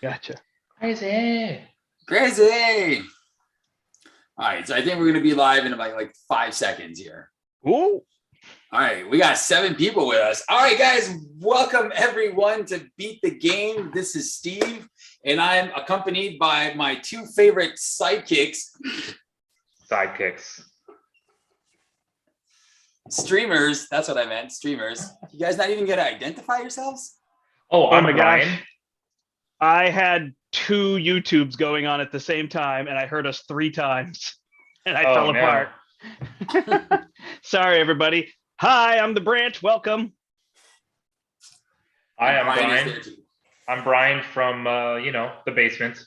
Gotcha. Crazy. Crazy. All right, so I think we're gonna be live in about like 5 seconds here. Ooh. All right, we got 7 people with us. All right, guys, welcome everyone to Beat the Game. This is Steve, and I'm accompanied by my 2 favorite sidekicks. Streamers, that's what I meant, streamers. You guys not even gonna identify yourselves? Oh, I'm my Brian. gosh. I had 2 YouTubes going on at the same time, and I heard us 3 times, and I fell apart. Sorry, everybody. Hi, I'm the Brandt. Welcome. Hi, I'm Brian. I'm Brian from, the basement.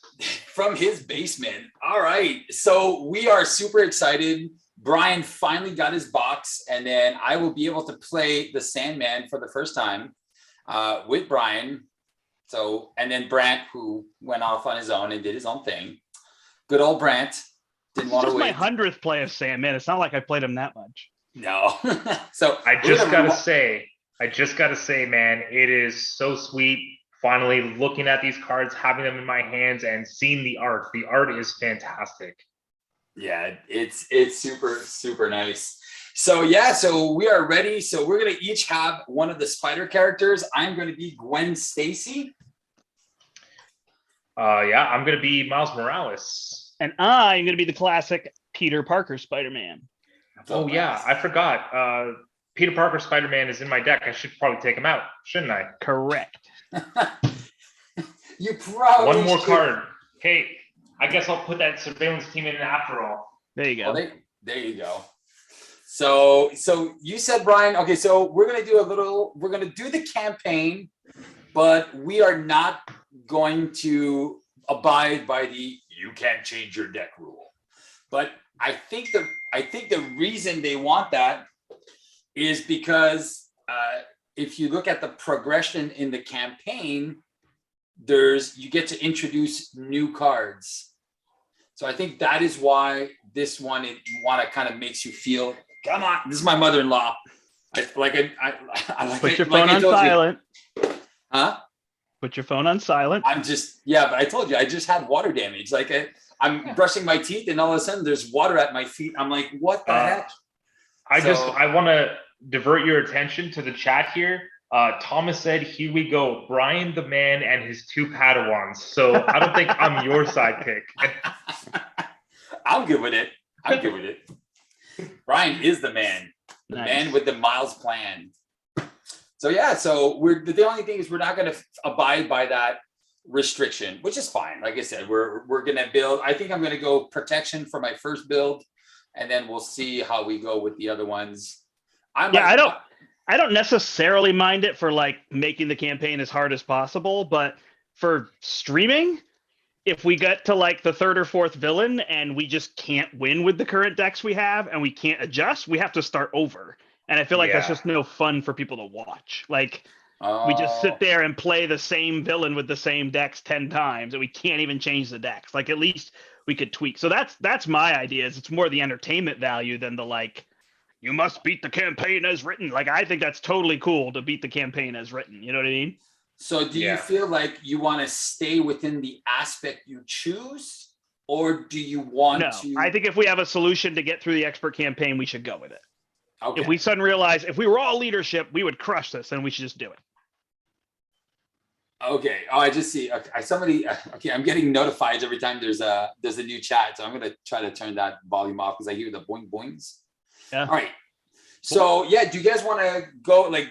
From his basement. All right. So we are super excited. Brian finally got his box, and then I will be able to play the Sandman for the first time with Brian. So, and then Brandt, who went off on his own and did his own thing. Good old Brandt. Didn't want to wait. This is my 100th play of Sandman. It's not like I played him that much. No. So I just gotta say, man, it is so sweet. Finally looking at these cards, having them in my hands, and seeing the art. The art is fantastic. Yeah, it's super, super nice. So yeah, so we are ready. So we're gonna each have one of the spider characters. I'm gonna be Gwen Stacy. I'm gonna be Miles Morales. And I'm going to be the classic Peter Parker Spider-Man. Oh yeah, I forgot. Peter Parker Spider-Man is in my deck. I should probably take him out, shouldn't I? Correct. You probably one more card. Okay, I guess I'll put that surveillance team in after all. There you go. Well, there you go. So you said, Brian, okay, so we're going to do the campaign, but we are not going to abide by the you can't change your deck rule. But I think the reason they want that is because if you look at the progression in the campaign, you get to introduce new cards. So I think that is why this one kind of makes you feel, come on, this is my mother-in-law. I Put your phone on silent. Huh? Put your phone on silent. But I told you, I just had water damage. Like I'm brushing my teeth and all of a sudden there's water at my feet. I'm like, what the heck? I want to divert your attention to the chat here. Thomas said, here we go, Brian the man and his 2 Padawans. So I don't think I'm your sidekick. I'm good with it. Brian is the man. The man with the Miles plan. So yeah, so the only thing is we're not going to abide by that restriction, which is fine. Like I said, we're going to build. I think I'm going to go protection for my first build, and then we'll see how we go with the other ones. I don't necessarily mind it for like making the campaign as hard as possible, but for streaming, if we get to like the 3rd or 4th villain and we just can't win with the current decks we have and we can't adjust, we have to start over. And I feel like that's just no fun for people to watch. Like we just sit there and play the same villain with the same decks 10 times and we can't even change the decks. Like at least we could tweak. So that's my idea. It's more the entertainment value than the like, you must beat the campaign as written. Like I think that's totally cool to beat the campaign as written. You know what I mean? So do you feel like you want to stay within the aspect you choose, or do you want to? I think if we have a solution to get through the expert campaign, we should go with it. Okay. If we suddenly realize if we were all leadership, we would crush this, and we should just do it. Okay. Oh, I just see. Okay, I'm getting notified every time there's a new chat, so I'm gonna try to turn that volume off because I hear the boing boings. Yeah. All right. So yeah, do you guys want to go like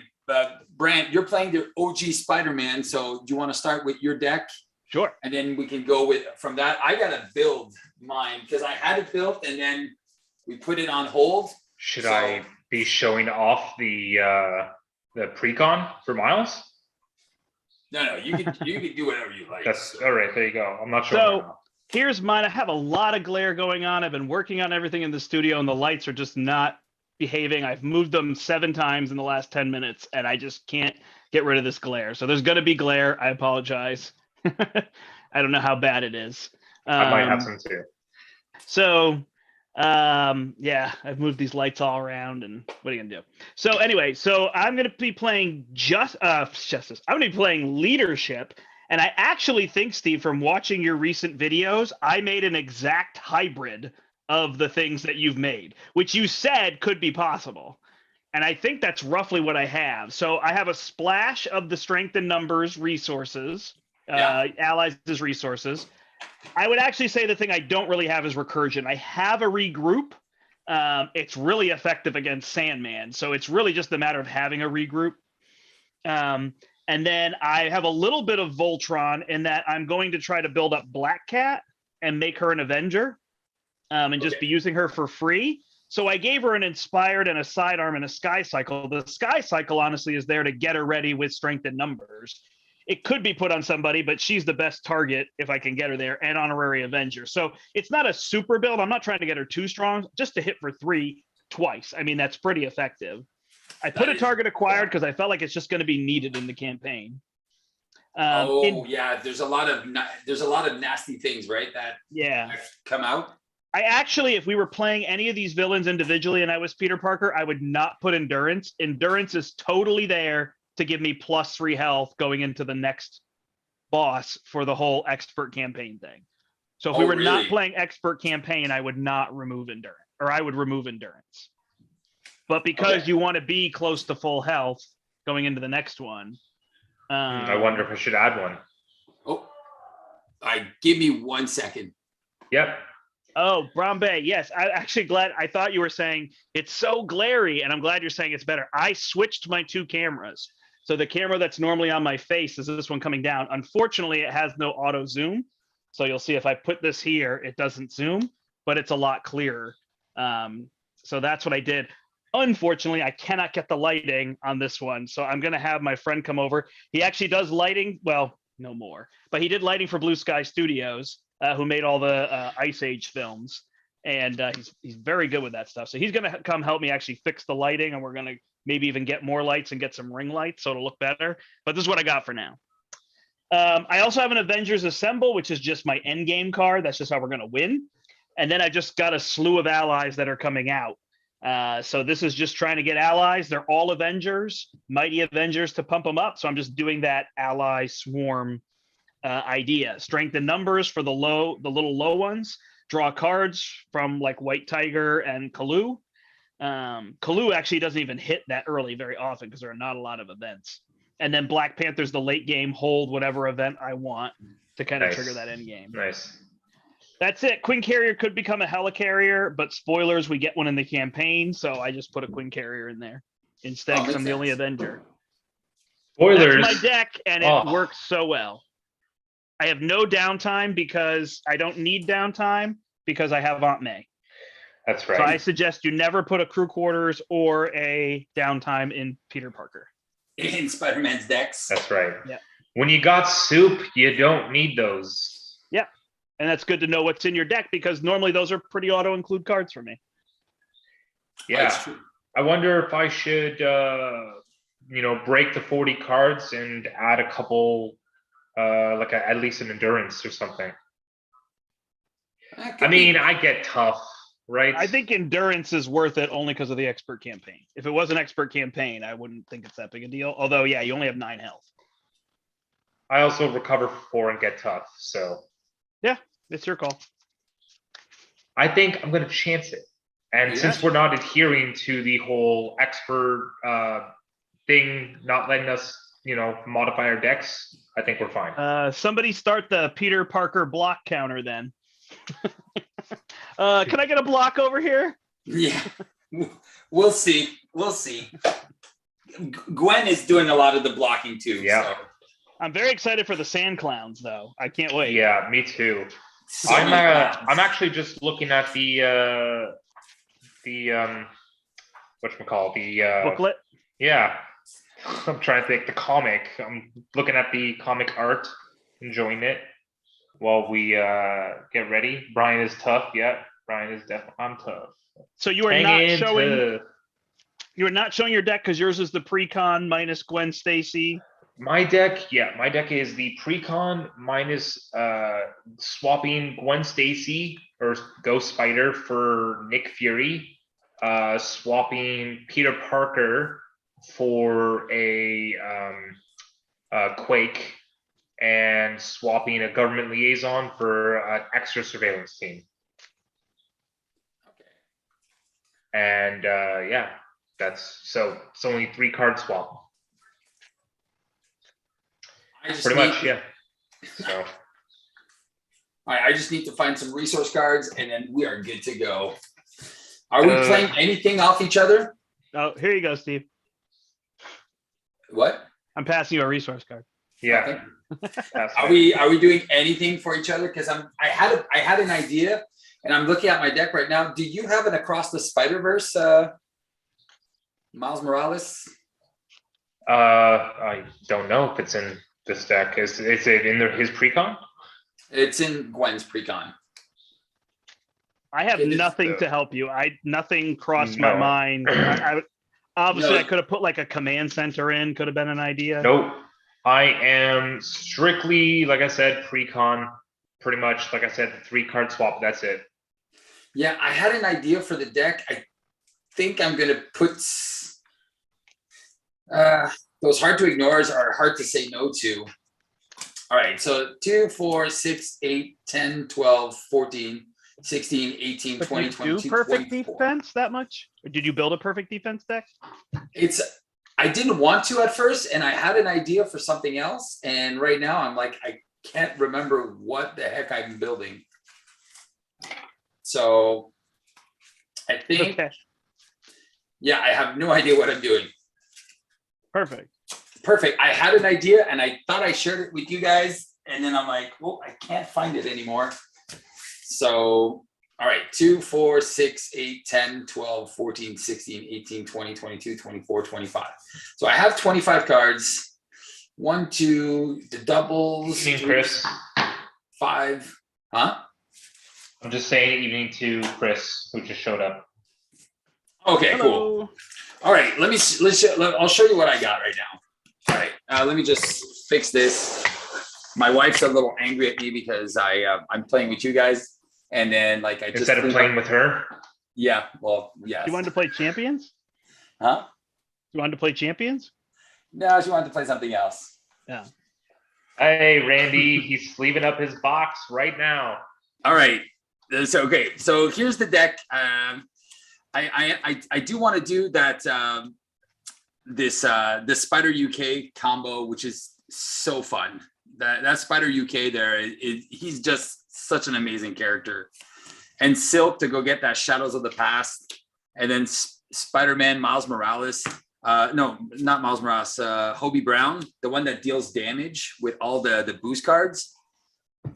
Brandt? You're playing the OG Spider-Man, so do you want to start with your deck? Sure. And then we can go from that. I gotta build mine because I had it built and then we put it on hold. Should I be showing off the pre-con for Miles? No, you can do whatever you like. That's all right. There you go. I'm not sure. So here's mine. I have a lot of glare going on. I've been working on everything in the studio, and the lights are just not behaving. I've moved them 7 times in the last 10 minutes, and I just can't get rid of this glare. So there's going to be glare. I apologize. I don't know how bad it is. I might have some too. So I've moved these lights all around, and what are you gonna do? So anyway, I'm gonna be playing justice. I'm gonna be playing leadership, And I actually think, Steve, from watching your recent videos, I made an exact hybrid of the things that you've made, which you said could be possible. And I think that's roughly what I have. So I have a splash of the strength in numbers resources, allies as resources. I would actually say the thing I don't really have is recursion. I have a regroup. It's really effective against Sandman. So it's really just a matter of having a regroup. And then I have a little bit of Voltron in that I'm going to try to build up Black Cat and make her an Avenger, and just be using her for free. So I gave her an Inspired and a Sidearm and a Sky Cycle. The Sky Cycle, honestly, is there to get her ready with strength and numbers. It could be put on somebody, but she's the best target if I can get her there, and Honorary Avenger. So it's not a super build. I'm not trying to get her too strong, just to hit for 3 twice. I mean, that's pretty effective. I put a target acquired because I felt like it's just going to be needed in the campaign. There's a lot of nasty things, right? That come out. I actually, if we were playing any of these villains individually and I was Peter Parker, I would not put Endurance. Endurance is totally there to give me +3 health going into the next boss for the whole Expert Campaign thing. So if we were not playing Expert Campaign, I would not remove Endurance, or I would remove Endurance. But because you want to be close to full health going into the next one. I wonder if I should add one. Give me 1 second. Yep. Oh, Brombe, yes. I actually glad. I thought you were saying it's so glary, and I'm glad you're saying it's better. I switched my 2 cameras. So the camera that's normally on my face is this one coming down. Unfortunately, it has no auto zoom. So you'll see if I put this here, it doesn't zoom, but it's a lot clearer. So that's what I did. Unfortunately, I cannot get the lighting on this one. So I'm going to have my friend come over. He actually does lighting. Well, no more, but he did lighting for Blue Sky Studios, who made all the Ice Age films. And he's very good with that stuff. So he's going to come help me actually fix the lighting. And we're going to maybe even get more lights and get some ring lights so it'll look better. But this is what I got for now. I also have an Avengers Assemble, which is just my end game card. That's just how we're going to win. And then I just got a slew of allies that are coming out. So this is just trying to get allies. They're all Avengers, mighty Avengers to pump them up. So I'm just doing that ally swarm idea. Strength in numbers for the little low ones. Draw cards from like White Tiger and Kalu. Kalu actually doesn't even hit that early very often because there are not a lot of events. And then Black Panther's the late game, hold whatever event I want to kind of trigger that end game. Nice. That's it. Queen Carrier could become a Helicarrier, but spoilers, we get one in the campaign, so I just put a Queen Carrier in there instead because I'm the only Avenger. Spoilers. That's my deck, and it works so well. I have no downtime because I don't need downtime because I have Aunt May. That's right. So I suggest you never put a crew quarters or a downtime in Peter Parker. In Spider-Man's decks. That's right. Yeah. When you got soup, you don't need those. Yeah. And that's good to know what's in your deck because normally those are pretty auto-include cards for me. Yeah. I wonder if I should, break the 40 cards and add a couple, at least an endurance or something. I mean, I get tough, right? I think endurance is worth it only because of the Expert Campaign. If it was an Expert Campaign, I wouldn't think it's that big a deal. Although, yeah, you only have 9 health. I also recover for 4 and get tough, so. Yeah, it's your call. I think I'm going to chance it. And since we're not adhering to the whole expert thing, not letting us, modify our decks, I think we're fine. Somebody start the Peter Parker block counter then. Can I get a block over here? Yeah, we'll see. Gwen is doing a lot of the blocking too. Yeah. So. I'm very excited for the Sand Clowns, though. I can't wait. Yeah, me too. I'm actually just looking at the whatchamacallit, the booklet. Yeah, I'm trying to think the comic. I'm looking at the comic art, enjoying it while we get ready. Brian is tough. Yeah, Brian is definitely. I'm tough. So you are not showing. You are not showing your deck because yours is the pre-con minus Gwen Stacy. My deck is the pre-con minus swapping Gwen Stacy or Ghost Spider for Nick Fury, swapping Peter Parker for a Quake, and swapping a government liaison for an extra surveillance team. And yeah, it's only 3-card swap. Pretty much, yeah. So. All right, I just need to find some resource cards, and then we are good to go. Are we playing anything off each other? Oh, here you go, Steve. What? I'm passing you a resource card. Yeah. Are we doing anything for each other? Because I had an idea, and I'm looking at my deck right now. Do you have an Across the Spider-Verse, Miles Morales? I don't know if it's in this deck. Is it in his precon? It's in Gwen's precon. I have nothing to help you. Nothing crossed my mind. I obviously I could have put like a command center in. Could have been an idea. Nope. I am strictly, like I said, precon. Pretty much, like I said, the 3-card swap. That's it. Yeah, I had an idea for the deck. I think I'm gonna put those hard to ignores are hard to say no to. All right, so 2, 4, 6, 8, 10, 12, 14, 16, 18, 20, 22, perfect 24. defense that much? Or did you build a perfect defense deck? I didn't want to at first, and I had an idea for something else, and right now I'm like, I can't remember what the heck I'm building. So I think, yeah, I have no idea what I'm doing. Perfect. I had an idea, and I thought I shared it with you guys, and then I'm like, well, I can't find it anymore. So, all right, 2, 4, 6, 8, 10, 12, 14, 16, 18, 20, 22, 24, 25. So I have 25 cards. 1, 2, the doubles. Evening, Chris. 5. Huh? I'm just saying evening to Chris, who just showed up. Okay, Hello. cool. All right, I'll show you what I got right now. All right, let me just fix this. My wife's a little angry at me because I'm playing with you guys, and then like I just instead of playing with her. Yeah, well, yes. You wanted to play Champions? Huh? You wanted to play Champions? No, she wanted to play something else. Yeah. Hey, Randy, he's sleeving up his box right now. All right. So okay, so here's the deck. I do want to do that. This Spider UK combo, which is so fun. That Spider UK there, he's just such an amazing character. And Silk to go get that Shadows of the Past, and then Spider-Man Miles Morales. No, not Miles Morales. Hobie Brown, the one that deals damage with all the boost cards.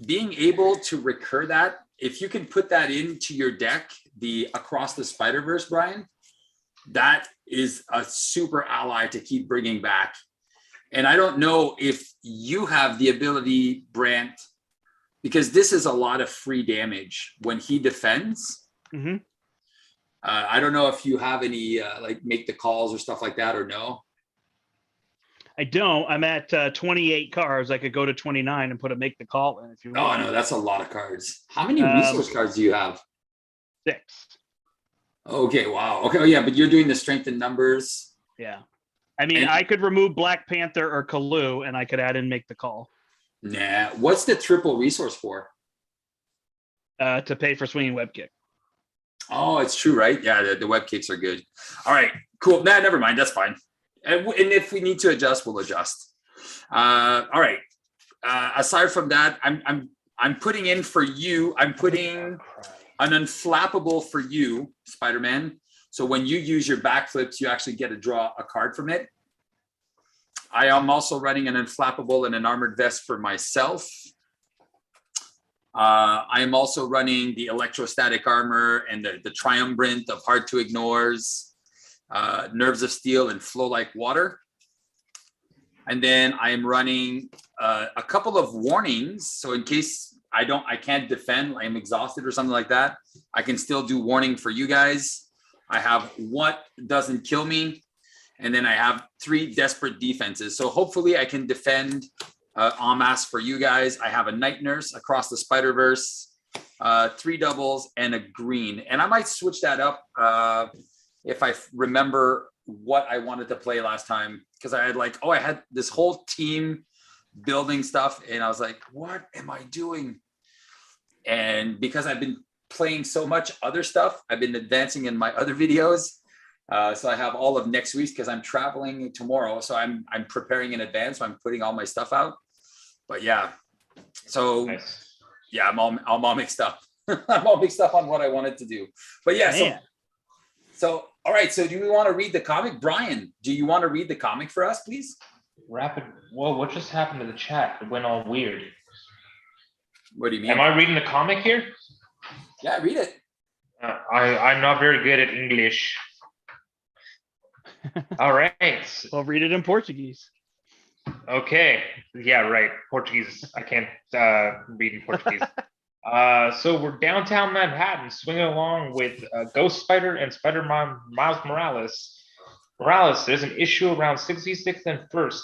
Being able to recur that, if you can put that into your deck, the Across the Spider-Verse, Brian, that is a super ally to keep bringing back. And I don't know if you have the ability, Brandt, because this is a lot of free damage when he defends. Mm-hmm. I don't know if you have any like make the calls or stuff like that, or no. I don't. I'm at 28 cards. I could go to 29 and put a make the call in if you want. Oh no, that's a lot of cards. How many resource cards do you have? 6. Okay, wow. Okay, oh yeah, but you're doing the strength in numbers. Yeah. I mean, I could remove Black Panther or Kalu, and I could add in make the call. Nah. What's the triple resource for? To pay for swinging web kick. Oh, it's true, right? Yeah, the web kicks are good. All right, cool. Nah, never mind. That's fine. And if we need to adjust, we'll adjust. All right. Aside from that, I'm putting in for you. I'm putting an unflappable for you, Spider-Man. So when you use your backflips, you actually get to draw a card from it. I am also running an unflappable and an armored vest for myself. I am also running the electrostatic armor and the triumvirate of hard to ignores, nerves of steel, and flow like water. And then I am running a couple of warnings. So in case I can't defend, I'm exhausted or something like that, I can still do warning for you guys. I have what doesn't kill me. And then I have 3 desperate defenses. So hopefully I can defend en masse for you guys. I have a night nurse Across the Spider-Verse, 3 doubles and a green. And I might switch that up if I remember what I wanted to play last time. Because I had I had this whole team building stuff, and I was like, what am I doing? And because I've been playing so much other stuff, I've been advancing in my other videos. So I have all of next week because I'm traveling tomorrow. So I'm preparing in advance. So I'm putting all my stuff out. But yeah, so Nice. yeah, I'm all mixed up. I'm all mixed up on what I wanted to do. But yeah, so all right. So do we want to read the comic? Brian, do you want to read the comic for us, please? Rapid. Whoa, what just happened to the chat? It went all weird. What do you mean? Am I reading the comic here? Yeah, read it. I'm not very good at English. All right. Well, read it in Portuguese. Okay. Yeah, right. Portuguese. I can't read in Portuguese. So we're downtown Manhattan, swinging along with Ghost Spider and Spider-Man Miles Morales. Morales, there's an issue around 66th and 1st.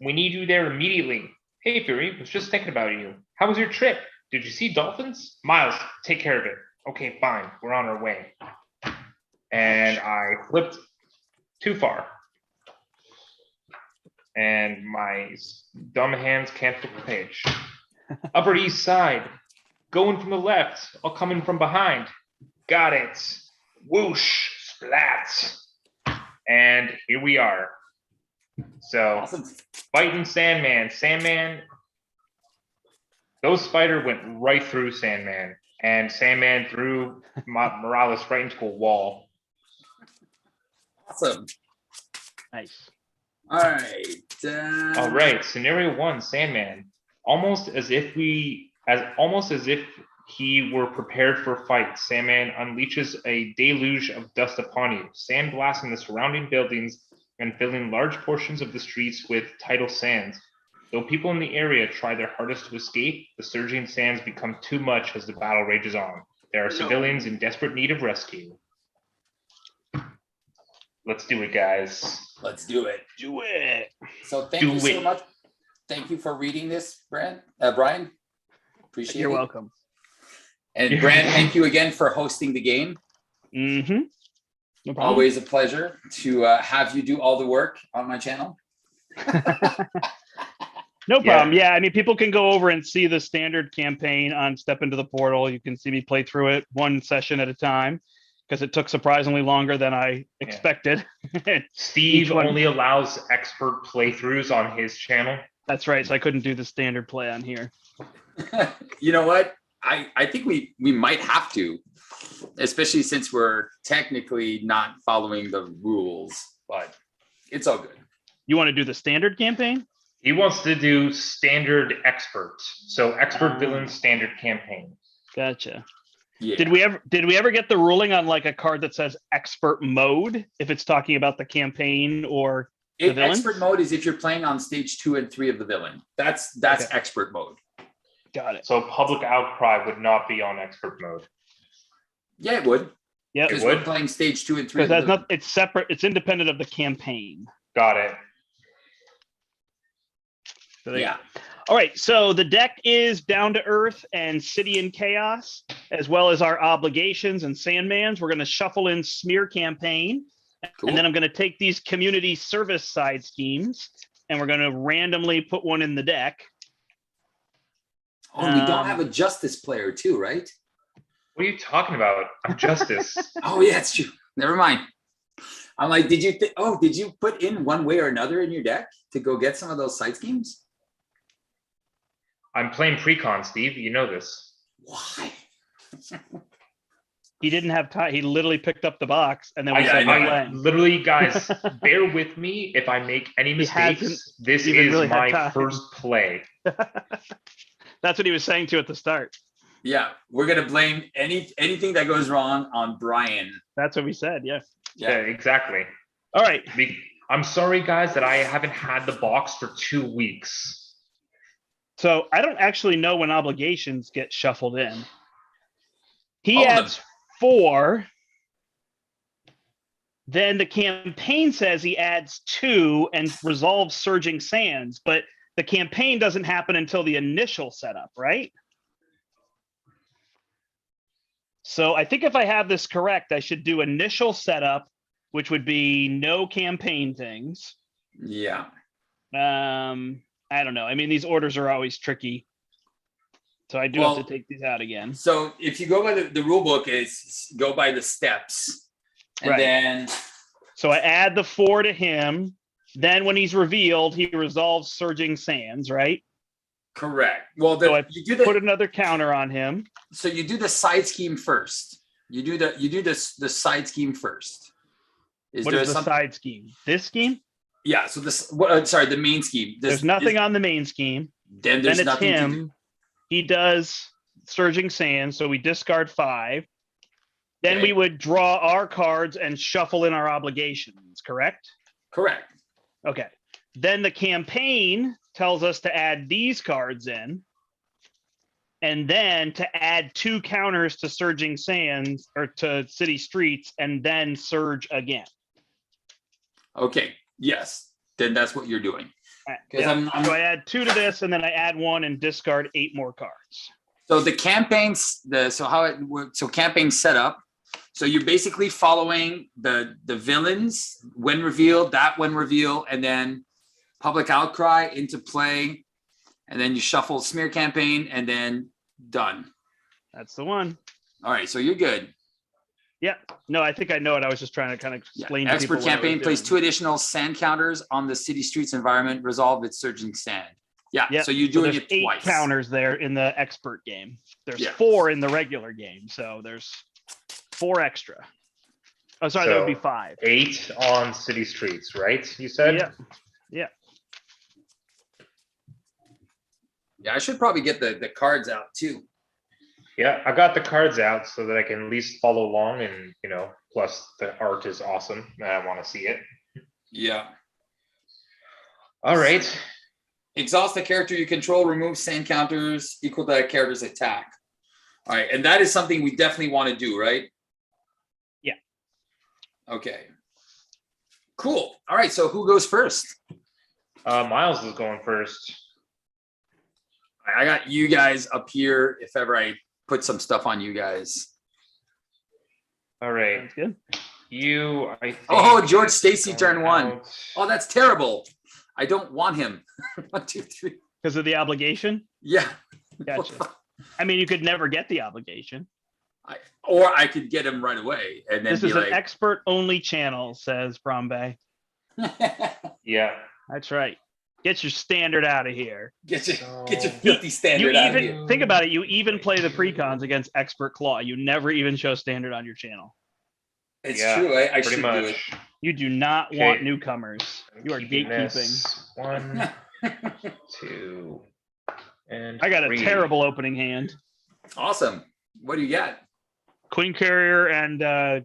We need you there immediately. Hey, Fury, was just thinking about you. How was your trip? Did you see dolphins? Miles, take care of it. Okay, fine. We're on our way. And I flipped too far. And my dumb hands can't flip the page. Upper East Side. Going from the left. I'll come in from behind. Got it. Whoosh. Splat. And here we are. So, Awesome. fighting Sandman. Ghost Spider went right through Sandman. And Sandman threw Morales right into a wall. Awesome. Nice. All right. All right. Scenario 1, Sandman. Almost as if he were prepared for a fight, Sandman unleashes a deluge of dust upon you, sandblasting the surrounding buildings and filling large portions of the streets with tidal sands. Though people in the area try their hardest to escape, the surging sands become too much as the battle rages on. There are civilians in desperate need of rescue. Let's do it, guys. Let's do it. Do it. So thank you so much. Thank you for reading this, Brian. Appreciate it. You're welcome. And Brand, thank you again for hosting the game. Mm-hmm. No problem. Always a pleasure to have you do all the work on my channel. No problem. Yeah, I mean, people can go over and see the standard campaign on Step Into the Portal. You can see me play through it one session at a time because it took surprisingly longer than I expected. Steve only allows expert playthroughs on his channel. That's right. So I couldn't do the standard play on here. You know what? I think we might have to, especially since we're technically not following the rules, but it's all good. You want to do the standard campaign? He wants to do standard expert. So expert villain standard campaign. Gotcha. Yeah. Did we ever get the ruling on like a card that says expert mode if it's talking about the campaign or the villain? Expert mode is if you're playing on stage 2 and 3 of the villain. That's okay. Expert mode. Got it. So public outcry would not be on expert mode. Yeah, it would. Yeah, because we're playing stage 2 and 3. Because it's separate. It's independent of the campaign. Got it. So yeah. All right. So the deck is Down to Earth and City in Chaos, as well as our obligations and Sandmans. We're going to shuffle in Smear Campaign. Cool. And then I'm going to take these community service side schemes and we're going to randomly put one in the deck. Oh, we don't have a Justice player too, right? What are you talking about? I'm Justice. Oh, yeah, it's true. Never mind. I'm like, did you put in one way or another in your deck to go get some of those side schemes? I'm playing pre-con, Steve. You know this. Why? He didn't have time. He literally picked up the box and then we started literally, guys, bear with me if I make any mistakes. This is really my first play. That's what he was saying to at the start. Yeah, we're gonna blame anything that goes wrong on Brian. That's what we said. Yeah. Yeah, exactly. All right. I'm sorry, guys, that I haven't had the box for 2 weeks. So I don't actually know when obligations get shuffled in. He adds 4. Then the campaign says he adds 2 and resolves Surging Sands, but the campaign doesn't happen until the initial setup, right? So I think if I have this correct, I should do initial setup, which would be no campaign things. Yeah. I don't know. I mean, these orders are always tricky. So I do have to take these out again. So if you go by the rule book, is go by the steps. And then. So I add the 4 to him. Then when he's revealed, he resolves Surging Sands, right? Correct. Well, so I put another counter on him. So you do the side scheme first. You do the side scheme first. What is the side scheme? This scheme? Yeah. So the main scheme. There's nothing on the main scheme. Then there's nothing him. to do. He does Surging Sands, so we discard 5. Then we would draw our cards and shuffle in our obligations, correct? Correct. Okay. Then the campaign tells us to add these cards in. And then to add 2 counters to Surging Sands or to City Streets and then surge again. Okay. Yes. Then that's what you're doing. So I add 2 to this and then I add 1 and discard 8 more cards. So the campaigns, campaign setup. So you're basically following the villains when revealed, and then public outcry into play, and then you shuffle smear campaign, and then done. That's the one. All right, so you're good. Yeah. No, I think I know it. I was just trying to kind of explain. Yeah. Expert campaign plays 2 additional sand counters on the city streets environment. Resolve its surging sand. Yeah. Yep. So you're doing it 8 twice. Counters there in the expert game. There's 4 in the regular game, so there's 4 extra. Oh, sorry, that would be 5. 8 on city streets, right? You said. Yeah. Yeah. Yeah, I should probably get the cards out too. Yeah, I got the cards out so that I can at least follow along, and plus the art is awesome and I want to see it. Yeah. All right. Exhaust the character you control, remove sand counters equal to that character's attack. All right, and that is something we definitely want to do, right? Yeah. Okay. Cool. All right, so who goes first? Miles is going first. I got you guys up here if ever I put some stuff on you guys. All right. Sounds good. I think. Oh, George Stacy turn 1. Out. Oh, that's terrible. I don't want him. 1, 2, 3. Because of the obligation? Yeah. Gotcha. I mean, you could never get the obligation. Or I could get him right away. And then this is an expert-only channel, says Brombe. Yeah. That's right. Get your standard out of here. Get your filthy standard out of here. Think about it. You even play the precons against Expert Claw. You never even show standard on your channel. It's true. I should do it. You do not want newcomers. You are gatekeeping. 1, 2, and I got 3. a terrible opening hand. Awesome. What do you got? Queen Carrier and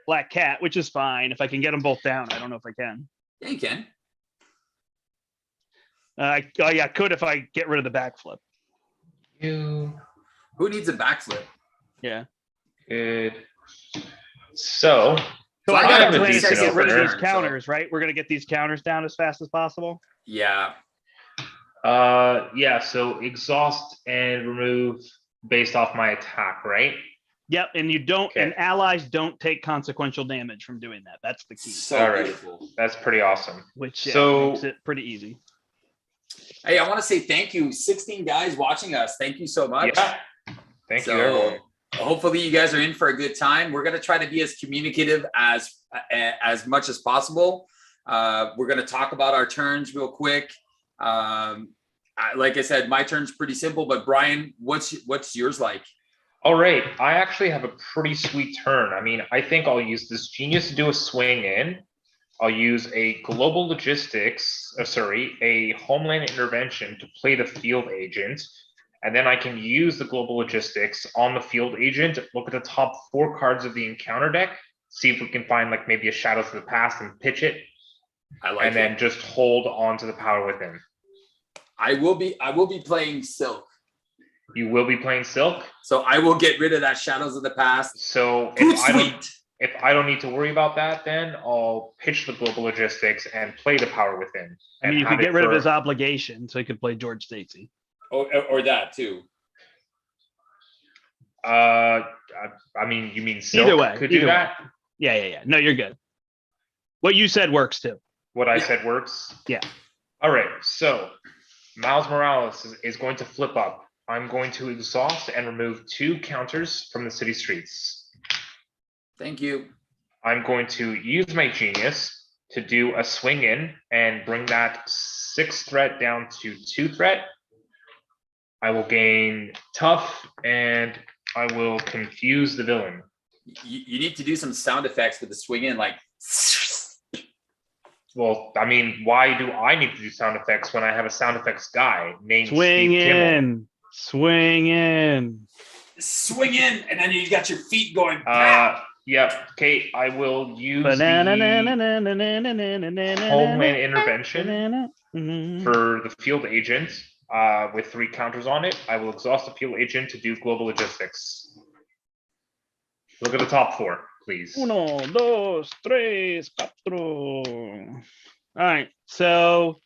Black Cat, which is fine. If I can get them both down, I don't know if I can. Yeah, you can. I could if I get rid of the backflip. Who needs a backflip? Yeah. Good. So I got a plan to decent get rid of opener. these counters, right? We're gonna get these counters down as fast as possible. Yeah. Yeah. So exhaust and remove based off my attack, right? Yep, and you don't, and allies don't take consequential damage from doing that. That's the key. So beautiful. That's pretty awesome. Which makes it pretty easy. Hey, I want to say thank you. 16 guys watching us. Thank you so much. Yeah. Thank you, everyone. Hopefully you guys are in for a good time. We're going to try to be as communicative as much as possible. We're going to talk about our turns real quick. Like I said, my turn's pretty simple, but Brian, what's yours like? All right. I actually have a pretty sweet turn. I mean, I think I'll use this genius to do a swing in. I'll use a global logistics, a homeland intervention to play the field agent. And then I can use the global logistics on the field agent, look at the top 4 cards of the encounter deck, see if we can find like maybe a Shadows of the Past and pitch it. Then just hold on to the power within. I will be playing Silk. You will be playing Silk? So I will get rid of that Shadows of the Past. So if I don't need to worry about that, then I'll pitch the global logistics and play the power within. I mean, you could get rid of his obligation, so he could play George Stacy. Or that too. I mean, you mean Silk either way, could do that? Yeah. No, you're good. What you said works too. What I said works? Yeah. All right, so Miles Morales is going to flip up. I'm going to exhaust and remove 2 counters from the city streets. Thank you. I'm going to use my genius to do a swing in and bring that 6 threat down to 2 threat. I will gain tough and I will confuse the villain. You need to do some sound effects with the swing in, like. Well, I mean, why do I need to do sound effects when I have a sound effects guy named Swing Steve Kimmel? in, swing in. Swing in, and then you got your feet going. Yep. Okay, I will use Banana, the Homeland Intervention for the field agent with 3 counters on it. I will exhaust the field agent to do global logistics. Look at the top 4, please. 1, 2, 3, 4. All right, so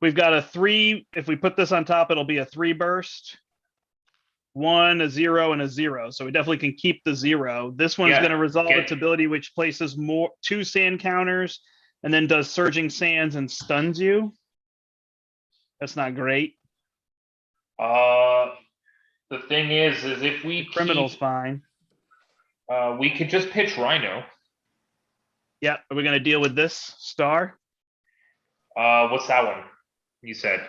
we've got a 3. If we put this on top, it'll be a 3 burst. 1, a 0, and a 0. So we definitely can keep the 0. This one's going to resolve its ability, which places 2 sand counters and then does surging sands and stuns you. That's not great. The thing is if we Criminal's fine. We could just pitch Rhino. Yeah, are we going to deal with this star? What's that one? You said.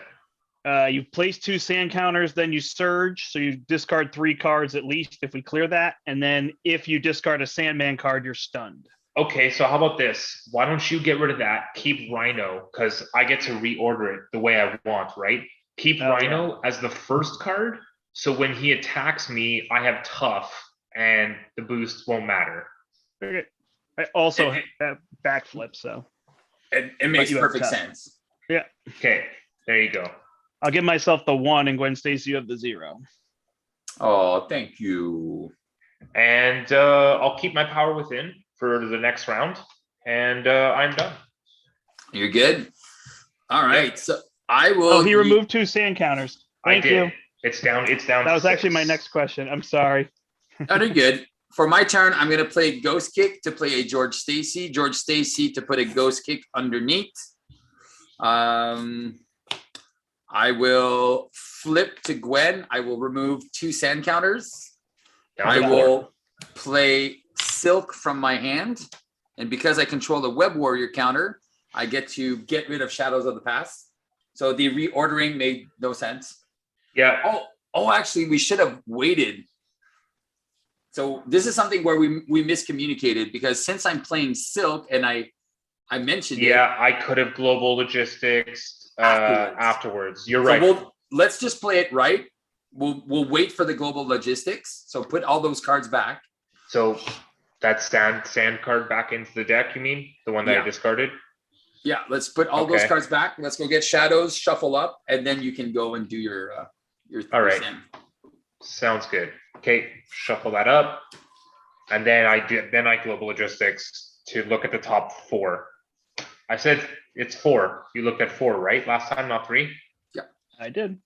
You place 2 sand counters, then you surge. So you discard 3 cards at least if we clear that. And then if you discard a Sandman card, you're stunned. Okay, so how about this? Why don't you get rid of that? Keep Rhino, because I get to reorder it the way I want, right? Keep Rhino as the first card. So when he attacks me, I have tough and the boost won't matter. Okay. I also have backflip, so. It makes perfect sense. Yeah. Okay, there you go. I'll give myself the 1 and Gwen Stacy, you have the 0. Oh, thank you. And I'll keep my power within for the next round. And I'm done. You're good? All right. Yep. So I will. Oh, he removed 2 sand counters. Thank I did. you. It's down. That was actually my next question. I'm sorry. Oh, you're good. For my turn, I'm going to play Ghost Kick to play a George Stacy. George Stacy to put a Ghost Kick underneath. I will flip to Gwen. I will remove 2 sand counters. I will play Silk from my hand. And because I control the Web Warrior counter, I get to get rid of Shadows of the Past. So the reordering made no sense. Yeah. Oh, actually, we should have waited. So this is something where we miscommunicated, because since I'm playing Silk and I mentioned it. Yeah, I could have global logistics afterwards. You're right. So let's just play it right. We'll wait for the global logistics. So put all those cards back. So that sand card back into the deck, you mean? The one that I discarded? Yeah, let's put all those cards back. Let's go get Shadows, shuffle up, and then you can go and do your all right. sand. Sounds good. Okay, shuffle that up. And then I global logistics to look at the top 4. I said it's 4. You looked at 4, right? Last time, not 3? Yeah, I did.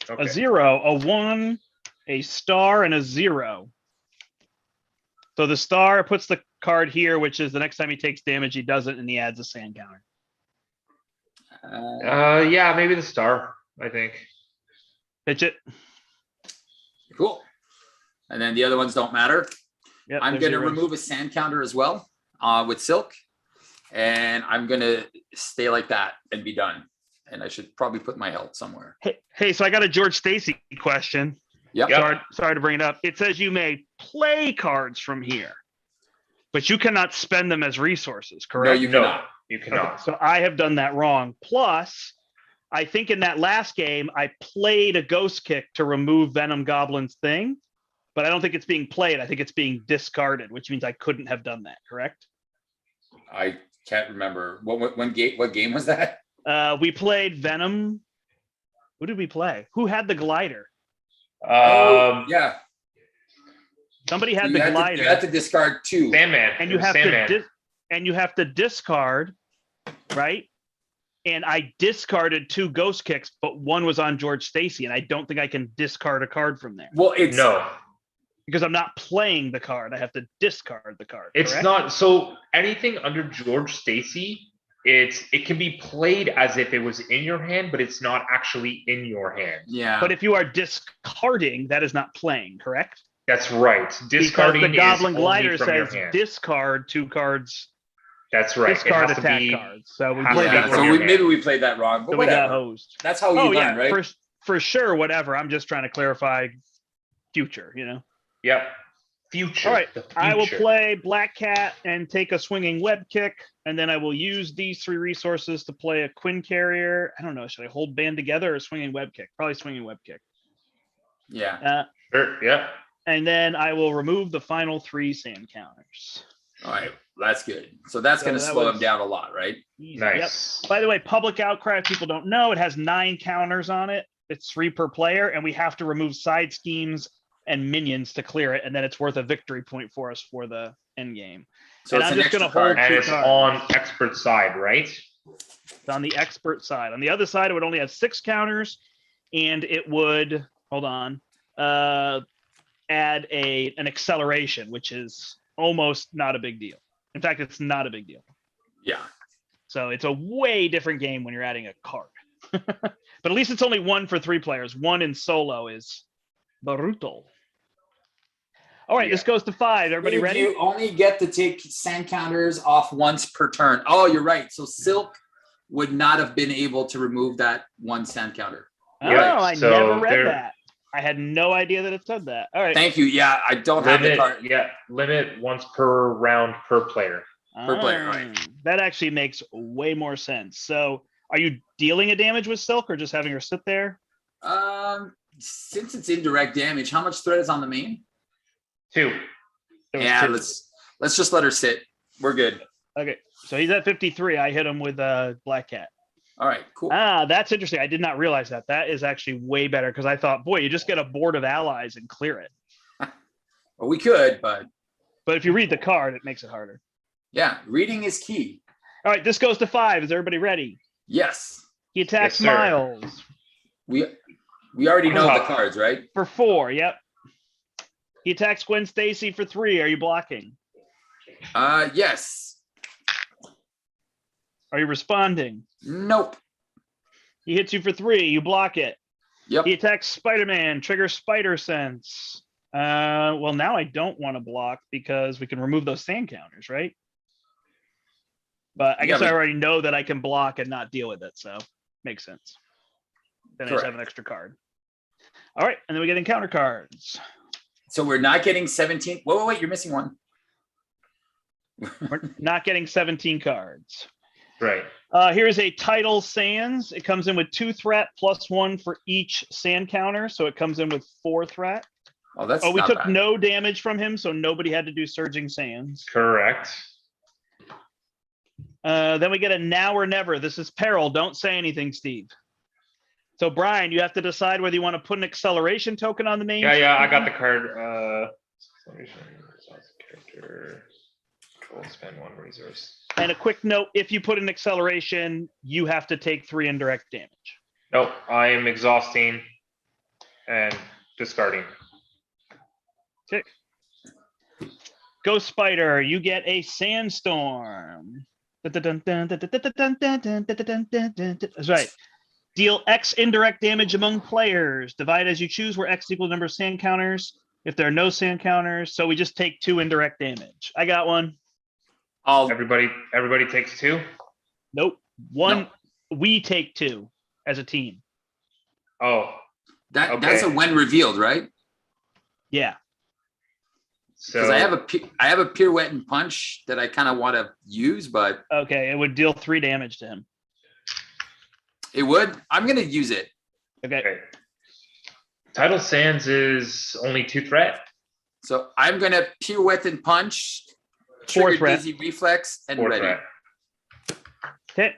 Okay. A 0, a 1, a star, and a 0. So the star puts the card here, which is the next time he takes damage, he does it, and he adds a sand counter. Yeah, maybe the star, I think. Pitch it. Cool. And then the other ones don't matter. Yep, I'm going to remove a sand counter as well with Silk. And I'm going to stay like that and be done. And I should probably put my health somewhere. Hey, so I got a George Stacy question. Yep. Sorry to bring it up. It says you may play cards from here, but you cannot spend them as resources, correct? No, you cannot. You cannot. Okay, so I have done that wrong. Plus, I think in that last game, I played a Ghost Kick to remove Venom Goblin's thing, but I don't think it's being played. I think it's being discarded, which means I couldn't have done that, correct? I can't remember. What game was that? We played Venom. Who did we play? Who had the glider? Yeah. Somebody had the glider. You had to discard 2. Sandman. And you have to discard, right? And I discarded 2 Ghost Kicks, but 1 was on George Stacy, and I don't think I can discard a card from there. Well, it's no. Because I'm not playing the card. I have to discard the card. It's correct? not. So anything under George Stacy it can be played as if it was in your hand, but it's not actually in your hand. Yeah. But if you are discarding, that is not playing, correct? That's right. Discarding because the Goblin is Glider only from your says hand. discard 2 cards, That's right. discard it has attack to be, cards. So we has played to be that from so wrong. your maybe hand. we played that wrong, but So we got whatever. hosed. That's how you Oh learn, yeah, right? for sure. Whatever. I'm just trying to clarify future. Yep. Future. All right. The I will future. play Black Cat and take a swinging web kick, and then I will use these 3 resources to play a Quinn Carrier. I don't know. Should I hold band together or swinging web kick? Probably swinging web kick. Yeah. Sure. Yeah. And then I will remove the final 3 sand counters. All right. That's good. So that's So going to that slow was- him down a lot, right? Easy. Nice. Yep. By the way, Public Outcry, if people don't know, it has 9 counters on it. It's 3 per player, and we have to remove side schemes and minions to clear it, and then it's worth a victory point for us for the end game. So And it's I'm an just extra gonna hold card. And two it's cards. on expert side, right? It's on the expert side. On the other side, it would only have 6 counters, and it would add an acceleration, which is almost not a big deal. In fact, it's not a big deal. Yeah. So it's a way different game when you're adding a card. But at least it's only 1 for 3 players. 1 in solo is brutal. All right, Yeah. this goes to 5. Everybody ready? You only get to take sand counters off once per turn. Oh, you're right. So Silk would not have been able to remove that 1 sand counter. Oh, Yeah, I so never read there- that. I had no idea that it said that. All right. Thank you. Yeah, I don't have the card. Limit once per round per player. per player, right. That actually makes way more sense. So are you dealing a damage with Silk or just having her sit there? Since it's indirect damage, how much threat is on the main? 2. There was Yeah, 2. let's just let her sit. We're good. Okay. So he's at 53. I hit him with Black Cat. All right, cool. That's interesting. I did not realize that. That is actually way better because I thought, boy, you just get a board of allies and clear it. Well, we could, but But if you read the card, it makes it harder. yeah, reading is key. All right, this goes to 5. Is everybody ready? Yes. He attacks Yes, sir. Miles We already know the Oh. cards, right? for 4. Yep. He attacks Gwen Stacy for 3. Are you blocking? Yes. Are you responding? Nope. He hits you for 3. You block it. Yep. He attacks Spider-Man. Trigger Spider Sense. Well, now I don't want to block because we can remove those sand counters, right? But I guess I already know that I can block and not deal with it, so makes sense. Then I just have an extra card. All right, and then we get encounter cards. So we're not getting 17. Wait, you're missing one. We're not getting 17 cards. Right. Here's a Tidal Sands. It comes in with 2 threat plus 1 for each sand counter, so it comes in with 4 threat. Oh, that's We not took bad. no damage from him, so nobody had to do Surging Sands. Correct. Then we get a Now or Never. This is Peril. Don't say anything, Steve. So, Brian, you have to decide whether you want to put an acceleration token on the main. Yeah, I got the card. Acceleration, character. Control, spend 1 resource. And a quick note, if you put an acceleration, you have to take 3 indirect damage. Nope, I am exhausting and discarding. Okay. Ghost Spider, you get a Sandstorm. That's right. Deal X indirect damage among players. Divide as you choose, where X equals number of sand counters. If there are no sand counters, so we just take 2 indirect damage. I got one. Everybody takes 2. Nope. One. No. We take 2 as a team. Oh, that's a when revealed, right? Yeah. Because I have a pirouette and punch that I kind of want to use, but okay, it would deal 3 damage to him. It would. I'm gonna use it. Okay. Tidal Sands is only 2 threat. So I'm gonna pirouette and punch, 4 trigger threat, dizzy reflex, and 4 ready. threat. Okay.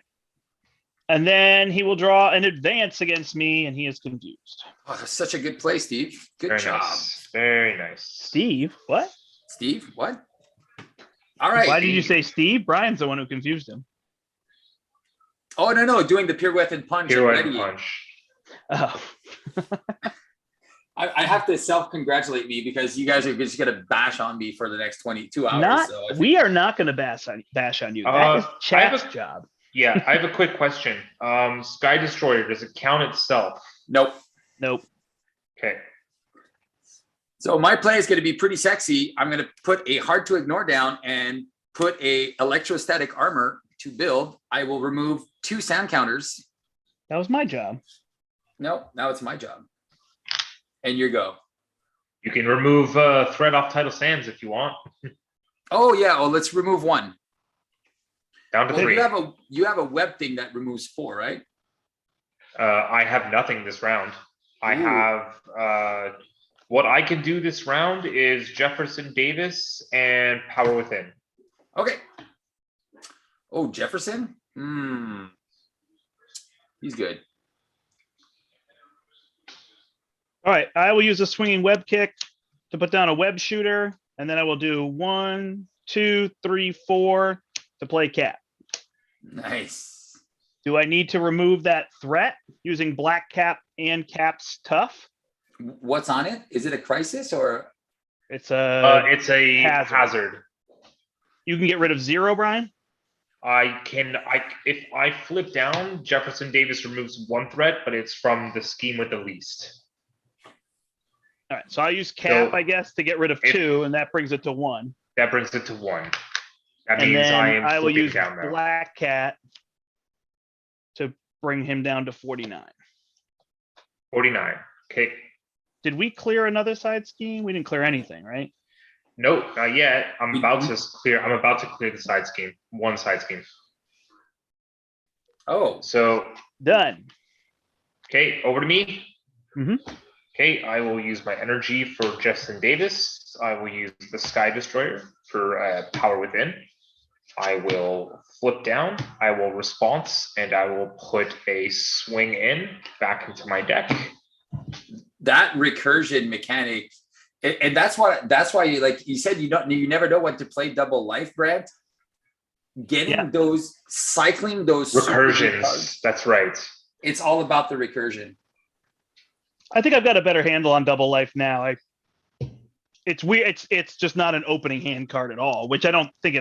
And then he will draw an advance against me, and he is confused. Oh, that's such a good play, Steve. Good Very job. nice. Very nice. Steve, what? Steve, what? All right. Why did you say Steve? Brian's the one who confused him. Oh, no, doing the pirouette and punch. Pirouette and punch. Oh. I have to self-congratulate me because you guys are just going to bash on me for the next 22 hours. We are not going to bash on you. That is I have Chat's job. Yeah, I have a quick question. Sky Destroyer, does it count itself? Nope. Nope. Okay. So my play is going to be pretty sexy. I'm going to put a hard to ignore down and put a electrostatic armor to build. I will remove 2 sound counters. That was my job. Nope, now it's my job. And your go. You can remove threat off Tidal Sands if you want. Oh yeah, well let's remove 1. Down to Well, 3. you have a web thing that removes 4, right? I have nothing this round. I Ooh. have what I can do this round is Jefferson Davis and Power Within. Okay. Oh, Jefferson? He's good. All right, I will use a swinging web kick to put down a web shooter, and then I will do 1, 2, 3, 4 to play Cap. Nice. Do I need to remove that threat using Black Cap and Cap's Tough? What's on it? Is it a crisis or? It's a hazard. You can get rid of 0, Brian? If I flip down, Jefferson Davis removes 1 threat, but it's from the scheme with the least. All right, so I'll use Cap, So I guess, to get rid of 2, and that brings it to 1. That brings it to 1. That And means then I will flipping use down now. Black Cat to bring him down to 49. 49. Okay. Did we clear another side scheme? We didn't clear anything, right? Nope, not yet. I'm about to clear the side scheme. 1 side scheme. Oh, So Done. okay, over to me. Mhm. Okay, I will use my energy for Jefferson Davis. I will use the Sky Destroyer for Power Within. I will flip down. I will response, and I will put a swing in back into my deck. that recursion mechanic, and that's why you like you said you never know what to play double life, Brad. Getting those cycling those Recursions. cards, That's right. it's all about the recursion. I think I've got a better handle on double life now. It's weird. It's just not an opening hand card at all, which I don't think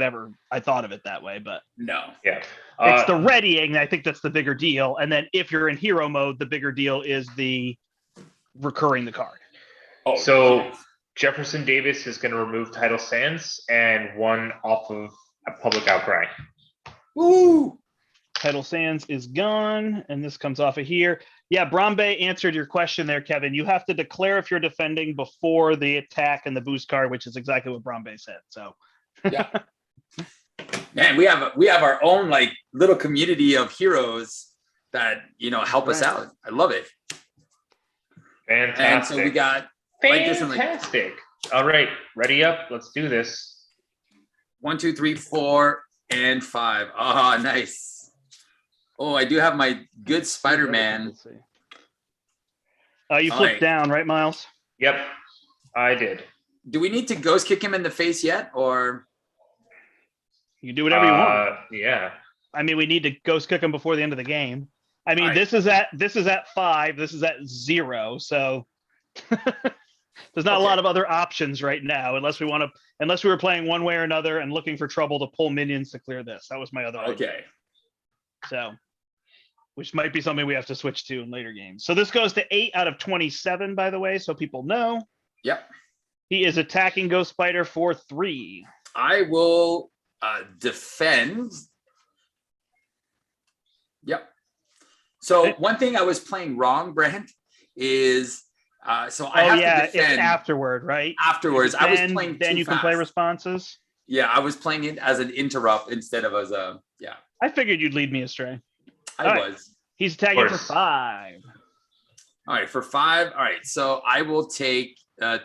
I thought of it that way, but No. Yeah. it's the readying. I think that's the bigger deal. And then if you're in hero mode, the bigger deal is the recurring the card. Oh, So yes. Jefferson Davis is going to remove Tidal Sands and 1 off of a Public Outcry. Woo! Tidal Sands is gone, and this comes off of here. Yeah, Brombe answered your question there, Kevin. You have to declare if you're defending before the attack and the boost card, which is exactly what Brombe said. So Yeah. Man, we have our own like little community of heroes that help us out. I love it. Fantastic. And so we got like this and like Fantastic. All right, ready up. Let's do this. 1, 2, 3, 4, and 5. Oh, nice. Oh, I do have my good Spider-Man. Let's see. You flipped down, right, Miles? Yep, I did. Do we need to ghost kick him in the face yet, or? You can do whatever you want. Yeah. I mean, we need to ghost kick him before the end of the game. I mean, Right. this is at 5. This is at 0. So there's not a lot of other options right now, unless we were playing one way or another and looking for trouble to pull minions to clear this. That was my other idea. Okay. So, which might be something we have to switch to in later games. So this goes to 8 out of 27, by the way, so people know. Yep. He is attacking Ghost Spider for 3. I will defend. Yep. So one thing I was playing wrong, Brent, is so I have to defend it's afterward, right? afterwards. I was playing then too you can play fast. responses. Yeah, I was playing it as an interrupt instead of as a I figured you'd lead me astray. I All right. was. He's attacking for course. 5. All right, for 5. All right, so I will take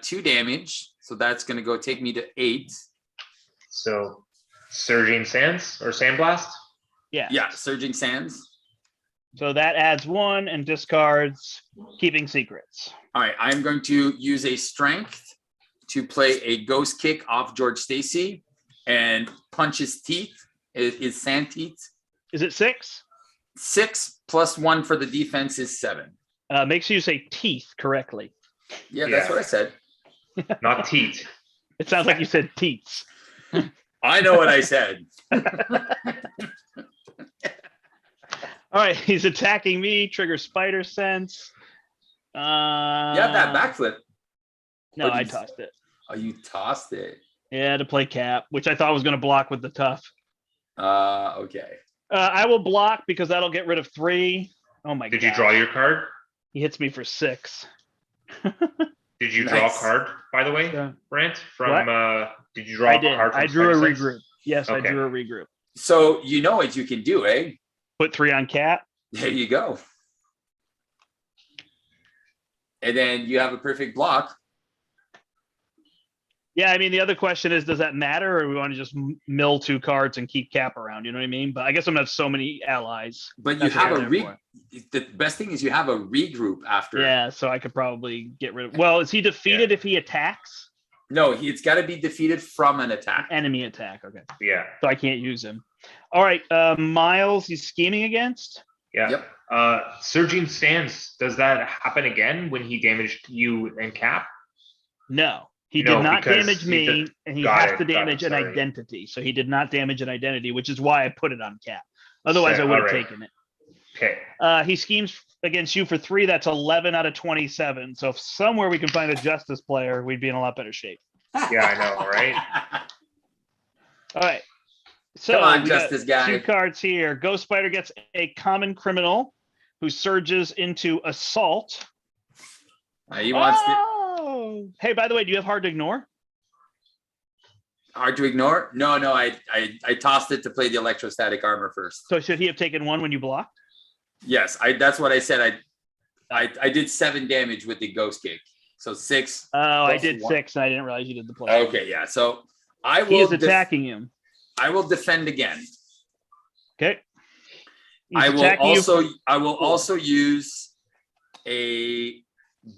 2 damage. So that's going to go take me to 8. So Surging Sands or Sandblast? Yeah. Yeah, Surging Sands. So that adds 1 and discards Keeping Secrets. All right, I'm going to use a strength to play a ghost kick off George Stacy and punch his teeth, his sand teeth. Is it 6? 6 plus 1 for the defense is 7. Make sure you say teeth correctly. Yeah, that's what I said. Not teat. It sounds like you said teats. I know what I said. All right, he's attacking me. Trigger spider sense. You have that backflip. No, Or I did you- tossed it. Oh, you tossed it. Yeah, to play cap, which I thought was going to block with the tough. Okay. I will block because that'll get rid of 3. Oh my god. Did you draw your card? He hits me for 6. Did you draw a Nice. card, by the way, Yeah. Brent? From did you draw I a did. card from I drew a Spider Sense? regroup. Yes, I Okay. drew a regroup. So you know what you can do, eh? Put 3 on cap. There you go. And then you have a perfect block. Yeah, I mean, the other question is, does that matter, or we want to just mill 2 cards and keep cap around? You know what I mean? But I guess I'm gonna have so many allies. But you That's what have they're a there the best thing is you have a regroup after. Yeah, so I could probably get rid of. Well, is he defeated if he attacks? No, it's got to be defeated from an attack. Enemy attack. Okay, Yeah. so I can't use him. All right, Miles. He's scheming against. Yeah. Yep. Surging Sands, does that happen again when he damaged you and Cap? No, he No, did not because damage he me, did- and he got has it, to got it, damage an sorry. identity. So he did not damage an identity, which is why I put it on cap. Otherwise, I would have alright. taken it. Okay. He schemes against you for 3. That's 11 out of 27. So if somewhere we can find a justice player, we'd be in a lot better shape. Yeah, I know, right? All right. So Come on, we got Justice guy. 2 cards here. Ghost Spider gets a common criminal who surges into assault. He wants to Oh, hey, by the way, do you have hard to ignore? hard to ignore. No, I tossed it to play the electrostatic armor first. So should he have taken 1 when you blocked? Yes, that's what I said. I did 7 damage with the ghost kick. So 6. Oh, I Plus did 1. 6, and I didn't realize you did the play. Okay, yeah. So I He will is attacking him. I will defend again. Okay. He's I will attacking you also use a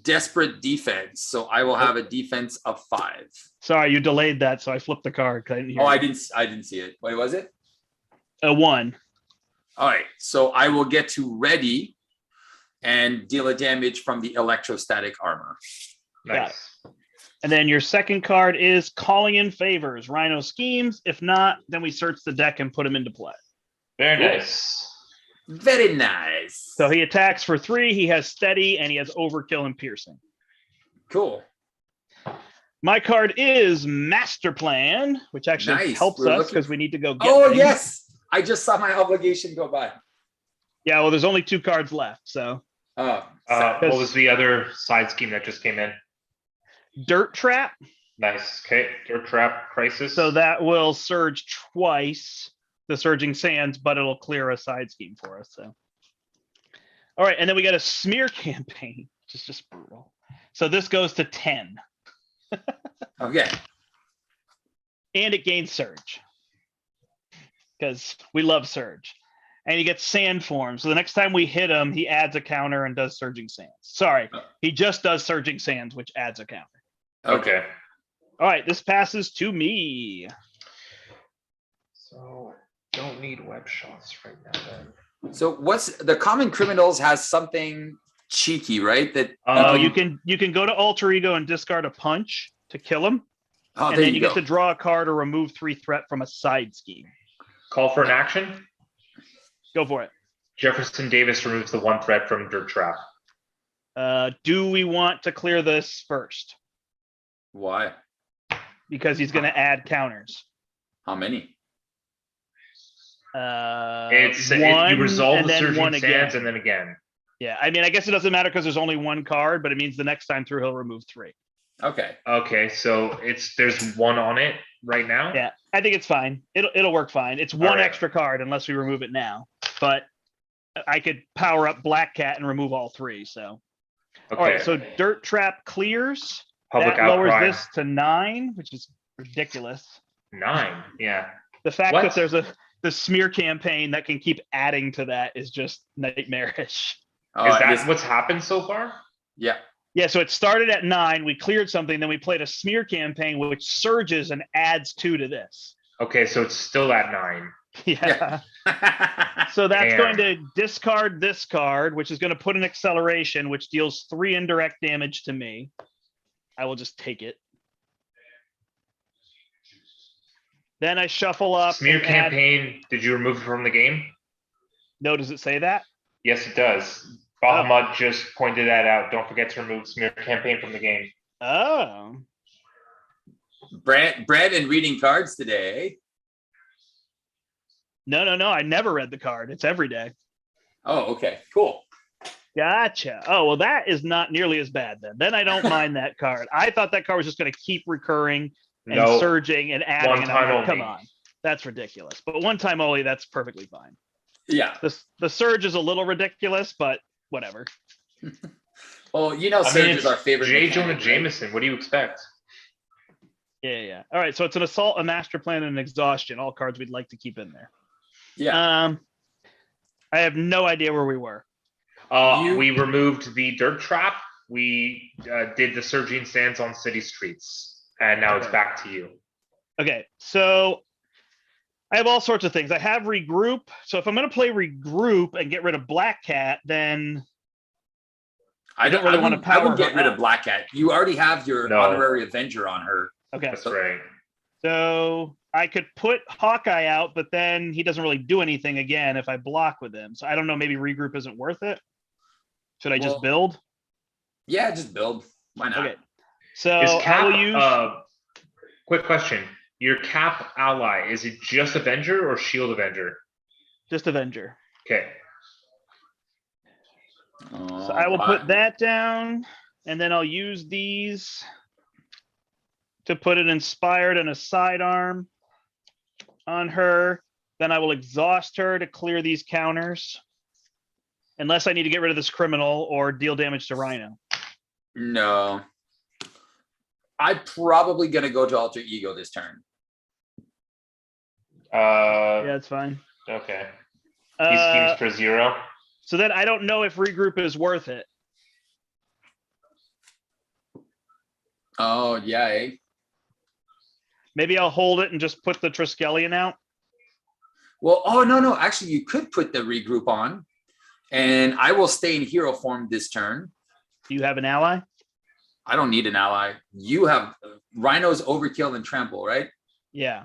desperate defense. So I will have a defense of 5. Sorry, you delayed that, so I flipped the card. 'Cause I didn't hear Oh, I you. didn't see it. What was it? A 1. All right. So I will get to ready and deal a damage from the electrostatic armor. Got Nice. And then your second card is calling in favors. Rhino schemes. If not, then we search the deck and put him into play. Very Cool. nice. Very nice. So he attacks for 3. He has steady, and he has overkill and piercing. Cool. My card is Master Plan, which actually Nice. helps We're us looking- because we need to go get Oh, things. yes. I just saw my obligation go by. Yeah, well, there's only 2 cards left. So Oh, What was the other side scheme that just came in? Dirt Trap. Nice. Okay. Dirt Trap Crisis. So that will surge twice, the Surging Sands, but it'll clear a side scheme for us. So, all right, and then we got a Smear Campaign, which is just brutal. So this goes to 10, okay. and it gains Surge because we love Surge. And he gets Sand Form. So the next time we hit him, he adds a counter and does Surging Sands. Sorry, he just does Surging Sands, which adds a counter. Okay. All right, this passes to me. So don't need web shots right now then. So what's the common criminals has something cheeky, right? That You can go to Alter Ego and discard a punch to kill him. oh, And there then you you go. get to draw a card or remove 3 threat from a side scheme. Call for an action. Go for it. Jefferson Davis removes the 1 threat from Dirt Trap. Do we want to clear this first? Why? Because he's going to add counters. How many? You resolve and the then Surging one Sands again. and then again. Yeah, I mean, I guess it doesn't matter because there's only 1 card, but it means the next time through he'll remove 3. Okay. Okay, so there's 1 on it right now. Yeah, I think it's fine. It'll work fine. It's 1 All right. extra card unless we remove it now. But I could power up Black Cat and remove all 3. So Okay. all right, so Dirt Trap clears. Public That lowers outcry. this to 9, which is ridiculous. 9. Yeah. The fact What? that there's the Smear Campaign that can keep adding to that is just nightmarish. Oh, Is that this- what's happened so far? yeah. Yeah, so it started at 9. We cleared something, then we played a Smear Campaign, which surges and adds 2 to this. Okay, so it's still at 9. Yeah. So that's Damn. going to discard this card, which is going to put an acceleration, which deals 3 indirect damage to me. I will just take it. Then I shuffle up. Smear and add- Campaign, did you remove it from the game? No, does it say that? Yes, it does. Bahamut just pointed that out. Don't forget to remove Smear Campaign from the game. Oh. Brandon reading cards today. No. I never read the card. It's every day. Oh, okay, cool. Gotcha. Oh, well, that is not nearly as bad then. Then I don't mind that card. I thought that card was just going to keep recurring and No, surging and adding. one And time I'm like, come only. on. That's ridiculous. But one time only, that's perfectly fine. Yeah. The surge is a little ridiculous, but whatever. Well, you know, I mean, Surge is it's our favorite. J. mechanic, Jonah right? Jameson. What do you expect? Yeah. All right. So it's an assault, a master plan, and an exhaustion. All cards we'd like to keep in there. Yeah. I have no idea where we were. We removed the dirt trap. We did the surging sands on city streets, and now it's back to you. Okay, so I have all sorts of things. I have regroup. So if I'm going to play regroup and get rid of Black Cat, then I don't really want to power I would get her rid up. of Black Cat. You already have your No. honorary Avenger on her. Okay, That's right. so I could put Hawkeye out, but then he doesn't really do anything again if I block with him. So I don't know. Maybe regroup isn't worth it. Should I just build? Yeah, just build. Why not? Okay. So Is I Cap? will use. Quick question: your Cap ally, is it just Avenger or Shield Avenger? Just Avenger. Okay. So I will put that down, and then I'll use these to put an inspired and a sidearm on her. Then I will exhaust her to clear these counters. Unless I need to get rid of this criminal or deal damage to Rhino. No. I'm probably gonna go to Alter Ego this turn. Yeah, that's fine. Okay. He schemes for 0. So then I don't know if regroup is worth it. Oh yeah, eh? Maybe I'll hold it and just put the Triskelion out. Well, no. Actually, you could put the regroup on, and I will stay in hero form this turn. Do you have an ally? I don't need an ally. You have Rhino's overkill and trample, right? Yeah.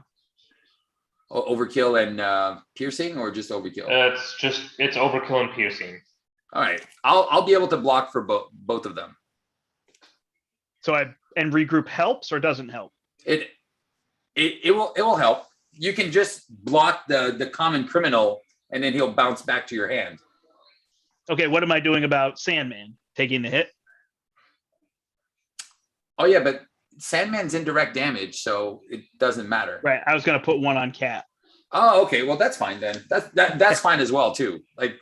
Overkill and piercing, or just overkill? It's overkill and piercing. All right, I'll be able to block for both of them. So and regroup helps or doesn't help? It will help. You can just block the common criminal, and then he'll bounce back to your hand. Okay, what am I doing about Sandman taking the hit? Oh yeah, but Sandman's indirect damage, so it doesn't matter. Right. I was going to put one on Cat. Oh, okay. Well, that's fine then. That's fine as well too. Like,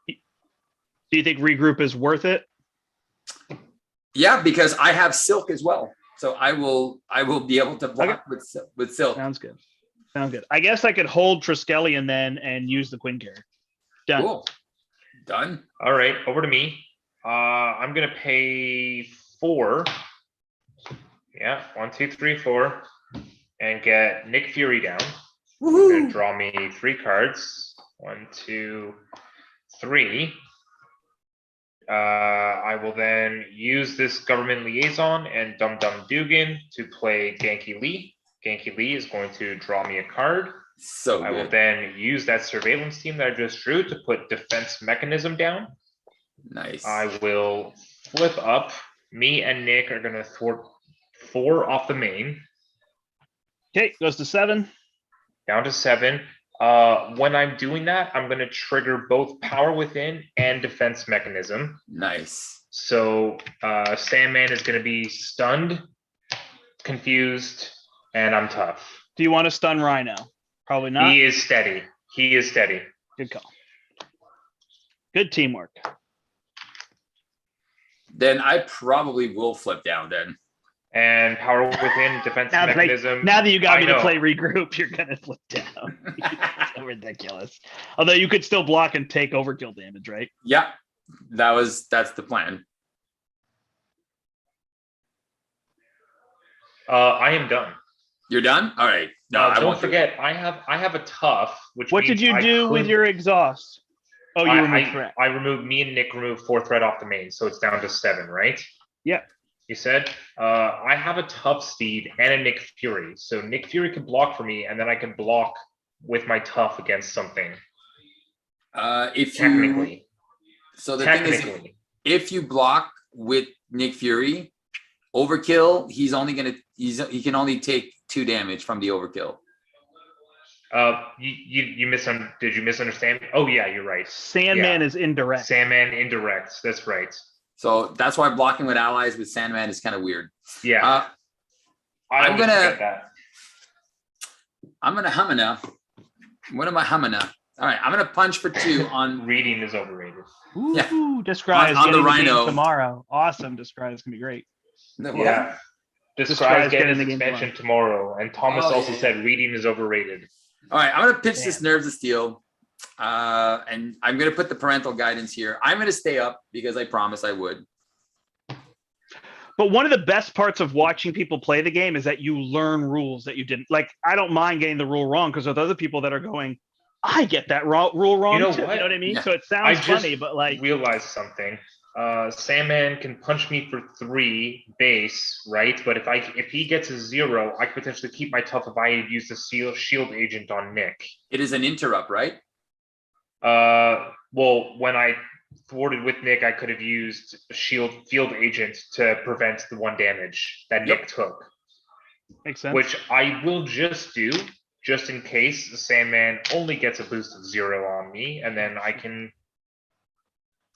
do you think regroup is worth it? yeah, because I have Silk as well, so I will be able to block with Silk. Sounds good. I guess I could hold Triskelion then and use the Queen carry. Done. Cool. Done. All right, over to me. I'm gonna pay 4. Yeah, 1, 2, 3, 4, and get Nick Fury down. Woohoo! Gonna draw me 3 cards. 1, 2, 3. I will then use this government liaison and Dum Dum Dugan to play Genki Lee. Genki Lee is going to draw me a card. So I will then use that surveillance team that I just drew to put defense mechanism down. Nice. I will flip up. Me and Nick are going to thwart 4 off the main. Okay, goes to 7. Down to 7. When I'm doing that, I'm going to trigger both Power Within and Defense Mechanism. Nice. So Sandman is going to be stunned, confused, and I'm tough. Do you want to stun Rhino? Probably not. He is steady. Good call. Good teamwork. Then I probably will flip down then. And Power Within, Defense Mechanism. Now that you got I me to know. play regroup, you're going to flip down. So ridiculous. Although you could still block and take overkill damage, right? Yeah, that's the plan. I am done. You're done? All right. No, I don't won't forget, I have a tough. Which What did means you I do with could- your exhaust? Oh, you removed threat. I removed, me and Nick removed 4 threat off the main, so it's down to 7, right? Yeah. You said, I have a tough steed and a Nick Fury. So Nick Fury can block for me, and then I can block with my tough against something. If Technically. you, so the thing is, Technically. if you block with Nick Fury, overkill, he can only take 2 damage from the overkill. Did you misunderstand? Oh yeah, you're right. Sandman is indirect. Sandman indirect. That's right. So that's why blocking with allies with Sandman is kind of weird. Yeah. I'm gonna get that. Hamina. What am I Hamina? All right, I'm gonna punch for 2 on Reading is overrated. Ooh, Yeah. Descry is On the getting the game Rhino. tomorrow. Awesome, Descry is gonna be great. Yeah. Describe's Describe getting getting the the game expansion tomorrow. And Thomas Oh, also yeah. said reading is overrated. All right, I'm gonna pitch this Nerves of Steel, and I'm gonna put the parental guidance here. I'm gonna stay up because I promised I would. But one of the best parts of watching people play the game is that you learn rules that you didn't like. I don't mind getting the rule wrong because there's other people that are going, I get that rule wrong know too. what? You know what I mean? Yeah. So it I sounds just funny, but like, realized something. Sandman can punch me for 3 base, right? But if he gets a 0, I could potentially keep my tough if I used a shield agent on Nick. It is an interrupt, right? Well, when I thwarted with Nick, I could have used a field agent to prevent the 1 damage that Nick took. makes sense. Which I will just do, just in case the Sandman only gets a boost of 0 on me, and then I can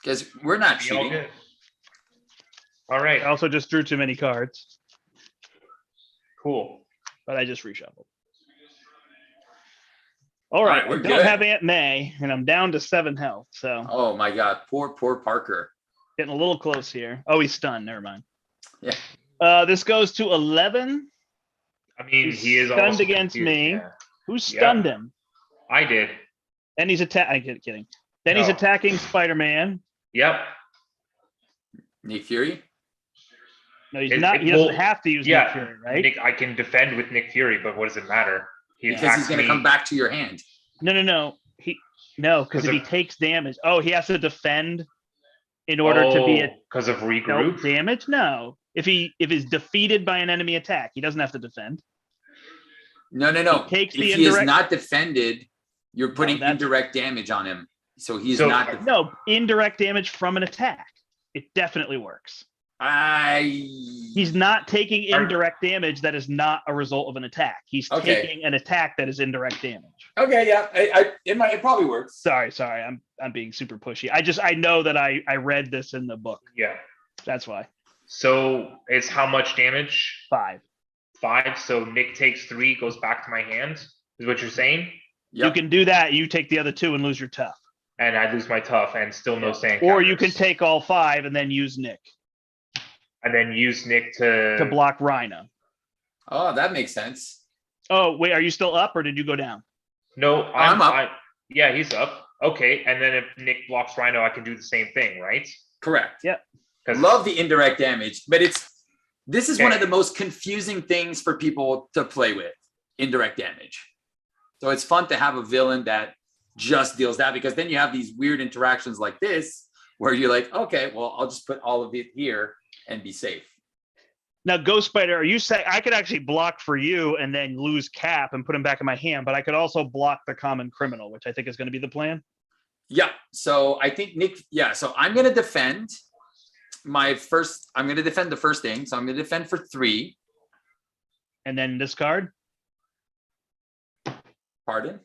Because we're not be all shooting. good. All right, I also just drew too many cards, cool. but I just reshuffled. All right, we're I don't good. have Aunt May, and I'm down to 7 health, so Oh my God, poor Parker. getting a little close here. Oh, he's stunned. Never mind. Yeah. This goes to 11. I mean, He's he is stunned also against confused, me. yeah. Who stunned him? I did. Then he's kidding. Then he's No. attacking Spider-Man. Yep. Nick Fury. No, he's It- not. it He doesn't will- have to use Yeah, Nick Fury, right? Nick, I can defend with Nick Fury, but what does it matter? He Yeah. Because attacks he's gonna me. come back to your hand. No. Because if he takes damage, he has to defend in order to be a because of regroup. damage. No, if he's defeated by an enemy attack, he doesn't have to defend. No. He takes If the he is indirect- not defended, you're putting that's- indirect damage on him. So he's So- not. No, indirect damage from an attack. It definitely works. He's not taking indirect damage that is not a result of an attack. He's Okay. taking an attack that is indirect damage. Okay, yeah. It probably works. Sorry. I'm being super pushy. I know that I read this in the book. Yeah. That's why. So it's how much damage? 5. 5. So Nick takes 3, goes back to my hand. Is what you're saying? Yep. You can do that. You take the other 2 and lose your tough. And I lose my tough and still no sand Or you can counters. take all 5 and then use Nick and then use Nick to block Rhino. Oh, that makes sense. Oh, wait, are you still up or did you go down? No, I'm up. Yeah, he's up. Okay, and then if Nick blocks Rhino, I can do the same thing, right? Correct. Yeah. Love the indirect damage, but this is one Okay. of the most confusing things for people to play with, indirect damage. So it's fun to have a villain that just deals that, because then you have these weird interactions like this where you're like, okay, well, I'll just put all of it here and be safe. Now, Ghost Spider, are you saying I could actually block for you and then lose Cap and put him back in my hand, but I could also block the common criminal, which I think is going to be the plan? Yeah. So I think so I'm going to defend I'm going to defend the first thing. So I'm going to defend for 3. And then discard? Pardon?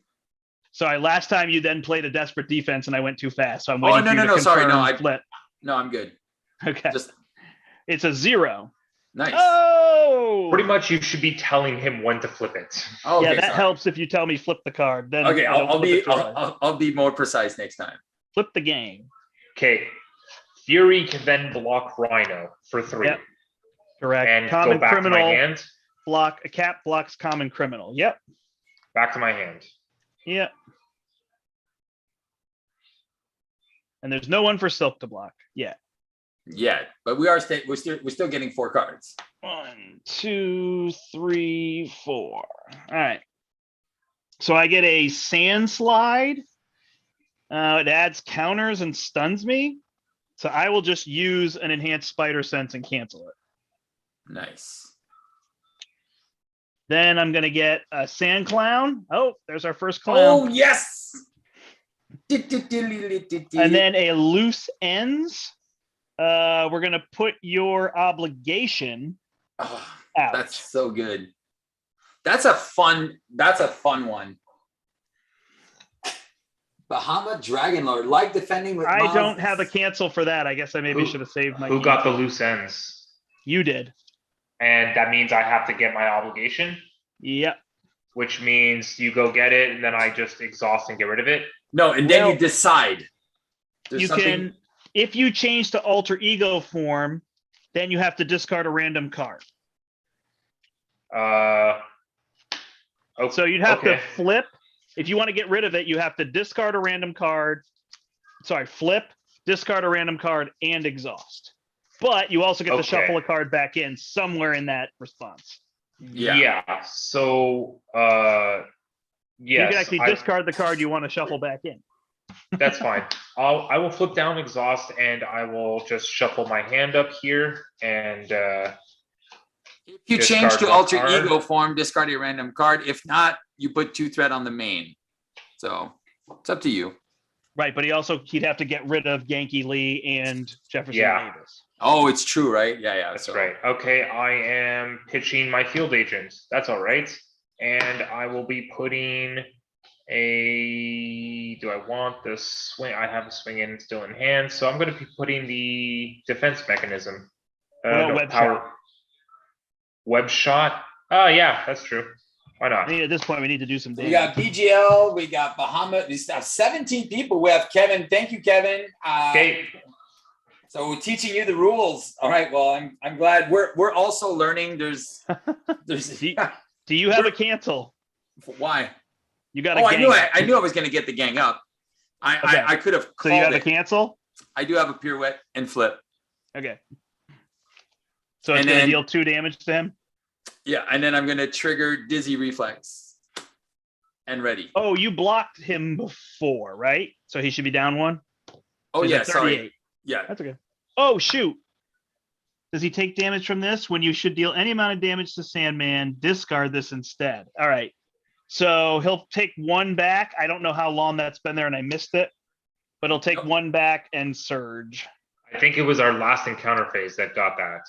Sorry, last time you then played a desperate defense and I went too fast. So I'm Oh, waiting no, for you no, to sorry, confirm no, flip. No, I'm good. Okay. Just It's a 0. nice. Oh! Pretty much you should be telling him when to flip it. Oh, Yeah, okay, that sorry. helps if you tell me flip the card. Then Okay, I don't I'll flip be it twice. I'll be more precise next time. Flip the game. Okay. Fury can then block Rhino for 3. Yep. Correct. And Common go back to my criminal hand. block. A Cap blocks common criminal. Yep. Back to my hand. Yep. And there's no one for Silk to block yet. Yeah, but we're still getting 4 cards. 1, 2, 3, 4. All right. So I get a sand slide. It adds counters and stuns me. So I will just use an enhanced spider sense and cancel it. Nice. Then I'm going to get a sand clown. Oh, there's our first clown. Oh yes. And then a loose ends. We're gonna put your obligation out. That's so good. That's a fun one. Bahama Dragon Lord, like defending with. I don't have a cancel for that. I guess I maybe should have saved my. Who got the loose ends? You did. And that means I have to get my obligation. Yep. Which means you go get it, and then I just exhaust and get rid of it. No, and then you decide. You can, if you change to alter ego form, then you have to discard a random card. So you'd have to flip. If you want to get rid of it, you have to discard a random card. Sorry, flip, discard a random card, and exhaust. But you also get to shuffle a card back in somewhere in that response. Yeah. So, you can actually discard the card you want to shuffle back in. That's fine. I will flip down exhaust, and I will just shuffle my hand up here, and if you change to alter ego form, discard a random card. If not, you put 2 threat on the main. So it's up to you. Right, but he'd have to get rid of Yankee Lee and Jefferson Davis. Oh, it's true, right? Yeah. That's right. Okay, I am pitching my field agent. That's all right. And I will be putting do I want the swing? I have a swing in still in hand, so I'm going to be putting the defense mechanism. Web shot. Oh, yeah, that's true. Why not? I mean, at this point, we need to do some damage. We got BGL, we got Bahama. We have 17 people. We have Kevin. Thank you, Kevin. Okay. So we're teaching you the rules. All right. Well, I'm glad we're also learning. There's. Do you have a cancel? Why? You got I knew I was going to get the gang up. I could have. So you have a cancel? I do have a pirouette and flip. Okay. So it's going to deal 2 damage to him? Yeah, and then I'm going to trigger Dizzy Reflex. And ready. Oh, you blocked him before, right? So he should be down 1? Oh, yeah, sorry. Yeah. That's okay. Oh, shoot. Does he take damage from this? When you should deal any amount of damage to Sandman, discard this instead. All right. So he'll take 1 back. I don't know how long that's been there and I missed it, but he'll take 1 back and surge. I think it was our last encounter phase that got that.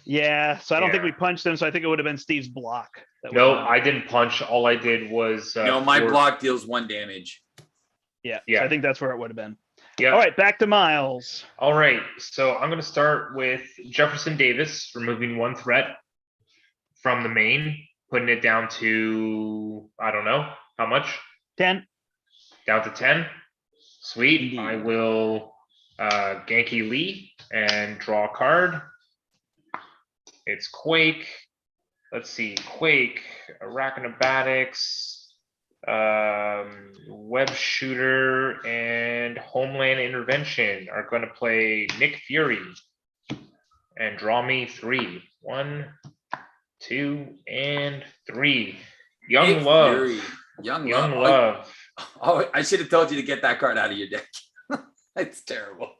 Yeah, so I don't think we punched him, so I think it would have been Steve's block. No, I didn't punch. All I did was... my block deals 1 damage. Yeah, so I think that's where it would have been. Yeah. All right, back to Miles. All right, so I'm going to start with Jefferson Davis, removing 1 threat from the main, putting it down to, I don't know, how much? 10. Down to 10. Sweet. Indeed. I will Yankee Lee and draw a card. It's Quake. Let's see, Quake, Arachnobatics, Web Shooter, and Homeland Intervention are going to play Nick Fury and draw me 3. 1, 2, and 3. Young Nick Love. Fury. Young Love. Oh, I should have told you to get that card out of your deck. That's terrible.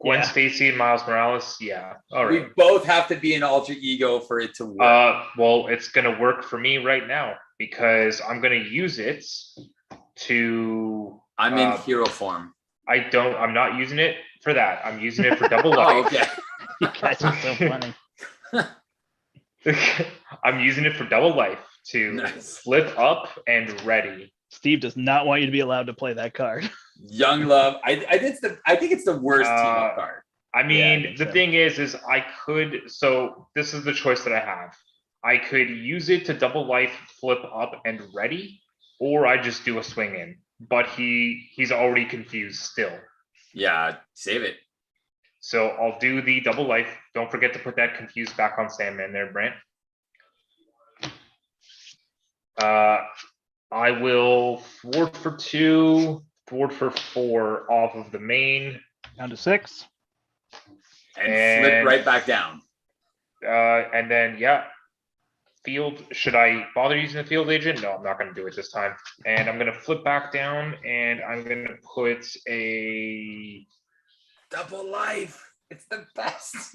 Gwen Stacy and Miles Morales. Yeah. All right. We both have to be an alter ego for it to work. Well, it's going to work for me right now because I'm going to use it to. I'm in hero form. I'm not using it for that. I'm using it for double life. Oh, okay. You guys are so funny. I'm using it for double life to flip up and ready. Steve does not want you to be allowed to play that card. Young Love. I think it's the worst team up card. I mean, the thing is I could. So this is the choice that I have. I could use it to double life, flip up, and ready, or I just do a swing in. But he's already confused still. Yeah, save it. So I'll do the double life. Don't forget to put that confused back on Sandman there, Brant. I will thwart for 2, thwart for 4 off of the main. Down to 6. And flip right back down. And then, field. Should I bother using the field agent? No, I'm not going to do it this time. And I'm going to flip back down and I'm going to put a... Double life. It's the best.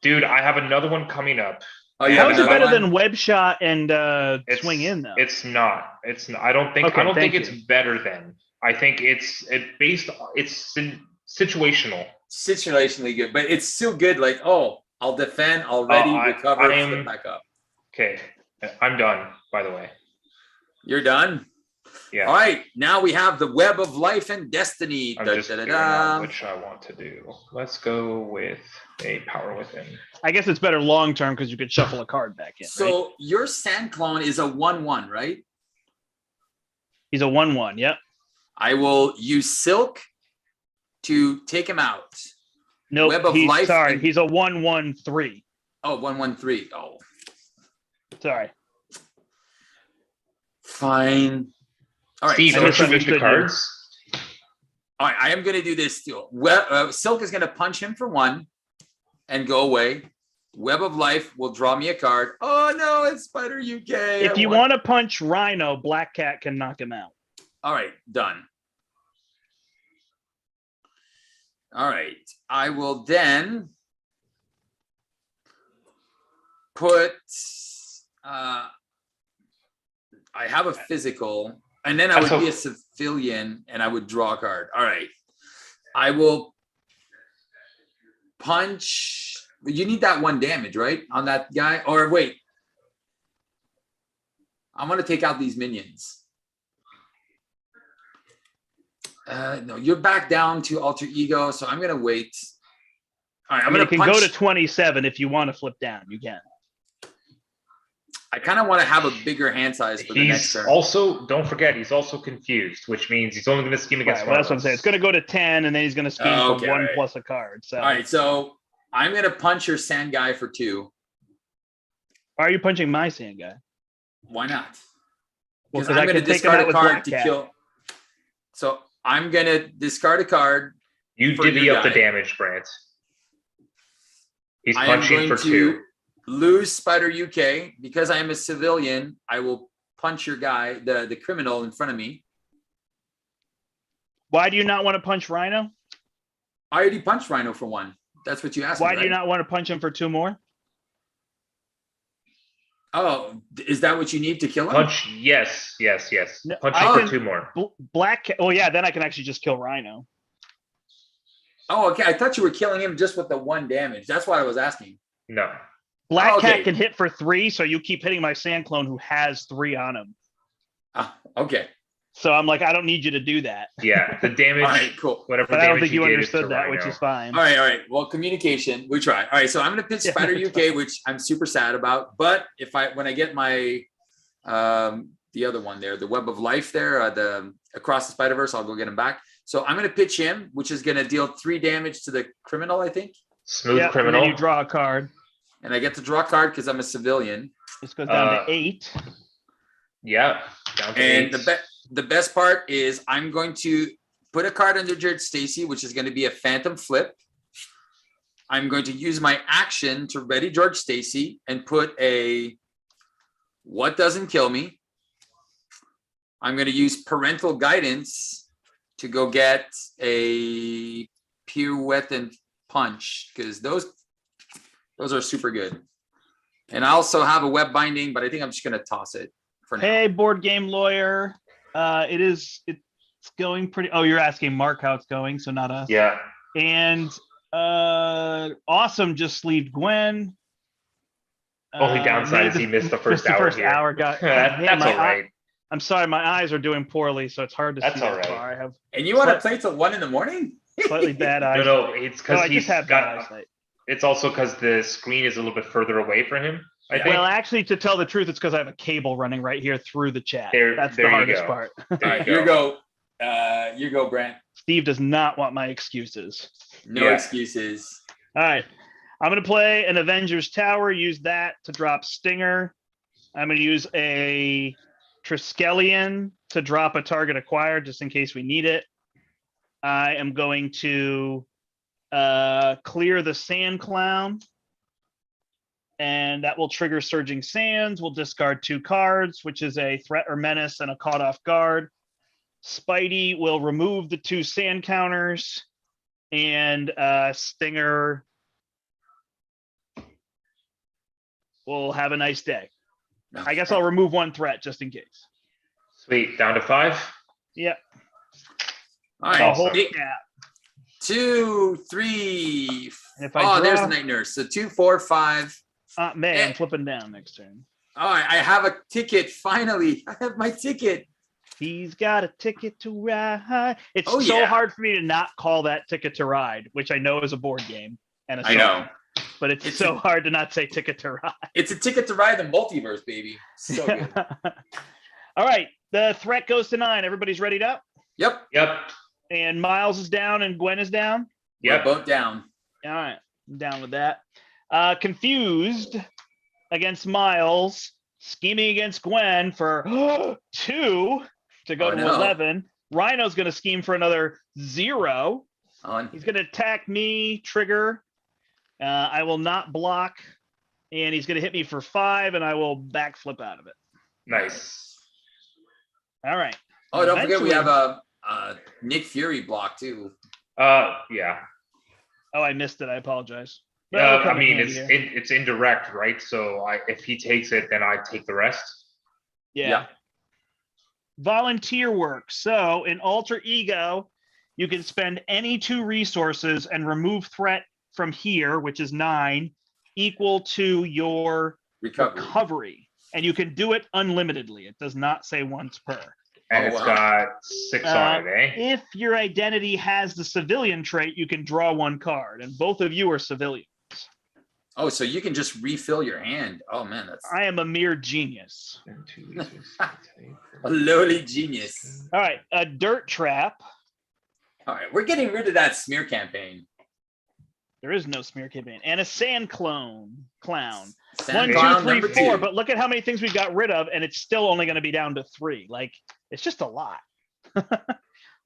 Dude, I have another one coming up. Oh, you How have is it another better one? than web shot and It's, swing in though? It's not. It's not. I don't think. Okay, I don't think thank it's you. better than. I think it's situational. Situationally good, but it's still good. Like, oh, I'll defend, I'll ready, recover, I am flip back up. okay. I'm done. By the way. You're done. Yeah. All right, now we have the web of life and destiny. I'm just figuring out which I want to do. Let's go with a power within. I guess it's better long term because you could shuffle a card back in. So right? your sand clone is a 1/1, right? He's a 1/1. Yep. I will use silk to take him out. Nope. Web of life. Sorry, he's a 1/1/3. Oh, 1/1/3. Oh, Sorry. fine. All right. Steve, I don't you misunderstood pick the you. cards? All right, I am going to do this too. Silk is going to punch him for 1 and go away. Web of Life will draw me a card. Oh no, it's Spider UK. If you want to punch Rhino, Black Cat can knock him out. All right, done. All right, I will then put. I have a physical, and then I would be a civilian, and I would draw a card. All right, I will punch. You need that 1 damage, right, on that guy? Or wait, I'm gonna take out these minions. No, you're back down to alter ego, so I'm gonna wait. All right, I mean, it can go to 27 if you want to flip down. You can. I kind of want to have a bigger hand size for the next turn. Also, don't forget, he's also confused, which means he's only going to scheme against. Right, well, that's what I'm saying. It's going to go to 10, and then he's going to scheme for 1 plus a card. So, all right, so I'm going to punch your sand guy for 2. Why are you punching my sand guy? Why not? Well, Because I'm going to discard a card to kill. So I'm going to discard a card. You divvy up the damage, Brandt. He's punching for 2. Lose Spider UK. Because I am a civilian, I will punch your guy, the criminal in front of me. Why do you not want to punch Rhino? I already punched Rhino for 1. That's what you asked me, Why do you not want to punch him for 2 more? Oh, is that what you need to kill him? Punch, yes. No, punch him for 2 more. Black. Oh yeah, then I can actually just kill Rhino. Oh, okay. I thought you were killing him just with the 1 damage. That's why I was asking. No. Black Cat can hit for 3, so you keep hitting my sand clone who has 3 on him. Okay. So I'm like, I don't need you to do that. Yeah, the damage. All right, cool. Whatever. But I don't think you did understood that, Rhino. which is fine. All right. Well, communication, we try. All right, so I'm going to pitch Spider UK, which I'm super sad about. But when I get my the other one there, the Web of Life there, the Across the Spider-Verse, I'll go get him back. So I'm going to pitch him, which is going to deal 3 damage to the criminal, I think. Smooth criminal. And then you draw a card. And I get to draw a card because I'm a civilian. This goes down to 8. Yeah. Down to and 8. the best part is I'm going to put a card under George Stacy, which is going to be a phantom flip. I'm going to use my action to ready George Stacy and put a what doesn't kill me. I'm going to use parental guidance to go get a pirouette and punch because those are super good. And I also have a web binding, but I think I'm just going to toss it for now. Hey, board game lawyer. It's going pretty. Oh, you're asking Mark how it's going, so not us. Yeah. And Awesome just sleeved Gwen. Only downside is he missed the first hour. That's all right. I'm sorry, my eyes are doing poorly, so it's hard to see all that right. far. I have And you want to play till 1 a.m? slightly bad eyes. No, it's because I just have bad eyesight. It's also because the screen is a little bit further away from him. I think. Well, actually, to tell the truth, it's because I have a cable running right here through the chat. That's the there you hardest go. part. All right, you go. You go, Brent. Steve does not want my excuses. No excuses. All right. I'm going to play an Avengers Tower, use that to drop Stinger. I'm going to use a Triskelion to drop a target acquired just in case we need it. I am going to clear the Sand Clown. And that will trigger Surging Sands. We'll discard 2 cards, which is a Threat or Menace and a Caught Off Guard. Spidey will remove the 2 sand counters. And Stinger We'll have a nice day. I guess I'll remove one threat just in case. Sweet. Down to 5. Yep. All right. I'll hold Eight, cap. 2, 3. And if I There's draw- the night nurse. So 2, 4, 5. May, I'm flipping down next turn. All right, I have a ticket. Finally, I have my ticket. He's got a ticket to ride. It's Oh, so yeah. hard for me to not call that Ticket to Ride, which I know is a board game and a I song, know. but it's It's so hard to not say Ticket to Ride. It's a ticket to ride the multiverse, baby. So good. All right, the threat goes to 9. Everybody's readied up, Yep. Yep. and Miles is down and Gwen is down. Yep. We're both down. All right, I'm down with that. Confused against Miles, scheming against Gwen for 2 to go Oh, to no. 11. Rhino's going to scheme for another 0. On. He's going to attack me, trigger. I will not block, and he's going to hit me for 5, and I will backflip out of it. Nice. All right. Oh, don't forget we Eventually- have a Nick Fury block too. Yeah. Oh, I missed it. I apologize. But it'll I come in mean, handy here. it's indirect, right? So if he takes it, then I take the rest. Yeah. Volunteer work. So in alter ego, you can spend any 2 resources and remove threat from here, which is 9, equal to your recovery. And you can do it unlimitedly. It does not say once per. And Oh, it's wow. got 6 on it, eh? If your identity has the civilian trait, you can draw 1 card, and both of you are civilian. Oh, so you can just refill your hand. Oh man, that's I am a mere genius. a lowly genius. All right, a dirt trap. All right, we're getting rid of that smear campaign. There is no smear campaign. And a sand clown. Sand 1, clown 2, 3, number 4. 2. But look at how many things we got rid of, and it's still only going to be down to 3. Like, it's just a lot.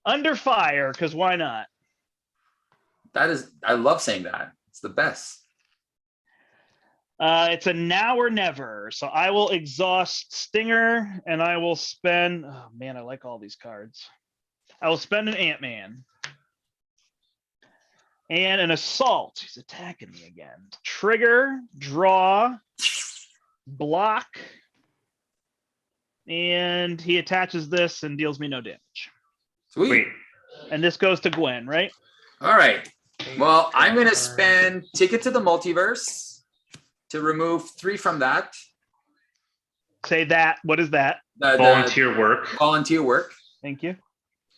Under fire, because why not? That is, I love saying that. It's the best. It's a now or never. So I will exhaust Stinger, and I will spend. Oh man, I like all these cards. I will spend an Ant-Man. And an assault. He's attacking me again. Trigger, draw, block. And he attaches this and deals me no damage. Sweet. Wait. And this goes to Gwen, right? All right. Well, I'm going to spend Ticket to the Multiverse to remove 3 from that. Say that. What is that? The Volunteer work. volunteer work. Thank you.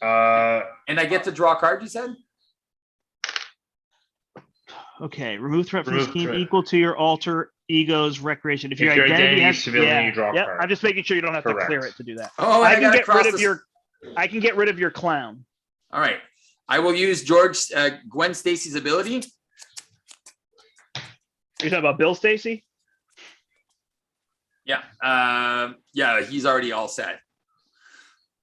And I get to draw a card, you said? Okay. Remove threat from Remove scheme threat. equal to your alter ego's recreation. If your If your identity identity has is civilian, yeah, you draw a yep. card. I'm just making sure you don't have to clear Correct. it to do that. Oh, I and can gotta get cross rid of this- your. I can get rid of your clown. All right. I will use Gwen Stacy's ability. You're talking about Bill Stacy? Yeah. Yeah, he's already all set.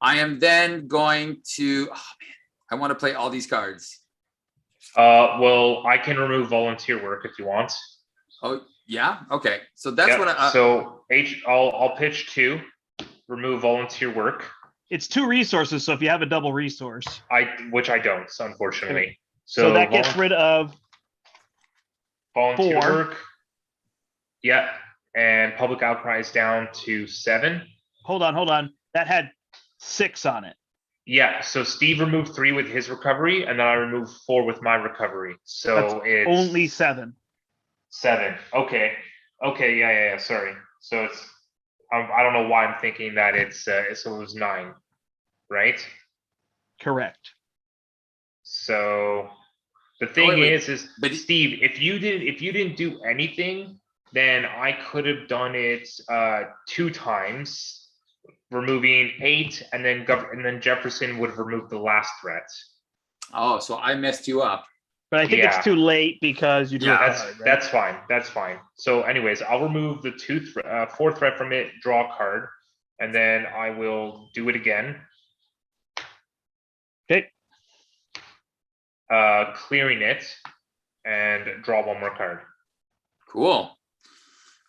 I am then going to, oh man, I want to play all these cards. Well, I can remove volunteer work if you want. Oh, yeah. Okay. So that's Yep. what I, So I'll pitch 2, remove volunteer work. It's 2 resources, so if you have a double resource, Which I don't, unfortunately. so that gets rid of. volunteer 4. work. Yeah, and public outcry is down to 7. Hold on. That had 6 on it. Yeah, so Steve removed 3 with his recovery, and then I removed 4 with my recovery. So That's it's Only 7. 7. Okay. Yeah. Sorry. So it's I don't know why I'm thinking that it's so it was 9, right? Correct. So the thing wait. is But- Steve, if you didn't do anything, then I could have done it 2 times, removing 8, and then Jefferson would have removed the last threat. oh, so I messed you up. But I think Yeah. it's too late because you drew Yeah, a That's card, right? that's fine. That's fine. So, anyways, I'll remove the 4 threat from it, draw a card, and then I will do it again. Okay. Clearing it and draw 1 more card. Cool.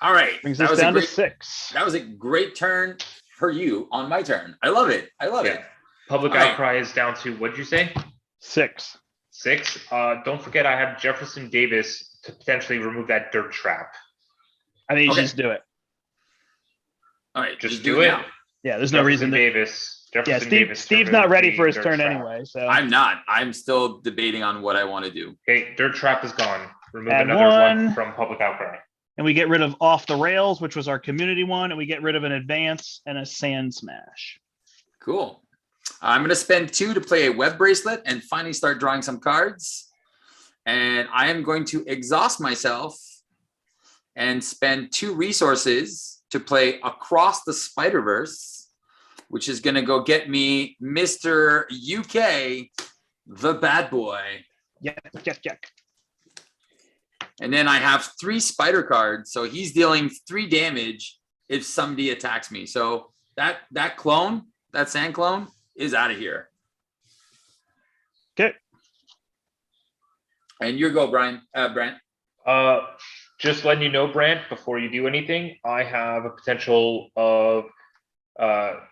All right. Brings That us was, a down to great, 6. that was a great turn for you on my turn. I love it. I love it. Public All right. outcry is down to, what did you say? 6. 6. Don't forget I have Jefferson Davis to potentially remove that dirt trap. I think you should Okay. just do it. All right, Just do it. now. Yeah, there's no reason to. Yeah, Steve's not ready for his turn anyway. So I'm not. I'm still debating on what I want to do. Okay, Dirt Trap is gone. Remove Add another one one. from Public Outcry. And we get rid of Off the Rails, which was our community one, and we get rid of an Advance and a Sand Smash. Cool. I'm going to spend 2 to play a web bracelet and finally start drawing some cards. And I am going to exhaust myself and spend 2 resources to play Across the Spider-Verse, which is going to go get me Mr. UK, the bad boy. Yuck. And then I have 3 spider cards. So he's dealing 3 damage if somebody attacks me. So that sand clone is out of here. Okay. And your go, Brian, Brent. Just letting you know, Brant, before you do anything, I have a potential of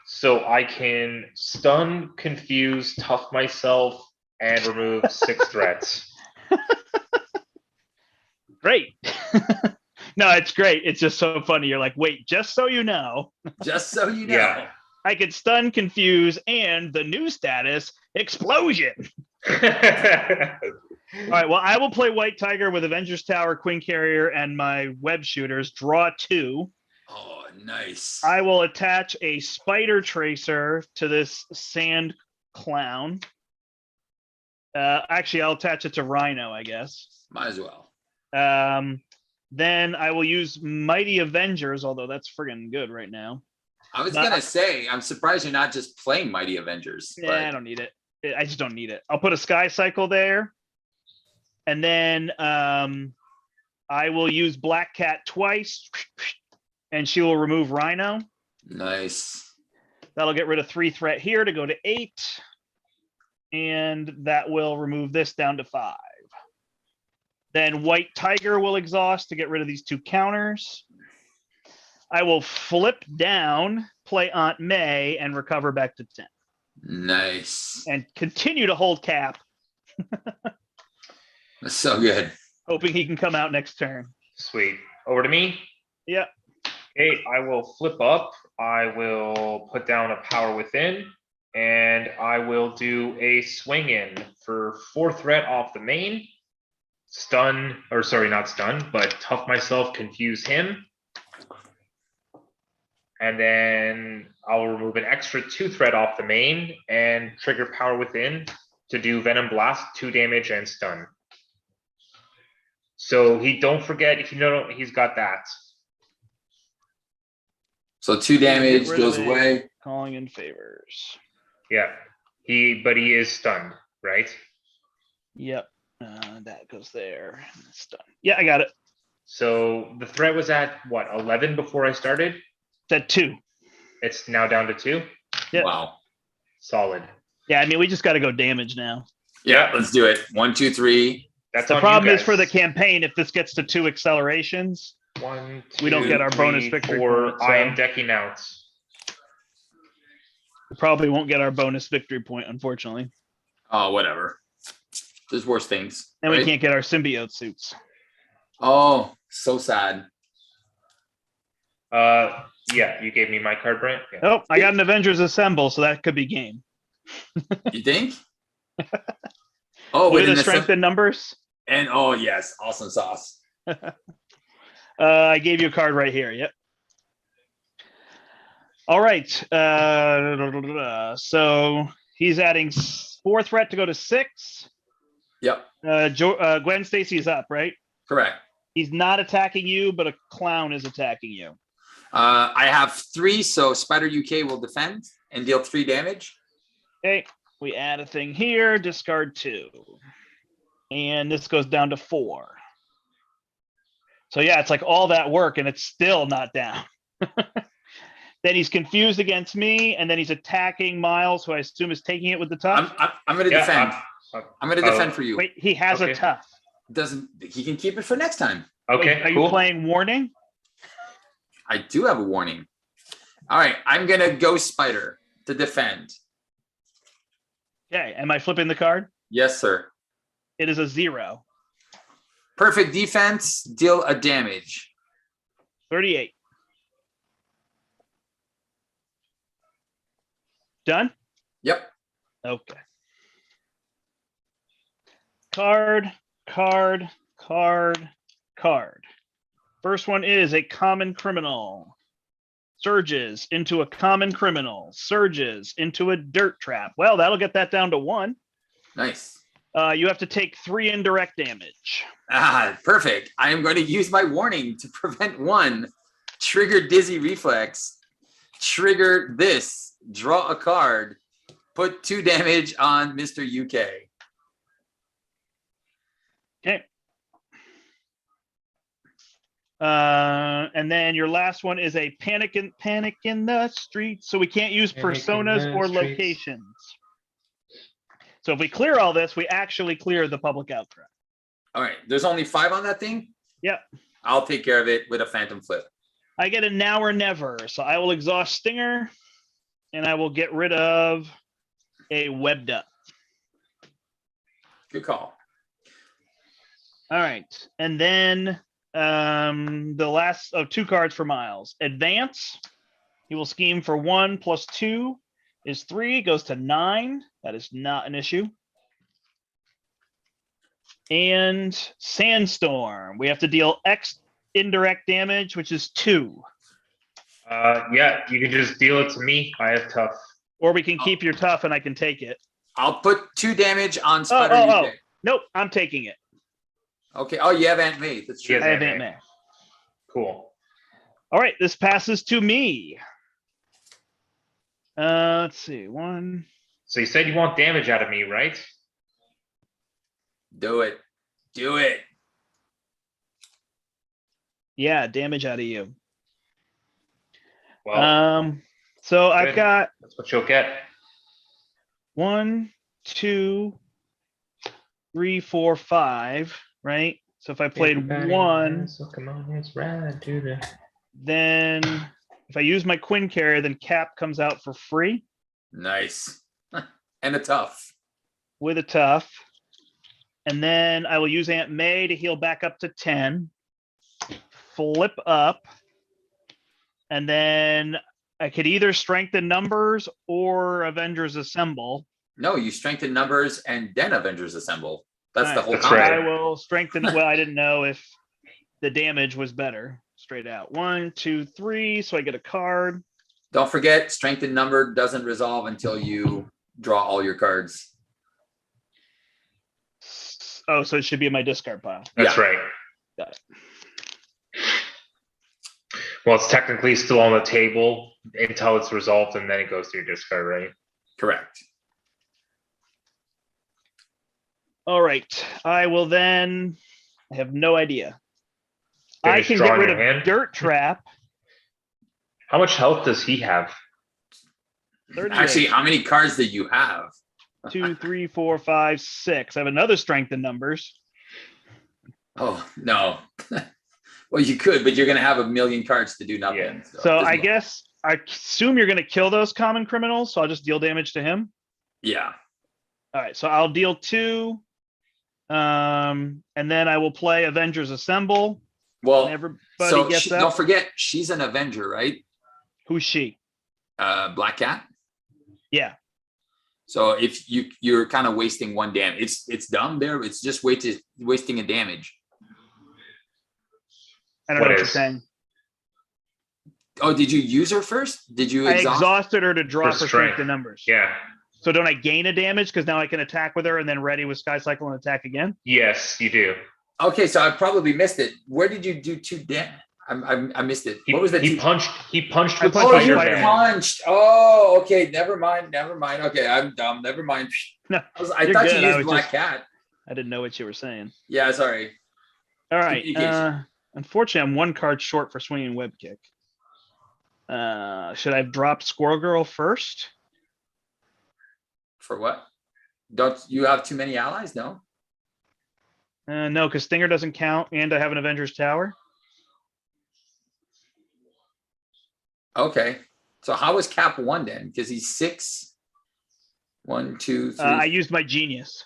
so I can stun, confuse, tough myself, and remove 6 threats. Great. No, it's great. It's just so funny. You're like, wait, just so you know. Just so you know. Yeah. I could stun, confuse, and the new status, explosion. All right, well, I will play White Tiger with Avengers Tower, Queen Carrier, and my web shooters. Draw 2. Oh, nice. I will attach a Spider Tracer to this Sand Clown. Actually, I'll attach it to Rhino, I guess. Might as well. Then I will use Mighty Avengers, although that's friggin' good right now. I was going to say, I'm surprised you're not just playing Mighty Avengers. Yeah, but... I don't need it. I just don't need it. I'll put a Sky Cycle there. And then I will use Black Cat twice, and she will remove Rhino. Nice. That'll get rid of 3 threat here to go to 8. And that will remove this down to 5. Then White Tiger will exhaust to get rid of these 2 counters. I will flip down, play Aunt May, and recover back to 10. Nice. And continue to hold Cap, That's so good. hoping he can come out next turn. Sweet. Over to me. Yep. Okay, I will flip up. I will put down a Power Within, and I will do a swing in for 4 threat off the main. Stun, or sorry, not stun, but tough myself, confuse him. And then I'll remove an extra 2 threat off the main and trigger Power Within to do Venom Blast, 2 damage and stun. So don't forget, if you know, he's got that. So 2 damage Get rid goes of away. Calling in favors. Yeah, but he is stunned, right? Yep. That goes there. It's done. Yeah, I got it. So the threat was at what, 11 before I started? It's at 2. It's now down to 2. Yeah. Wow. Solid. Yeah, I mean, we just got to go damage now. Yeah, let's do it. 1, 2, 3. That's The on problem you is for the guys. campaign, if this gets to 2 accelerations, 1, we don't 2, get our bonus 3, victory 4. point, I so- am decking out. we probably won't get our bonus victory point, unfortunately. Oh, whatever. There's worse things. And right? we can't get our symbiote suits. Oh, so sad. Yeah, you gave me my card, Brent. Yeah. Oh, I got an Avengers Assemble, so that could be game. You think? Oh, With within the the strength in numbers. and oh yes, awesome sauce. I gave you a card right here. Yep. All right. So he's adding 4 threat to go to 6. Yep, Gwen Stacy's up, right? correct. He's not attacking you, but a clown is attacking you. I have 3, so Spider UK will defend and deal 3 damage. Okay. We add a thing here, discard 2. And this goes down to 4. So yeah, it's like all that work and it's still not down. Then he's confused against me, and then he's attacking Miles, who I assume is taking it with the tough. I'm going to defend. I'm going to defend for you. Wait, he has Okay. a tough. Doesn't he can keep it for next time? Okay, Wait, are cool. you playing Warning? I do have a warning. All right, I'm going to go Spider to defend. Okay, am I flipping the card? Yes, sir. It is a 0. Perfect defense, deal a damage. 38. Done? Yep. Okay. Card, card, card, card. First one is a common criminal. Surges into a common criminal. Surges into a dirt trap. Well, that'll get that down to 1. Nice. You have to take 3 indirect damage. Ah, perfect. I am going to use my warning to prevent 1. Trigger dizzy reflex. Trigger this. Draw a card. Put 2 damage on Mr. UK. Okay. And then your last one is a panic in the streets. So we can't use personas or locations. So if we clear all this, we actually clear the public outcry. All right. There's only 5 on that thing? Yep. I'll take care of it with a phantom flip. I get a now or never. So I will exhaust Stinger and I will get rid of a webbed up. Good call. All right. And then the last of 2 cards for Miles. Advance. He will scheme for 1 plus 2 is 3, goes to 9. That is not an issue. And Sandstorm. We have to deal X indirect damage, which is 2. Yeah, you can just deal it to me. I have tough. Or we can keep your tough and I can take it. I'll put 2 damage on Spider UK. Nope, I'm taking it. Okay. Oh, you have Aunt May. That's true. I have Aunt May. Cool. All right, this passes to me. Let's see. 1. So you said you want damage out of me, right? Do it. Do it. Yeah, damage out of you. Well, so good. I've got That's what you'll get. 1, 2, 3, 4, 5, right? So if I played Everybody 1, has, so come on, let's ride to the... then if I use my Quinn carrier, then Cap comes out for free Nice. And a tough. with a tough. And then I will use Aunt May to heal back up to 10. Flip up. And then I could either strengthen numbers or Avengers Assemble. No, you strengthen numbers and then Avengers Assemble. That's the Alright, whole That's concept. right. I will strengthen. Well, I didn't know if the damage was better. Straight out. 1, 2, 3. So I get a card. Don't forget, strengthen number doesn't resolve until you draw all your cards. Oh, so it should be in my discard pile. That's Yeah. right. Got it. Well, it's technically still on the table until it's resolved, and then it goes to your discard, right? Correct. All right. I will then. I have no idea. I Finish can get drawing rid your of hand. Dirt Trap. How much health does he have? 38. Actually, how many cards do you have? 2, 3, 4, 5, 6. I have another strength in numbers. Oh, no. Well, you could, but you're going to have a million cards to do nothing. Yeah. So it doesn't I look- guess I assume you're going to kill those common criminals. So I'll just deal damage to him. Yeah. All right. So I'll deal 2. And then I will play Avengers Assemble. Well, And everybody so gets that. don't forget, she's an Avenger, right? Who's she? Black Cat. Yeah. So if you're kind of wasting 1 damage, it's dumb there. It's just wasting a damage. I don't What know what you're is? saying. Oh, did you use her first? Did you I exhaust? exhausted her to draw For for strength. strength in numbers. Yeah. So don't I gain a damage because now I can attack with her and then ready with Sky Cycle and attack again? Yes, you do. Okay, so I probably missed it. Where did you do 2 damage? I missed it. He, What was that? he punched. He punched with punched Oh, you Spider-Man. punched. Oh, okay. Never mind. Okay, I'm dumb. Never mind. No, I you're thought good. you I used was Black just- Cat. I didn't know what you were saying. Yeah, sorry. All right. Communication. Unfortunately, I'm 1 card short for swinging web kick. Should I have dropped Squirrel Girl first? For what? Don't you have too many allies? No. No, because Stinger doesn't count, and I have an Avengers Tower. Okay. So how was Cap 1 then? Because he's 6. 1, 2, 3. I used my genius.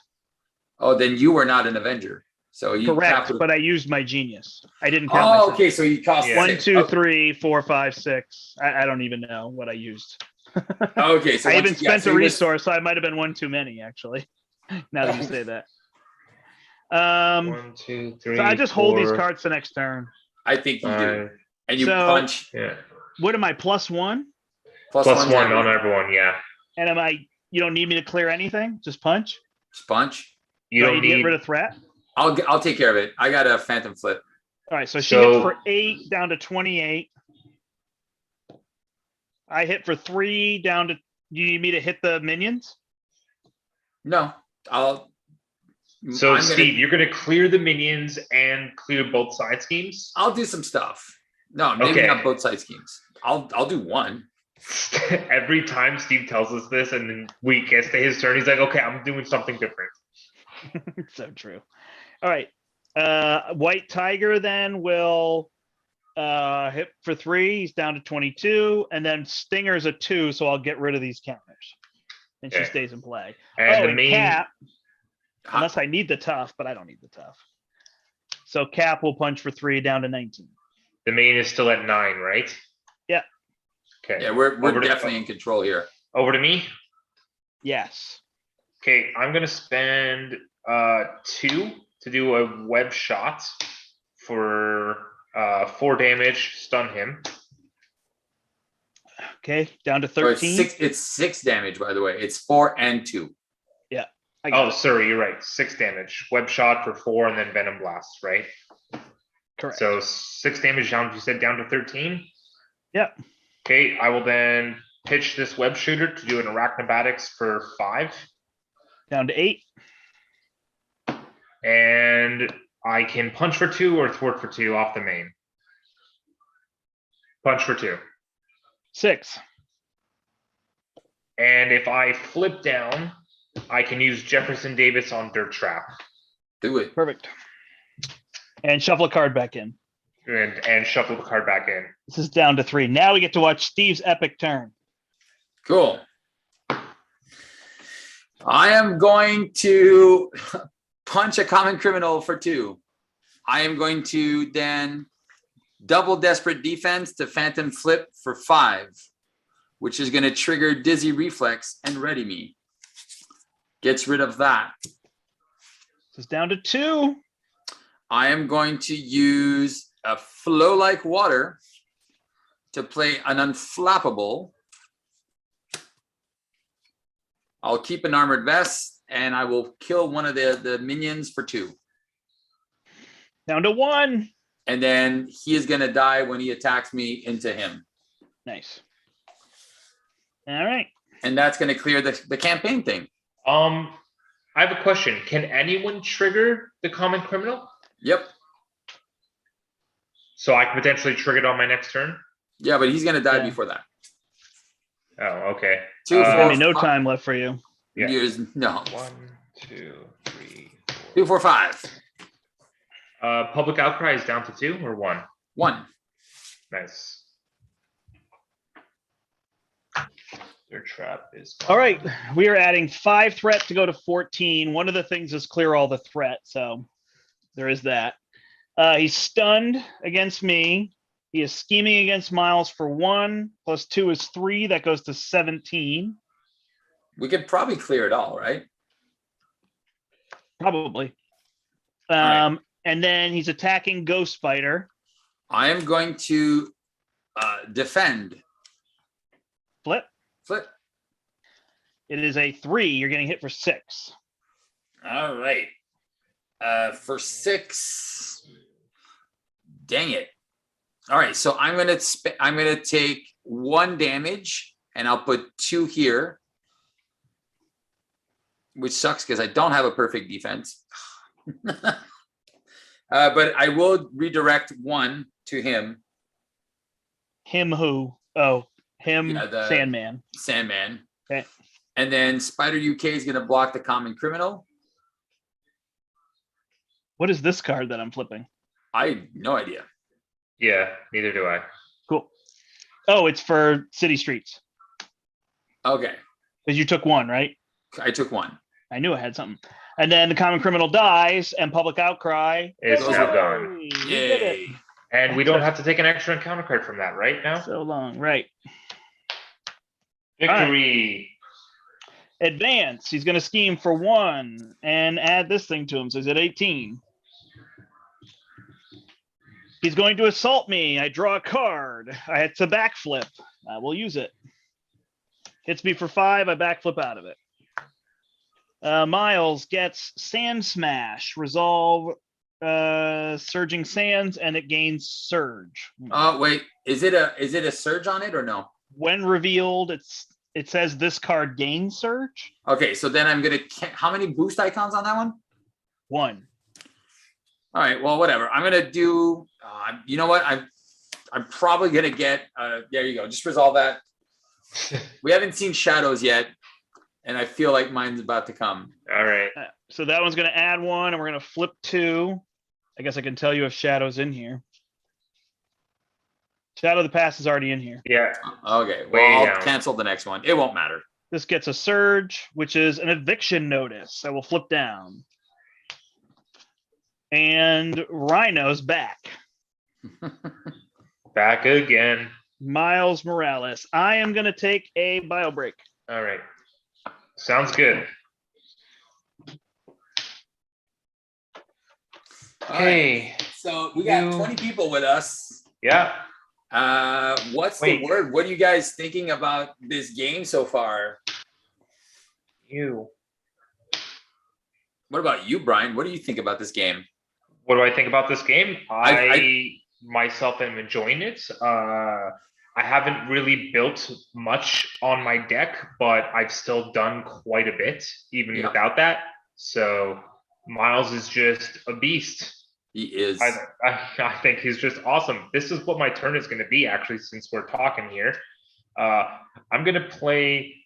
Oh, then you were not an Avenger. So you Correct, cap- but I used my genius. I didn't count myself. okay, so you cost Yeah. 1, six. 2, Okay. 3, 4, 5, 6. I don't even know what I used. Okay, so I once- even spent so a you missed- resource, so I might have been one too many, actually. Now that you say that. 1, 2, 3. So I just hold these 4, cards the next turn. I think you do. 5. And you So- punch Yeah. What am I, +1? Plus one's one every- on everyone. Yeah. And am I? You don't need me to clear anything. Just punch. punch. You Do I don't need to need. get rid of threat. I'll take care of it. I got a phantom flip. All right, so she So- hits for 8 down to 28. I hit for 3 down to. You need me to hit the minions? No, I'll. So I'm Steve, you're gonna clear the minions and clear both side schemes. I'll do some stuff. No, maybe Okay. not both side schemes. I'll do one. Every time Steve tells us this, and then we gets to his turn, he's like, "Okay, I'm doing something different." So true. All right. White Tiger then will hit for 3. He's down to 22. And then Stinger's a 2, so I'll get rid of these counters. And she Okay. stays in play. And the and main, Cap, unless I need the tough, but I don't need the tough. So Cap will punch for 3 down to 19. the main is still at 9, right? Yeah. Okay. Yeah, we're Over to- definitely in control here. Over to me. Yes. Okay, I'm gonna spend 2 to do a web shot for 4 damage, stun him. Okay. Down to Oh, it's 13. it's 6 damage, by the way. It's 4 and 2. I got Oh, it. sorry, you're right. 6 damage. Web shot for 4 and then venom blast, right? Correct. So 6 damage down, you said down to 13? Yep. Okay, I will then pitch this web shooter to do an arachnobatics for 5. Down to 8. And I can punch for 2 or thwart for 2 off the main. Punch for 2. 6. And if I flip down, I can use Jefferson Davis on Dirt Trap Do it. Perfect. And shuffle a card back in. and shuffle the card back in. This is down to 3. Now we get to watch Steve's epic turn. Cool. I am going to punch a common criminal for 2. I am going to then double desperate defense to phantom flip for 5, which is going to trigger dizzy reflex and ready me. Gets rid of that. This is down to 2. I am going to use a flow like water to play an unflappable. I'll keep an armored vest and I will kill one of the minions for 2. Down to 1. And then he is going to die when he attacks me into him. Nice. All right. And that's going to clear the campaign thing. I have a question. Can anyone trigger the common criminal? Yep. So I can potentially trigger it on my next turn? Yeah, but he's going to die Yeah. before that. Oh, okay. 2, There's 4, gonna be no 5 time left for you. Yeah. years. No. 1, 2, 3, 2, 4, 5. Public outcry is down to 2 or 1? 1. Nice. Their trap is gone. All right. We are adding 5 threat to go to 14. One of the things is clear all the threat. So there is that. He's stunned against me. He is scheming against Miles for 1. Plus 2 is 3. That goes to 17. We could probably clear it all, right? Probably. right. And then he's attacking Ghost Fighter. I am going to defend. Flip. Flip. It is a 3. You're getting hit for 6. All right. For 6. Dang it. All right. So I'm gonna take 1 damage, and I'll put 2 here, which sucks because I don't have a perfect defense. But I will redirect 1 to him. Him who? Oh, him. Yeah, Sandman. Sandman. Okay. And then Spider UK is going to block the common criminal. What is this card that I'm flipping? I have no idea. Yeah, neither do I. Cool. Oh, it's for City Streets. Okay. Because you took 1, right? I took 1. I knew I had something. And then the common criminal dies, and public outcry Is Those now are- gone. We did it. Yay. And we don't have to take an extra encounter card from that, right now? So long, right? Victory. Advance. He's going to scheme for 1 and add this thing to him. So he's at 18. He's going to assault me. I draw a card. It's a backflip. I will use it. Hits me for 5. I backflip out of it. Miles gets Sand Smash. Resolve Surging Sands, and it gains Surge. Oh, wait. Is it a surge on it or no? When revealed, it says this card gains Surge. Okay, so then I'm gonna. How many boost icons on that one? 1. All right. Well, whatever. I'm gonna do. You know what? I'm probably gonna get. There you go. Just resolve that. We haven't seen shadows yet, and I feel like mine's about to come. All right. So that one's going to add 1, and we're going to flip 2. I guess I can tell you if Shadow's in here. Shadow of the Past is already in here. Yeah. Okay. Way Well, I'll down. cancel the next one. It won't matter. This gets a Surge, which is an eviction notice. I will flip down. And Rhino's back. Back again. Miles Morales. I am going to take a bio break. All right. Sounds good. All right. Okay. So we got You- 20 people with us. Yeah. What's Wait. the word? What are you guys thinking about this game so far? You. What about you, Brian? What do you think about this game? What do I think about this game? I- I myself am enjoying it. I haven't really built much on my deck, but I've still done quite a bit, even Yeah. without that. So Miles is just a beast. He is. I think he's just awesome. This is what my turn is going to be, actually, since we're talking here. I'm going to play,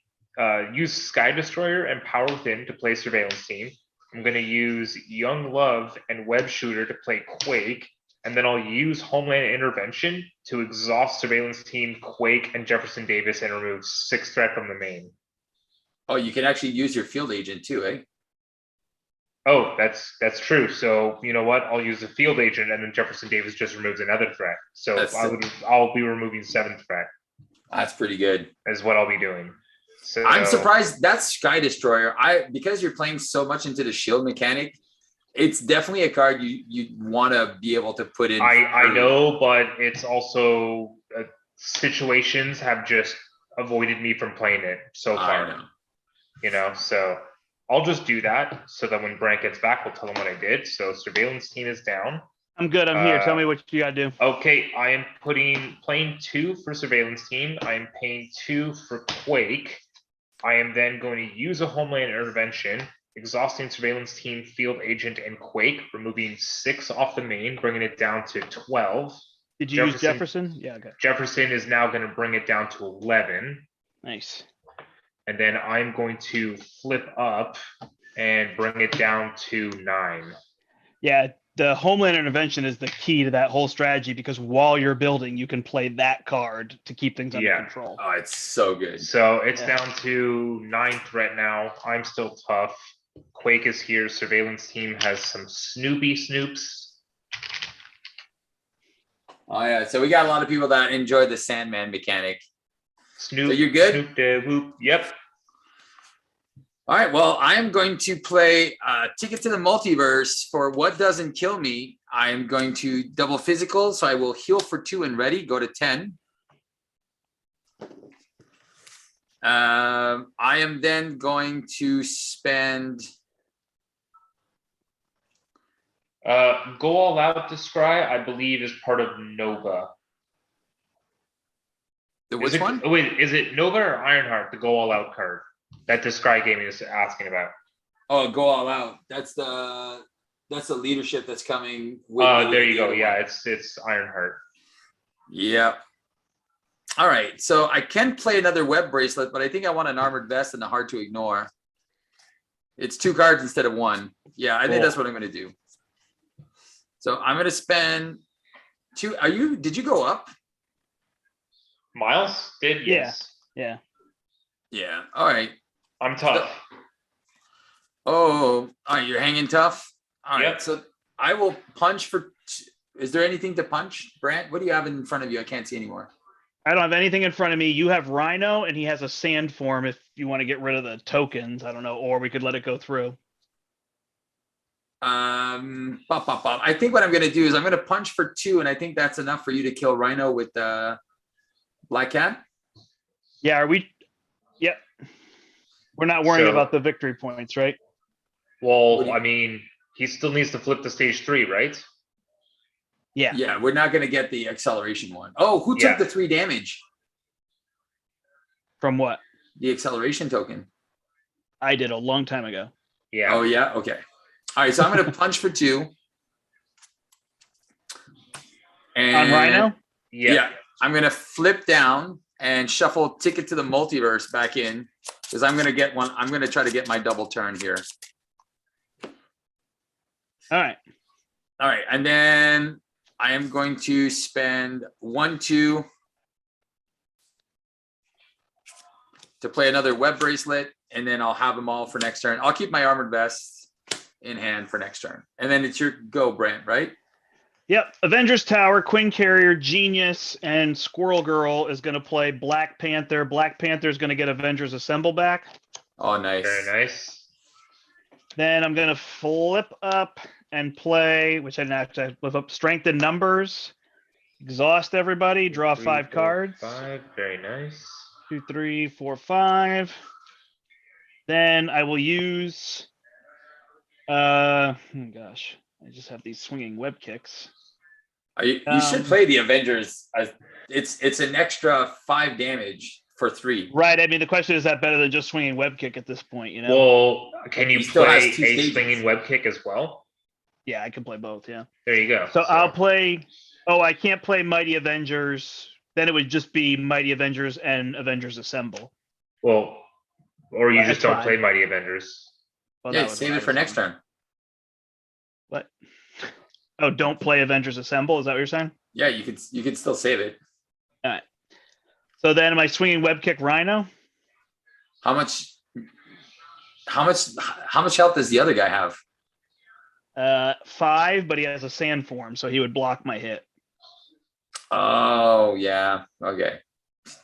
use Sky Destroyer and Power Within to play Surveillance Team. I'm going to use Young Love and Web Shooter to play Quake. And then I'll use Homeland Intervention to exhaust Surveillance Team, Quake, and Jefferson Davis and remove 6 threat from the main. Oh, you can actually use your field agent too, eh? Oh, that's true. So you know what? I'll use the field agent, and then Jefferson Davis just removes another threat. So I'll be removing 7th threat. That's pretty good. Is what I'll be doing. So I'm surprised that's Sky Destroyer. Because you're playing so much into the shield mechanic, it's definitely a card you want to be able to put in. I know, but it's also situations have just avoided me from playing it so far. I know. You know, so I'll just do that so that when Brandt gets back, we'll tell him what I did. So Surveillance Team is down. I'm good. I'm here. Tell me what you got to do. Okay, I am playing 2 for Surveillance Team. I am paying 2 for Quake. I am then going to use a Homeland Intervention, exhausting Surveillance Team, Field Agent, and Quake, removing 6 off the main, bringing it down to 12. Did you use Jefferson? Yeah, okay. Jefferson is now going to bring it down to 11. Nice. And then I'm going to flip up and bring it down to 9. Yeah, the Homeland Intervention is the key to that whole strategy because while you're building, you can play that card to keep things under control. Oh, it's so good. So it's down to 9 threat now. I'm still tough. Quake is here. Surveillance Team has some Snoopy Snoops. Oh yeah, so we got a lot of people that enjoy the Sandman mechanic. Snoop. So you're good? Snoop da whoop. Yep. All right, well, I'm going to play Ticket to the Multiverse for What Doesn't Kill Me. I'm going to double physical, so I will heal for 2 and ready, go to 10. I am then going to spend... Go All Out to Scry, I believe, is part of Nova. Which one? Oh, wait, is it Nova or Ironheart, the Go All Out card that the Scry Gaming is asking about? Oh, Go All Out. That's the leadership that's coming. With there you go. Yeah, it's Ironheart. Yeah. All right. So I can play another web bracelet, but I think I want an armored vest and a hard to ignore. It's 2 cards instead of 1. Yeah, I think that's what I'm going to do. So I'm going to spend 2. Did you go up? Miles did? Yes. Yeah. Yeah. All right. I'm tough. Oh, all right, you're hanging tough. All right, Yep. so I will punch for. Is there anything to punch, Brant? What do you have in front of you? I can't see anymore. I don't have anything in front of me. You have Rhino, and he has a sand form. If you want to get rid of the tokens, I don't know, or we could let it go through. I think what I'm going to do is I'm going to punch for 2, and I think that's enough for you to kill Rhino with Black Cat. Yeah, are we? Yep. We're not worrying So- about the victory points, right? Well, I mean, he still needs to flip to stage 3, right? Yeah. Yeah, we're not going to get the acceleration one. Oh, who took Yeah. the 3 damage? From what? The acceleration token. I did a long time ago. Yeah. Oh, yeah. Okay. All right. So I'm going to punch for 2. And On Rhino? Yeah. I'm going to flip down and shuffle Ticket to the Multiverse back in because I'm going to get one. I'm going to try to get my double turn here. All right. All right. And then I am going to spend 1, 2 to play another web bracelet, and then I'll have them all for next turn. I'll keep my armored vest in hand for next turn. And then it's your go, Brant, right? Yep. Avengers Tower, Queen Carrier, Genius, and Squirrel Girl is going to play Black Panther. Black Panther is going to get Avengers Assemble back. Oh, nice. Very nice. Then I'm going to flip up and play, which I didn't have to flip up, Strength in Numbers. Exhaust everybody. Draw 3, 5 4, cards. 5. Very nice. 2, 3, 4, 5. Then I will use. Gosh, I just have these swinging web kicks. You should play the Avengers. It's an extra 5 damage for 3. Right. I mean, the question is that better than just swinging web kick at this point, you know? Well, can you He still has play 2 a stages. swinging web kick as well? Yeah, I can play both. Yeah. There you go. So I'll play. Oh, I can't play Mighty Avengers. Then it would just be Mighty Avengers and Avengers Assemble. Well, or you Well, just that's don't fine. play Mighty Avengers. Well, Yeah, that was save what it I for was next thinking. turn. What? Oh, don't play Avengers Assemble. Is that what you're saying? Yeah, you could still save it. So then, am I swinging web kick Rhino? How much health does the other guy have? 5, but he has a sand form, so he would block my hit. Oh, yeah. Okay.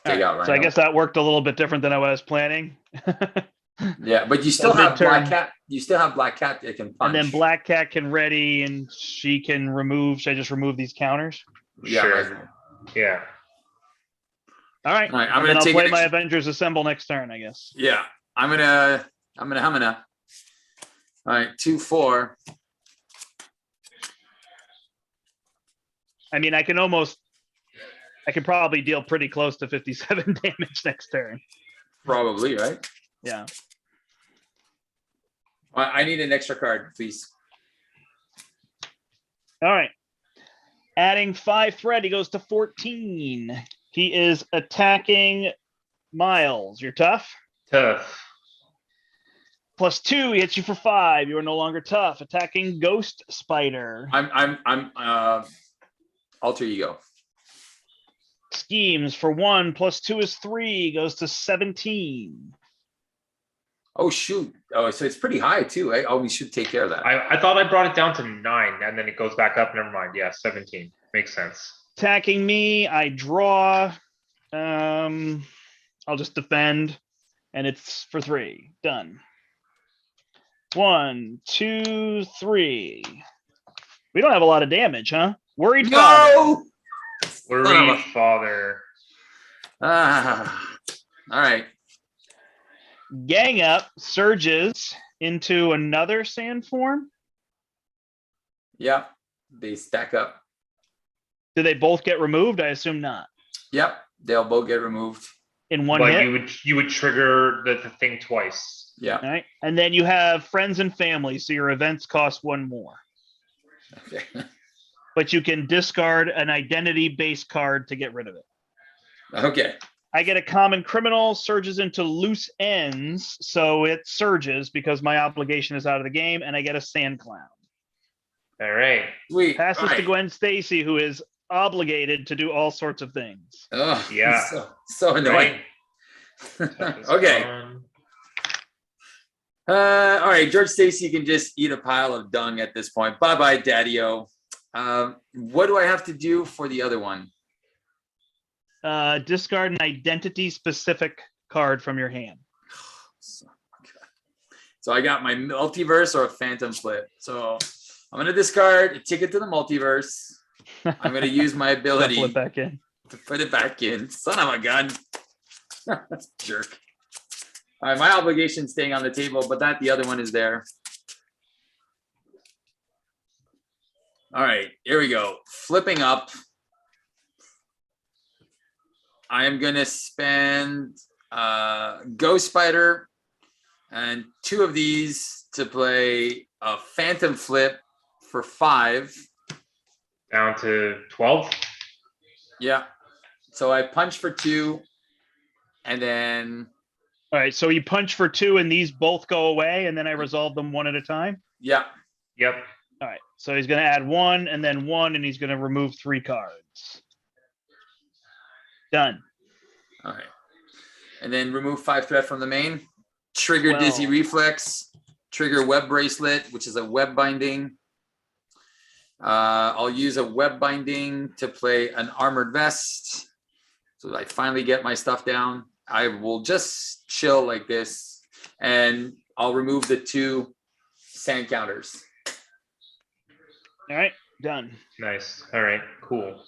Take out Rhino. So I guess that worked a little bit different than I was planning. Yeah, but you still So have Black midturn. Cat. You still have Black Cat that can punch. And then Black Cat can ready, and she can remove. Should I just remove these counters? Yeah. Sure. Yeah. All right. All right, I'm And gonna then I'll take play an my extra- Avengers Assemble next turn, I guess. Yeah. I'm gonna. All right, 2, 4. I mean, I could probably deal pretty close to 57 damage next turn. Probably, right? Yeah. I need an extra card, please. All right. Adding 5 threat, he goes to 14. He is attacking Miles. You're tough. Tough. +2, he hits you for 5. You are no longer tough. Attacking Ghost Spider. I'm alter ego. Schemes for 1 +2 is 3. Goes to 17. Oh shoot. Oh, so it's pretty high too. Eh? Oh, we should take care of that. I thought I brought it down to 9, and then it goes back up. Never mind. Yeah, 17. Makes sense. Attacking me, I draw. I'll just defend, and it's for 3. Done. 1, 2, 3. We don't have a lot of damage, huh? Worried father. No. Worried father. Ah. All right. Gang Up surges into another sand form. Yep. They stack up. Do they both get removed? I assume not. Yep. They'll both get removed. In one But hit. you would trigger the thing twice. Yeah. All right. And then you have friends and family, so your events cost 1 more. Okay. But you can discard an identity-based card to get rid of it. Okay. I get a common criminal, surges into loose ends, so it surges because my obligation is out of the game, and I get a sand clown. All right. Sweet. Passes All to right. Gwen Stacy, who is obligated to do all sorts of things. Oh, Yeah. So annoying. Right. Tough is Okay. gone. All right, George Stacy can just eat a pile of dung at this point. Bye-bye, Daddy-O. What do I have to do for the other one? Discard an identity-specific card from your hand. So I got my multiverse or a phantom flip. So I'm going to discard a ticket to the multiverse. I'm going to use my ability Flip back in. to put it back in. Son of a gun. That's a jerk. All right, my obligation's staying on the table, but the other one is there. All right, here we go. Flipping up. I am going to spend Ghost Spider and 2 of these to play a Phantom Flip for 5. Down to 12. Yeah. So I punch for 2, and then. All right, so you punch for 2 and these both go away, and then I resolve them one at a time? Yeah. Yep. All right, so he's going to add 1 and then 1, and he's going to remove 3 cards. Done. All right. And then remove 5 threat from the main. Trigger Dizzy Reflex. Trigger Web Bracelet, which is a web binding. I'll use a web binding to play an Armored Vest. So I finally get my stuff down. I will just chill like this, and I'll remove the 2 sand counters. All right, done. Nice. All right. Cool.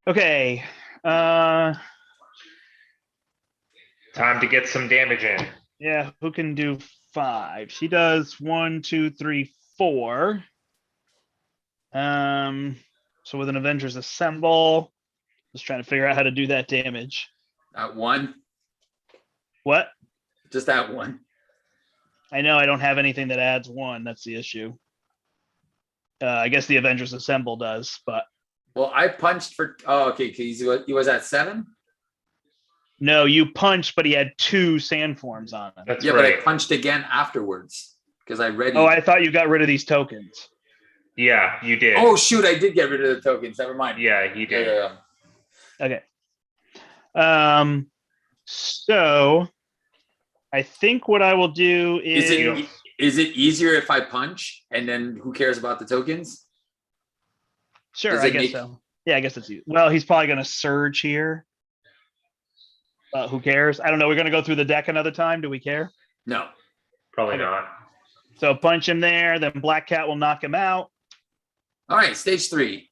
Okay. Time to get some damage in. Yeah, who can do 5? She does 1, 2, 3, 4. So with an Avengers Assemble, just trying to figure out how to do that damage. That 1. What? Just that 1. I know I don't have anything that adds 1. That's the issue. I guess the Avengers Assemble does, but. Well, I punched for. Oh, okay. He was at 7. No, you punched, but he had 2 sand forms on him. That's Yeah, right. but I punched again afterwards because I read. Oh, I thought you got rid of these tokens. Yeah, you did. Oh shoot! I did get rid of the tokens. Never mind. Yeah, you did. Okay. So I think what I will do is Is it easier if I punch and then who cares about the tokens? Sure, does I it guess make- so. Yeah, I guess it's easy. Well, he's probably going to surge here. Who cares? I don't know. We're going to go through the deck another time. Do we care? No. Probably Okay. not. So punch him there. Then Black Cat will knock him out. All right, stage 3.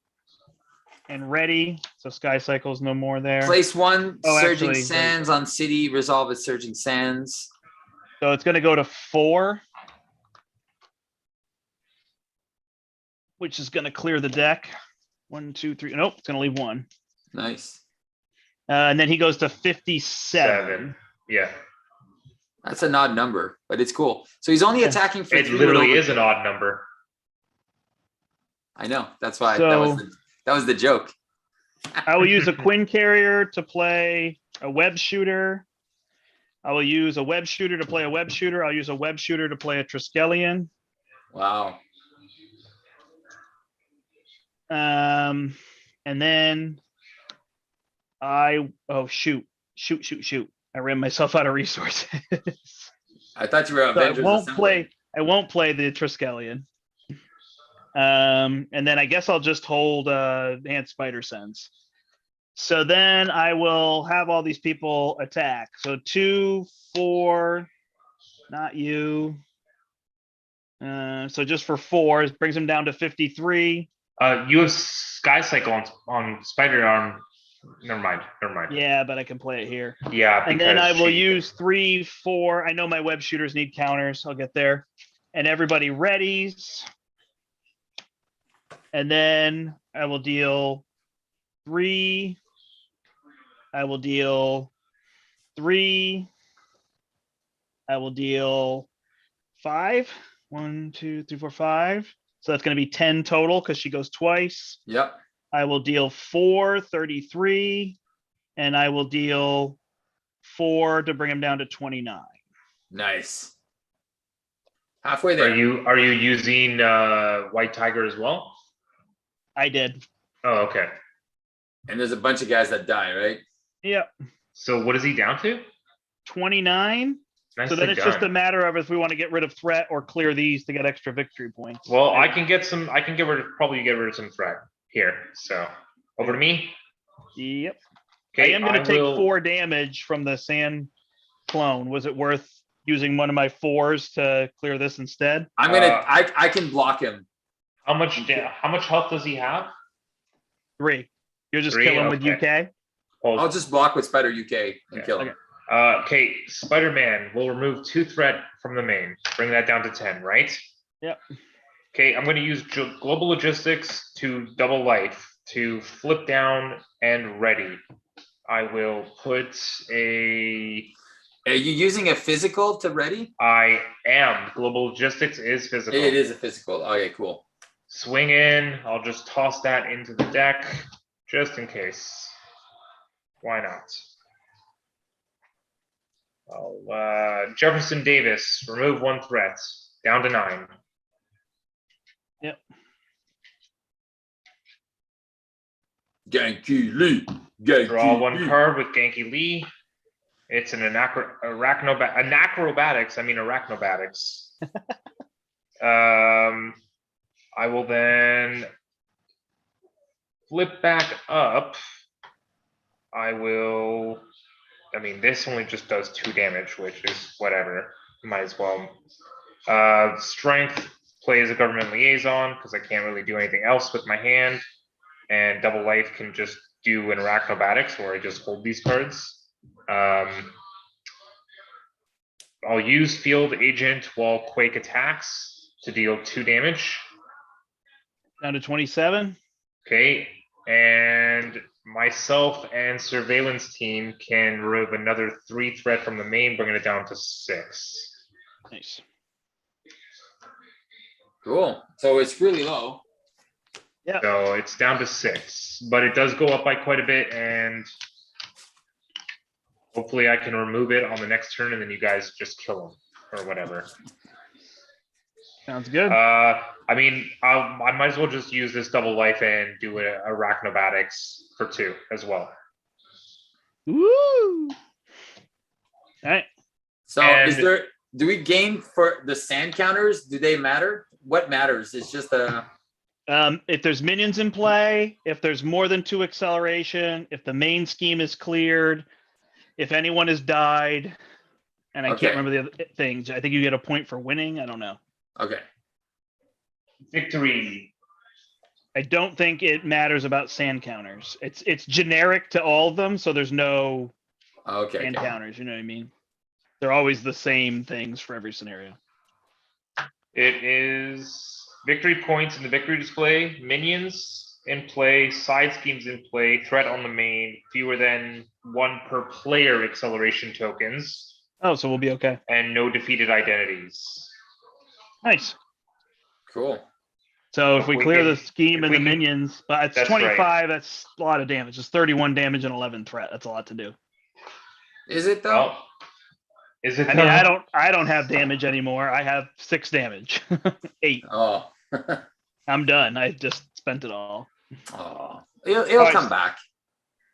And ready. So Sky Cycle's no more there. Place 1, Oh, Surging actually, Sands on city. Resolve its Surging Sands. So it's going to go to 4. Which is going to clear the deck. 1, 2, 3. Nope, it's going to leave 1. Nice. And then he goes to 57. 7. Yeah. That's an odd number, but it's cool. So he's only Yeah. attacking for It 3 literally with is an odd number. I know. That's why So- that was the joke. I will use a Quinn Carrier to play a web shooter. I will use a web shooter to play a web shooter. I'll use a web shooter to play a Triskelion. Wow. And then shoot. I ran myself out of resources. I thought you were So I Avengers won't Assembly. play the Triskelion. And then I guess I'll just hold Ant Spider Sense. So then I will have all these people attack. So 2, 4, not you. So just for 4, it brings him down to 53. You have Sky Cycle on Spider Arm. Never mind. Yeah, but I can play it here. Yeah, And then I because will she- use 3, 4. I know my web shooters need counters. I'll get there. And everybody readies. And then I will deal 3. I will deal 3. I will deal 5. 1, 2, 3, 4, 5. So that's going to be 10 total because she goes twice. Yep. I will deal 4, 33. And I will deal 4 to bring him down to 29. Nice. Halfway there. Are you using White Tiger as well? I did. Oh, okay. And there's a bunch of guys that die, right? Yep. So what is he down to? 29. So then it's just a matter of if we want to get rid of threat or clear these to get extra victory points. Well, I can get some. I can probably get rid of some threat here. So over to me. Yep. Okay, I am going to take 4 damage from the sand clone. Was it worth using one of my 4s to clear this instead? I'm gonna. I can block him. How much health does he have? 3. You'll just 3? kill him with UK. I'll just block with Spider UK and kill him. Okay. Okay, Spider-Man will remove 2 threat from the main. Bring that down to 10, right? Yep. Okay, I'm going to use global logistics to double life to flip down and ready. I will put a. Are you using a physical to ready? I am. Global logistics is physical. It is a physical. Okay, cool. Swing in. I'll just toss that into the deck just in case. Why not? Jefferson Davis, remove 1 threat, down to 9. Yep. Genki Lee. Draw 1 card with Genki Lee. It's an anacrobatics. I mean arachnobatics. I will then flip back up. I mean, this only just does 2 damage, which is whatever. Might as well. Strength plays a government liaison because I can't really do anything else with my hand. And double life can just do an arachnobatics where I just hold these cards. I'll use field agent while Quake attacks to deal 2 damage. Down to 27. Okay, and myself and surveillance team can remove another 3 threat from the main, bringing it down to 6. Nice. Cool. So it's really low. Yeah. So it's down to 6, but it does go up by quite a bit, and hopefully I can remove it on the next turn, and then you guys just kill him or whatever. Sounds good. I mean, I might as well just use this double life and do a arachnobatics for 2 as well. Woo! All right. So do we gain for the sand counters? Do they matter? What matters? It's just a. If there's minions in play, if there's more than 2 acceleration, if the main scheme is cleared, if anyone has died, and I can't remember the other things. I think you get a point for winning. I don't know. Okay. Victory. I don't think it matters about sand counters. It's generic to all of them, so there's no sand counters. You know what I mean? They're always the same things for every scenario. It is victory points in the victory display, minions in play, side schemes in play, threat on the main, fewer than 1 per player acceleration tokens. Oh, so we'll be okay. And no defeated identities. Nice. Cool. So if we clear the scheme and the minions, but it's 25, right. That's a lot of damage. It's 31 damage and 11 threat. That's a lot to do. Is it though? Well, is it? I mean, I don't have damage anymore. I have 6 damage. 8. Oh. I'm done. I just spent it all. Oh. It'll come back.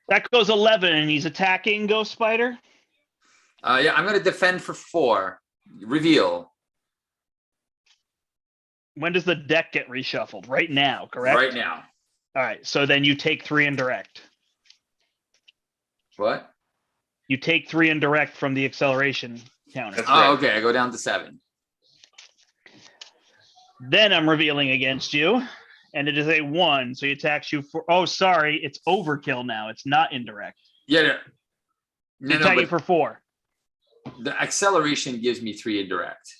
That goes 11 and he's attacking Ghost Spider. Yeah, I'm gonna defend for 4. Reveal. When does the deck get reshuffled? Right now, correct? Right now. All right. So then you take 3 indirect. What? You take 3 indirect from the acceleration counter. Oh, okay. I go down to 7. Then I'm revealing against you, and it is a 1. So he attacks you for. Oh, sorry, it's overkill now. It's not indirect. Yeah. No, attack you for 4. The acceleration gives me 3 indirect.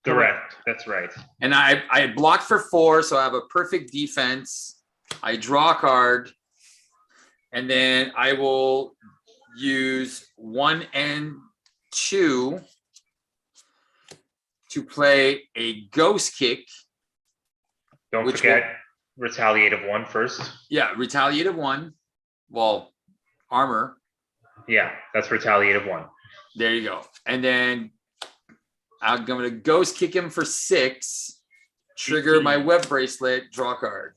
Correct. That's right. And I blocked for 4, so I have a perfect defense. I draw a card, and then I will use 1 and 2 to play a ghost kick. Don't forget retaliative 1 first. Yeah, retaliative 1. Well, armor. Yeah, that's retaliative 1. There you go. And then I'm going to ghost kick him for 6, trigger my web bracelet, draw card.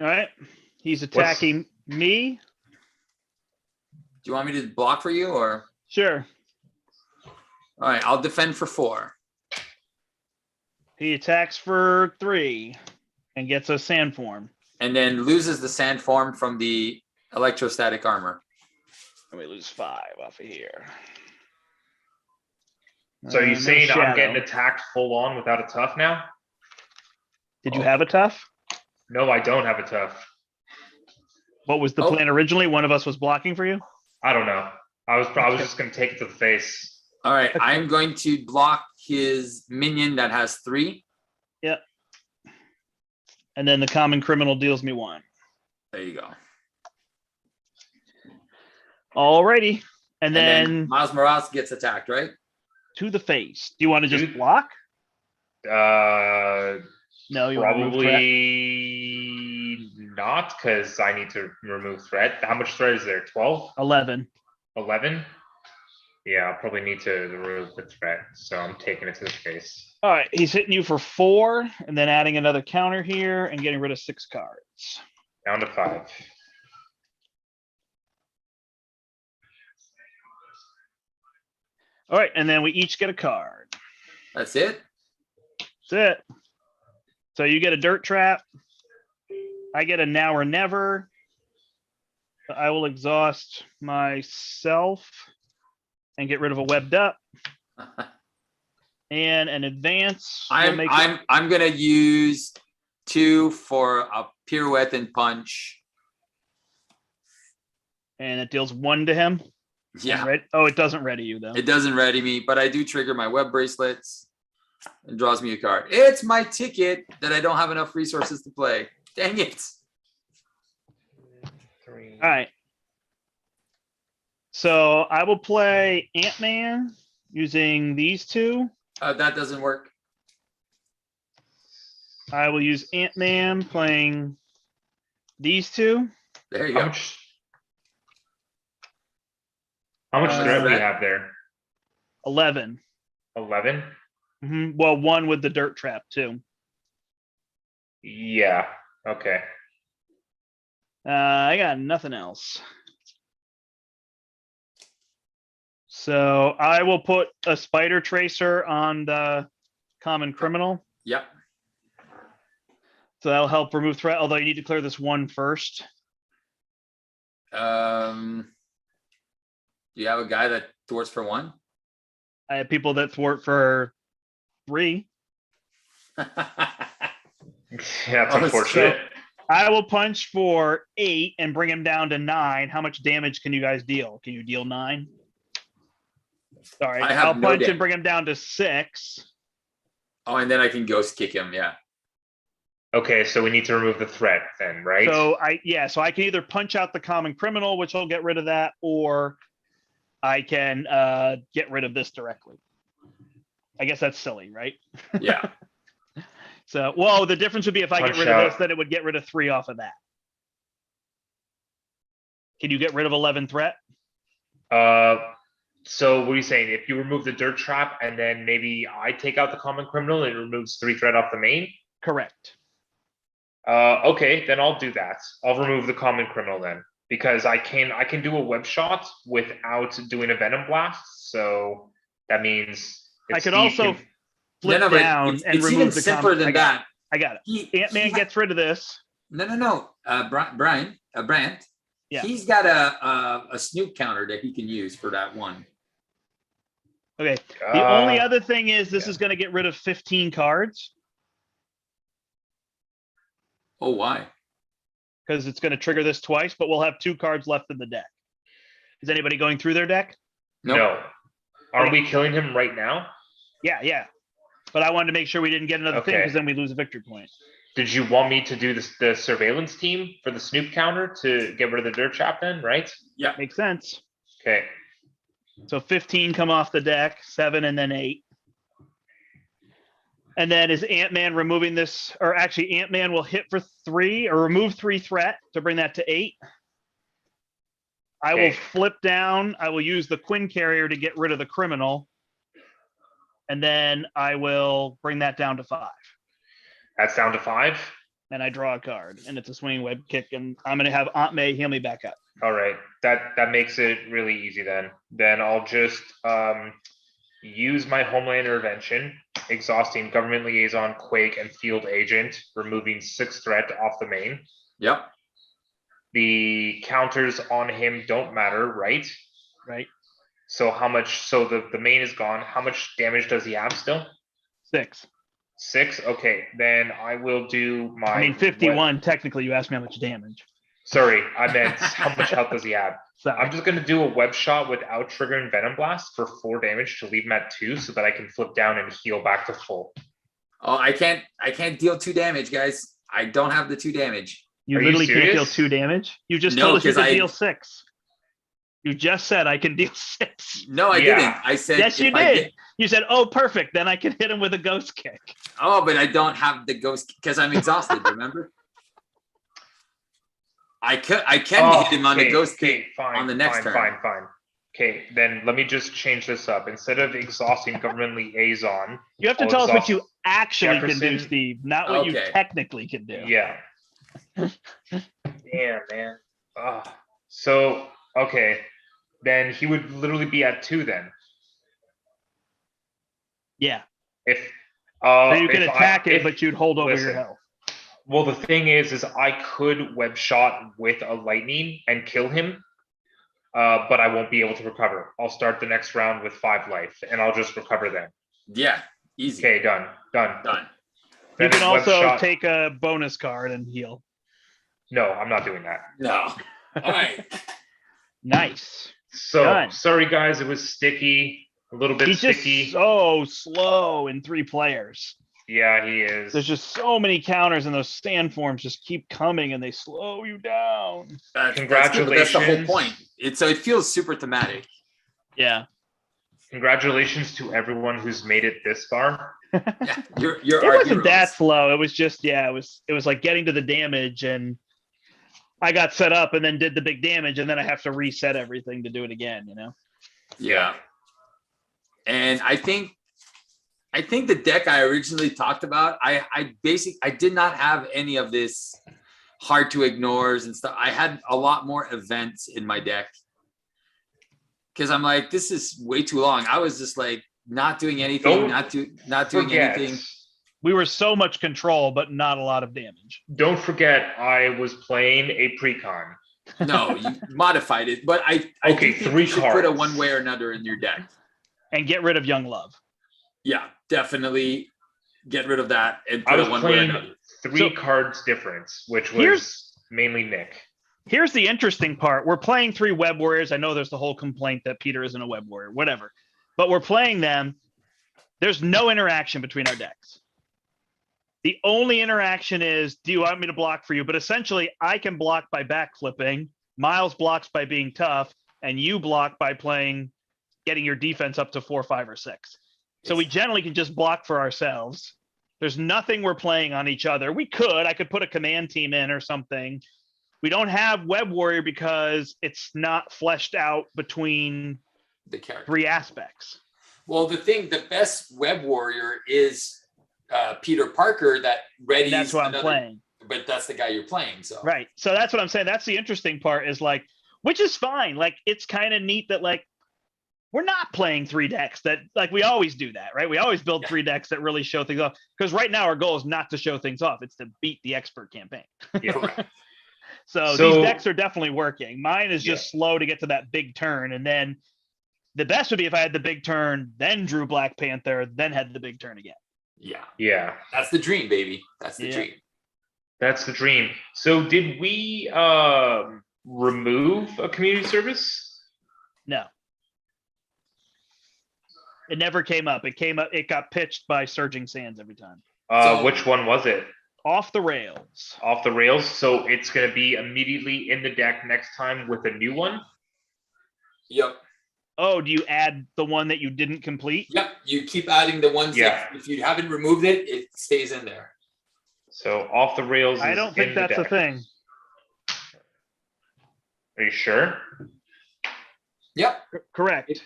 All right. He's attacking me. Do you want me to block for you or? Sure. All right, I'll defend for 4. He attacks for 3 and gets a sand form. And then loses the sand form from the electrostatic armor. And we lose 5 off of here. So are you No saying I'm shadow. getting attacked full on without a tough now? Did you have a tough? No, I don't have a tough. What was the plan originally? One of us was blocking for you? I don't know. I was just gonna take it to the face. All right, I'm going to block his minion that has 3. Yep. And then the common criminal deals me 1. There you go. Alrighty. And And then then Miles Morales gets attacked, right? to the face. Do you want to just Dude. block? No, You want to remove threat? probably not, because I need to remove threat. How much threat is there? 12? 11. 11? Yeah, I'll probably need to remove the threat, so I'm taking it to the face. All right. He's hitting you for 4 and then adding another counter here and getting rid of 6 cards. Down to 5. All right. And then we each get a card. That's it? That's it. So you get a dirt trap. I get a now or never. I will exhaust myself and get rid of a webbed up. And an advance. I'm gonna use 2 for a pirouette and punch. And it deals 1 to him. Yeah, Oh, it doesn't ready you though. it doesn't ready me, but I do trigger my web bracelets and draws me a card. It's my ticket that I don't have enough resources to play. Dang it. 3. All right. So I will play Ant-Man using these 2. That doesn't work. I will use Ant-Man playing these 2. There you How go. much threat do we threat? have there? 11. 11? Well, 1 with the dirt trap too. Yeah. Okay. I got nothing else. So I will put a spider tracer on the common criminal. Yep. So that'll help remove threat, although you need to clear this 1 first. Do you have a guy that thwarts for 1? I have people that thwart for 3. Yeah, it's unfortunate. I will punch for 8 and bring him down to 9. How much damage can you guys deal? Can you deal 9? Sorry, I'll punch and bring him down to 6. Oh, and then I can ghost kick him. Yeah. Okay, so we need to remove the threat then, right? So I can either punch out the common criminal, which will get rid of that, or I can get rid of this directly. I guess that's silly, right? Yeah. So, well, the difference would be if I Punch get rid of this, out. then it would get rid of 3 off of that. Can you get rid of 11 threat? So what are you saying? If you remove the dirt trap and then maybe I take out the common criminal, it removes 3 threat off the main? Correct. Okay, then I'll do that. I'll remove the common criminal then, because I can do a web shot without doing a venom blast. So that means I could also flip but down and it's remove even the simpler common. than that. I got it. Ant-Man gets rid of this. No. Brian Brandt. Yeah. He's got a snoop counter that he can use for that 1. Okay. The only other thing is this is going to get rid of 15 cards Oh, why? because it's going to trigger this twice, but we'll have 2 cards left in the deck. Is anybody going through their deck? Nope. No. Aren't we killing him right now? Yeah. But I wanted to make sure we didn't get another thing Okay. because then we lose a victory point. Did you want me to do the surveillance team for the snoop counter to get rid of the dirt trap then, right? Yeah. Makes sense. Okay. So 15 come off the deck, 7 and then 8. And then is Ant-Man removing this, or actually Ant-Man will hit for 3 or remove 3 threat to bring that to 8. I will flip down. I will use the Quinn carrier to get rid of the criminal. And then I will bring that down to 5. That's down to 5. and I draw a card, and it's a swinging web kick, and I'm going to have Aunt May heal me back up. All right, that makes it really easy then. Then I'll just use my Homeland Intervention, exhausting Government Liaison, Quake, and Field Agent, removing 6 threat off the main. Yep. The counters on him don't matter, right? Right. So how much? So the main is gone. How much damage does he have still? 6. 6. Okay, then I will do my. I mean, 51. Technically, you asked me how much damage. Sorry, I meant how much health does he have? Sorry. I'm just gonna do a web shot without triggering Venom Blast for 4 damage to leave him at 2, so that I can flip down and heal back to full. Oh, I can't deal 2 damage, guys. I don't have the 2 damage. You Are you literally can't deal serious? 2 damage. You just No, told us you 'cause could I- deal 6. You just said I can deal 6. No, I Yeah. didn't. I said Yes, you if I did. get- You said, "Oh, perfect. Then I can hit him with a ghost kick." oh, but I don't have the ghost because I'm exhausted. Remember? I can hit him on the ghost kick fine, on the next turn. Fine. Okay, then let me just change this up. Instead of exhausting Government Liaison, You have to I'll tell us what exhaust you actually can do, Jefferson. Steve, not what you Okay. technically can do. Yeah. Damn, man. So, okay. Then he would literally be at 2 then. Yeah. If So you can if attack it, if- but you'd hold over your listen. health. Well, the thing is I could web shot with a lightning and kill him, but I won't be able to recover. I'll start the next round with 5 life, and I'll just recover then. Yeah, easy. Okay, done. Done. You Then can web also shot- take a bonus card and heal. No, I'm not doing that. No. All right. Nice. So Done. sorry, guys. It was sticky, a little bit He's just sticky. so slow in 3 players. Yeah, he is. There's just so many counters, and those stand forms just keep coming, and they slow you down. That's good, but that's the whole Congratulations. point. So it feels super thematic. Yeah. Congratulations to everyone who's made it this far. Yeah, you're It our wasn't that heroes. slow. It was just, it was like getting to the damage, and I got set up and then did the big damage, and then I have to reset everything to do it again, you know? Yeah. And I think the deck I originally talked about, I did not have any of this hard to ignores and stuff. I had a lot more events in my deck. Cause I'm like, this is way too long. I was just like not doing anything, not doing Forget. anything. We were so much control, but not a lot of damage. Don't forget, I was playing a precon. No, you modified it, but I Okay, do think 3 you should put a cards. one way or another in your deck. And get rid of Young Love. Yeah, definitely get rid of that and I put was a one way or playing another. 3 So- cards difference, which was Here's- mainly Nick. Here's the interesting part. We're playing 3 web warriors. I know there's the whole complaint that Peter isn't a web warrior, whatever. But we're playing them. There's no interaction between our decks. The only interaction is, do you want me to block for you? But essentially, I can block by backflipping. Miles blocks by being tough. And you block by getting your defense up to 4, 5, or 6. So we generally can just block for ourselves. There's nothing we're playing on each other. I could put a command team in or something. We don't have Web Warrior because it's not fleshed out between The character. 3 aspects. Well, the best web warrior is Peter Parker that readies. And that's what I'm another- playing. But that's the guy you're playing. So Right. So that's what I'm saying. That's the interesting part is like, which is fine. Like, it's kind of neat that like, we're not playing 3 decks that like we always do that, right? We always build 3 decks that really show things off. Because right now our goal is not to show things off. It's to beat the expert campaign. Yeah. correct. So So- these decks are definitely working. Mine is just slow to get to that big turn. And then the best would be if I had the big turn, then drew Black Panther, then had the big turn again. Yeah, Yeah, that's the dream, baby. That's the Yeah. dream. that's the dream. So did we remove a community service? No. It never came up. It got pitched by Surging Sands every time. So- Which one was it? Off the rails. Off the rails. So it's going to be immediately in the deck next time with a new one. Yep. Oh, do you add the one that you didn't complete? Yep. You keep adding the ones Yeah. that if you haven't removed it, it stays in there. So off the rails. I is don't think in the that's a deck. thing. Are you sure? Yep. Correct.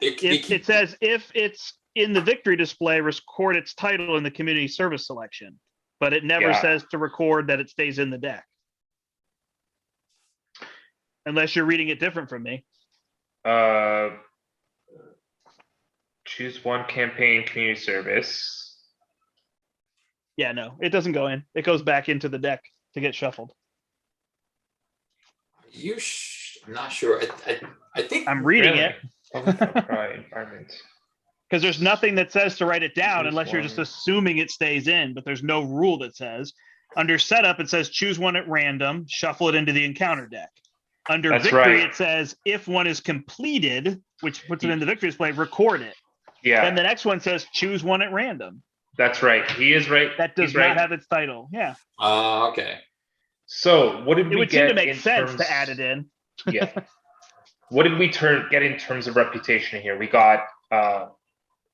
It says if it's in the victory display, record its title in the community service selection. but it never Yeah. says to record that it stays in the deck. Unless you're reading it different from me. Choose one campaign community service. Yeah, no, it doesn't go in. It goes back into the deck to get shuffled. I'm not sure. I think I'm reading Really? it Public outcry environment. because there's nothing that says to write it down Choose unless you're just one. assuming it stays in, but there's no rule that says. Under setup, it says choose one at random, shuffle it into the encounter deck. Under That's victory, right. it says if one is completed, which puts it in the victory display, record it. Yeah, And the next one says choose one at random. that's right. He is right. That does He's not right. have its title. Yeah. okay. So what did It we would get seem to make in sense terms- to add it in. Yeah. What did we get in terms of reputation here? We got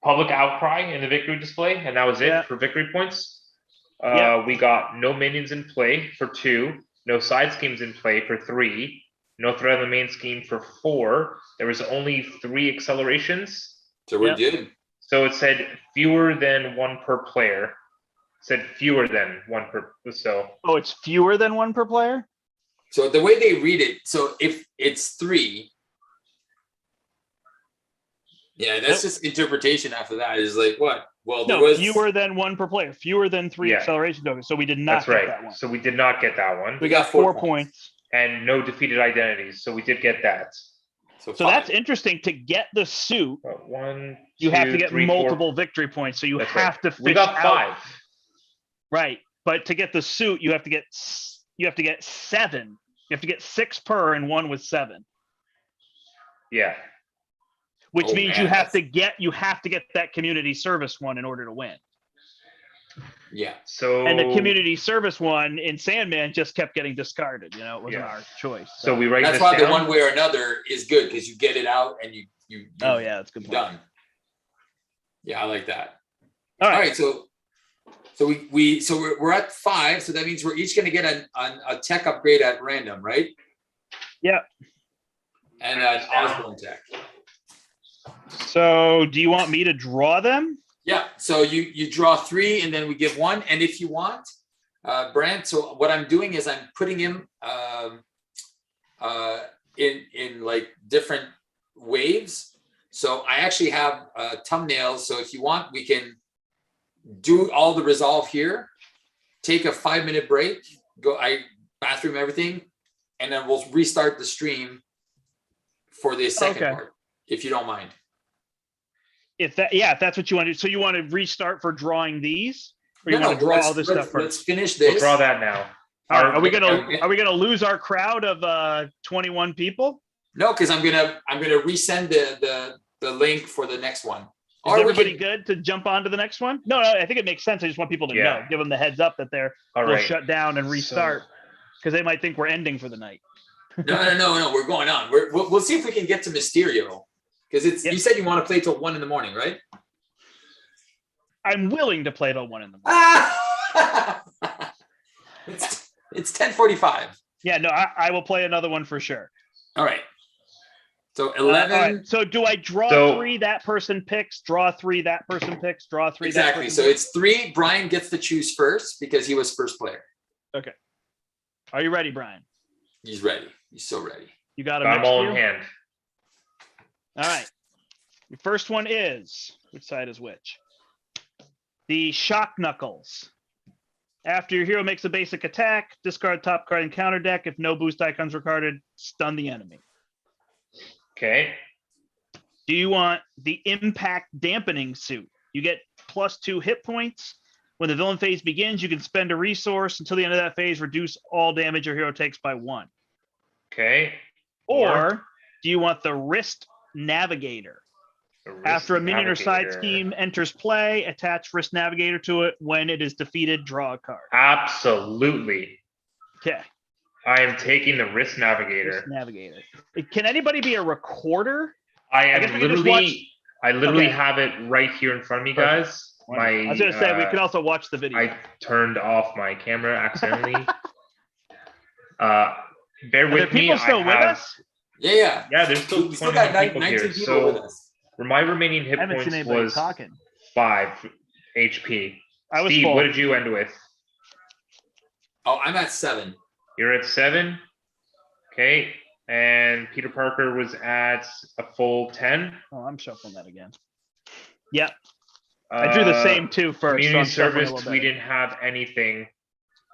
public outcry in the victory display, and that was it Yeah. for victory points. Yeah. We got no minions in play for 2, no side schemes in play for 3, no threat on the main scheme for 4. There was only 3 accelerations. So we're Yep. good. So it said fewer than 1 per player. It said fewer than 1 per. So Oh, it's fewer than one per player? So the way they read it, so if it's 3, yeah, that's just interpretation after that. Is like what? Well, there No, was fewer than one per player. Fewer than 3 Yeah. acceleration tokens. So we did not that's get right. that one. So we did not get that one. We got 4 points. And no defeated identities. So we did get that. So 5. that's interesting. To get the suit, But 1, you have 2, to get 3, 4. multiple victory points. So you That's have right. to fish We got out. 5. Right. But to get the suit, you have to get 7. You have to get 6 per, and 1 was 7. Yeah. Which Oh, means man, you have to get that community service one in order to win. Yeah. So And the community service one in Sandman just kept getting discarded. You know, it wasn't Yeah. our choice. So we write That's this why down. the one way or another is good because you get it out and you Oh yeah, that's a good. Point. done. Yeah, I like that. All All right. right, so we're at 5, so that means we're each going to get a tech upgrade at random, right? Yeah. And an Osborne tech. So do you want me to draw them? Yeah. So you draw 3, and then we give 1. And if you want, Brandt. So what I'm doing is I'm putting him in like different waves. So I actually have thumbnails. So if you want, we can do all the resolve here, take a 5-minute break, bathroom everything, and then we'll restart the stream for the second Okay. part, if you don't mind. If that's what you want to do. So you want to restart for drawing these, or you want to draw all this stuff first? Let's finish We'll this. draw that now. All right, are we Okay. gonna lose our crowd of 21 people? No, because I'm gonna resend the link for the next one. Is Or we everybody can- good to jump onto the next one? No, I think it makes sense. I just want people to Yeah. know, give them the heads up that All they'll right. shut down and restart because they might think we're ending for the night. No. We're going on. We'll see if we can get to Mysterio because it's. Yep. You said you want to play till 1 a.m, right? I'm willing to play till 1 a.m. It's 10:45. Yeah, no, I will play another one for sure. All right. So All 11. right, so do I draw So- 3? That person picks. Draw 3. That person picks. Draw 3. Exactly. That So person it's 3. Brian gets to choose first because he was first player. picks. Are you ready, Brian? He's ready. He's so ready. You got a I'm mixed all view? in hand. All right. Your first one is, which side is which? The Shock Knuckles. After your hero makes a basic attack, discard top card in counter deck. If no boost icons were carded, stun the enemy. Okay. Do you want the Impact Dampening Suit? You get +2 hit points. When the villain phase begins, you can spend a resource until the end of that phase, reduce all damage your hero takes by 1. Okay. Or do you want the Wrist Navigator? The Wrist After a minion or side Navigator. scheme enters play, attach Wrist Navigator to it. When it is defeated, draw a card. Absolutely. Okay. I am taking the Wrist Wrist Navigator. Navigator. Can anybody be a recorder? I guess am we can just literally Okay. have it right here in front of me, guys. I was going to say, we could also watch the video. I turned off my camera accidentally. Bear Are there with me. people still I with have, us? Yeah. Yeah, there's still We still 21 got people 19 here. people with So us. for my remaining hit I haven't points seen anybody was talking. 5 HP. I was Steve, full. what did you end with? Oh, I'm at 7. You're at 7. Okay. And Peter Parker was at a full 10. Oh, I'm shuffling that again. Yep. I drew the same 2 first. Community so I'm shuffling a service, little we better. didn't have anything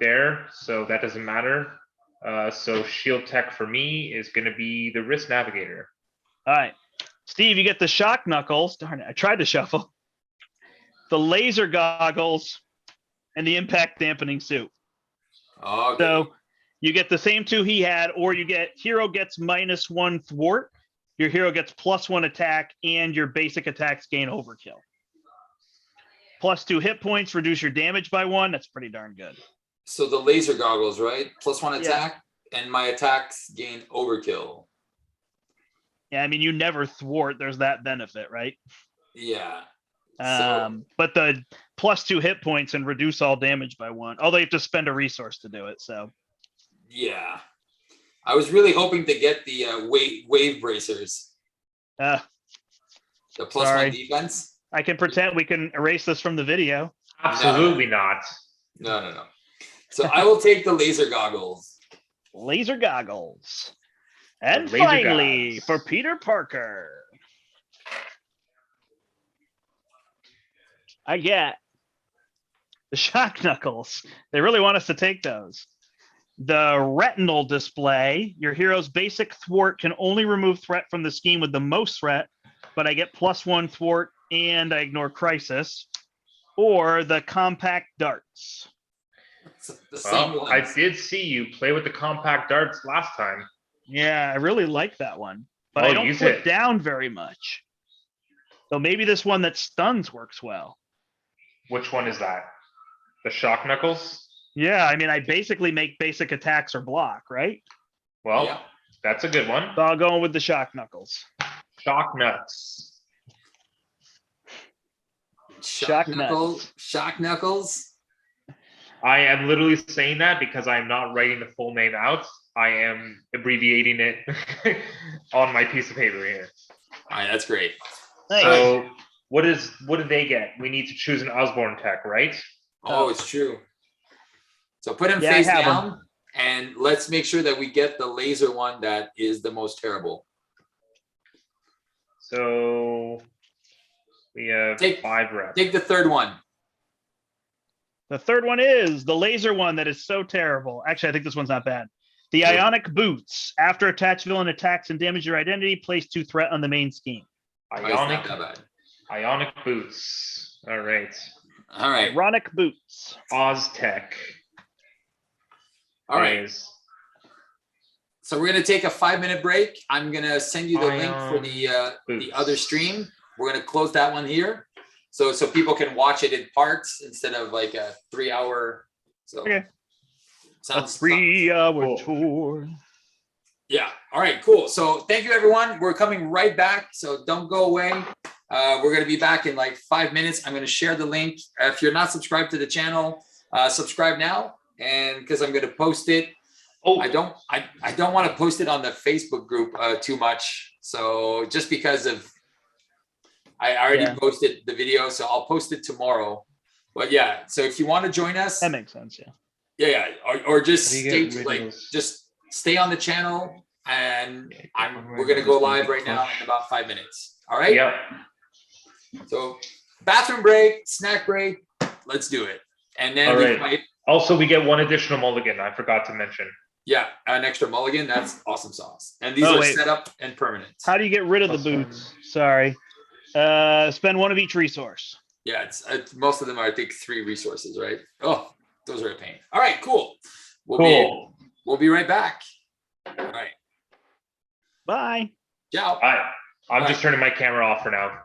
there, so that doesn't matter. So shield tech for me is going to be the risk navigator. All right. Steve, you get the shock knuckles. Darn it. I tried to shuffle. The laser goggles and the impact dampening suit. Okay. So you get the same 2 he had, or you get hero gets -1 thwart. Your hero gets +1 attack, and your basic attacks gain overkill. +2 hit points, reduce your damage by 1. That's pretty darn good. So the laser goggles, right? +1 Yeah. attack, and my attacks gain overkill. Yeah, I mean, you never thwart. There's that benefit, right? Yeah. But the +2 hit points and reduce all damage by 1. Although you have to spend a resource to do it. So Yeah. I was really hoping to get the wave bracers. uh, The +1 sorry. defense. I can pretend we can erase this from the video. Absolutely not. No. So I will take the laser goggles. Laser goggles. And Laser finally, goggles. for Peter Parker, I get the shock knuckles. They really want us to take those. The retinal display. Your hero's basic thwart can only remove threat from the scheme with the most threat, but I get +1 thwart and I ignore crisis. Or the compact darts. The same Well, I ones. did see you play with the compact darts last time. Yeah, I really like that one, but I Oh, don't use put it. down very much. So maybe this one that stuns works well. Which one is that? The shock knuckles? Yeah, I mean, I basically make basic attacks or block, right? Well, Yeah. that's a good one. So I'll go with the shock knuckles. Shock nuts. Shock Shock knuckles. I am literally saying that because I'm not writing the full name out. I am abbreviating it on my piece of paper here. All right, that's great. Nice. So what do they get? We need to choose an Osborne tech, right? Oh, it's true. So put him Yeah, I face have down, and let's make sure that we get the laser one that is the most terrible. So we have Take- 5 reps. Take the third one. The third one is the laser one that is so terrible. Actually, I think this one's not bad. The Ionic Boots. After attached villain attacks and damage your identity, place 2 threat on the main scheme. Oh, it's not that bad. Ionic boots. All right. All right. Ironic Boots. Oztech. All right. is So we're gonna take a 5-minute break. I'm gonna send you the link for the Boots. other stream. We're gonna close that one here, so people can watch it in parts instead of like a 3-hour. So Okay. sounds A 3-hour Cool. tour. Yeah. All right. Cool. So thank you, everyone. We're coming right back. So don't go away. We're going to be back in like 5 minutes. I'm going to share the link. If you're not subscribed to the channel, subscribe now. And because I'm going to post it. Oh, I don't want to post it on the Facebook group too much. So just because of, I already posted the video, so I'll post it tomorrow. But yeah, so if you want to join us, That makes sense, yeah. yeah, or just How do you get stay rid of those? just stay on the channel, and we're gonna go live right now in about 5 minutes. All right. Yep. So bathroom break, snack break. Let's do it. And then All we right. might, Also, we get 1 additional mulligan. I forgot to mention. yeah, an extra mulligan. That's awesome sauce. And these Oh, are wait. set up and permanent. How do you get rid of the Plus boots? Sorry. Spend 1 of each resource. Yeah, it's most of them are, I think, 3 resources, right? Oh, those are a pain. All right, cool. We'll be right back. All right. Bye. Ciao. I'm just turning my camera off for now.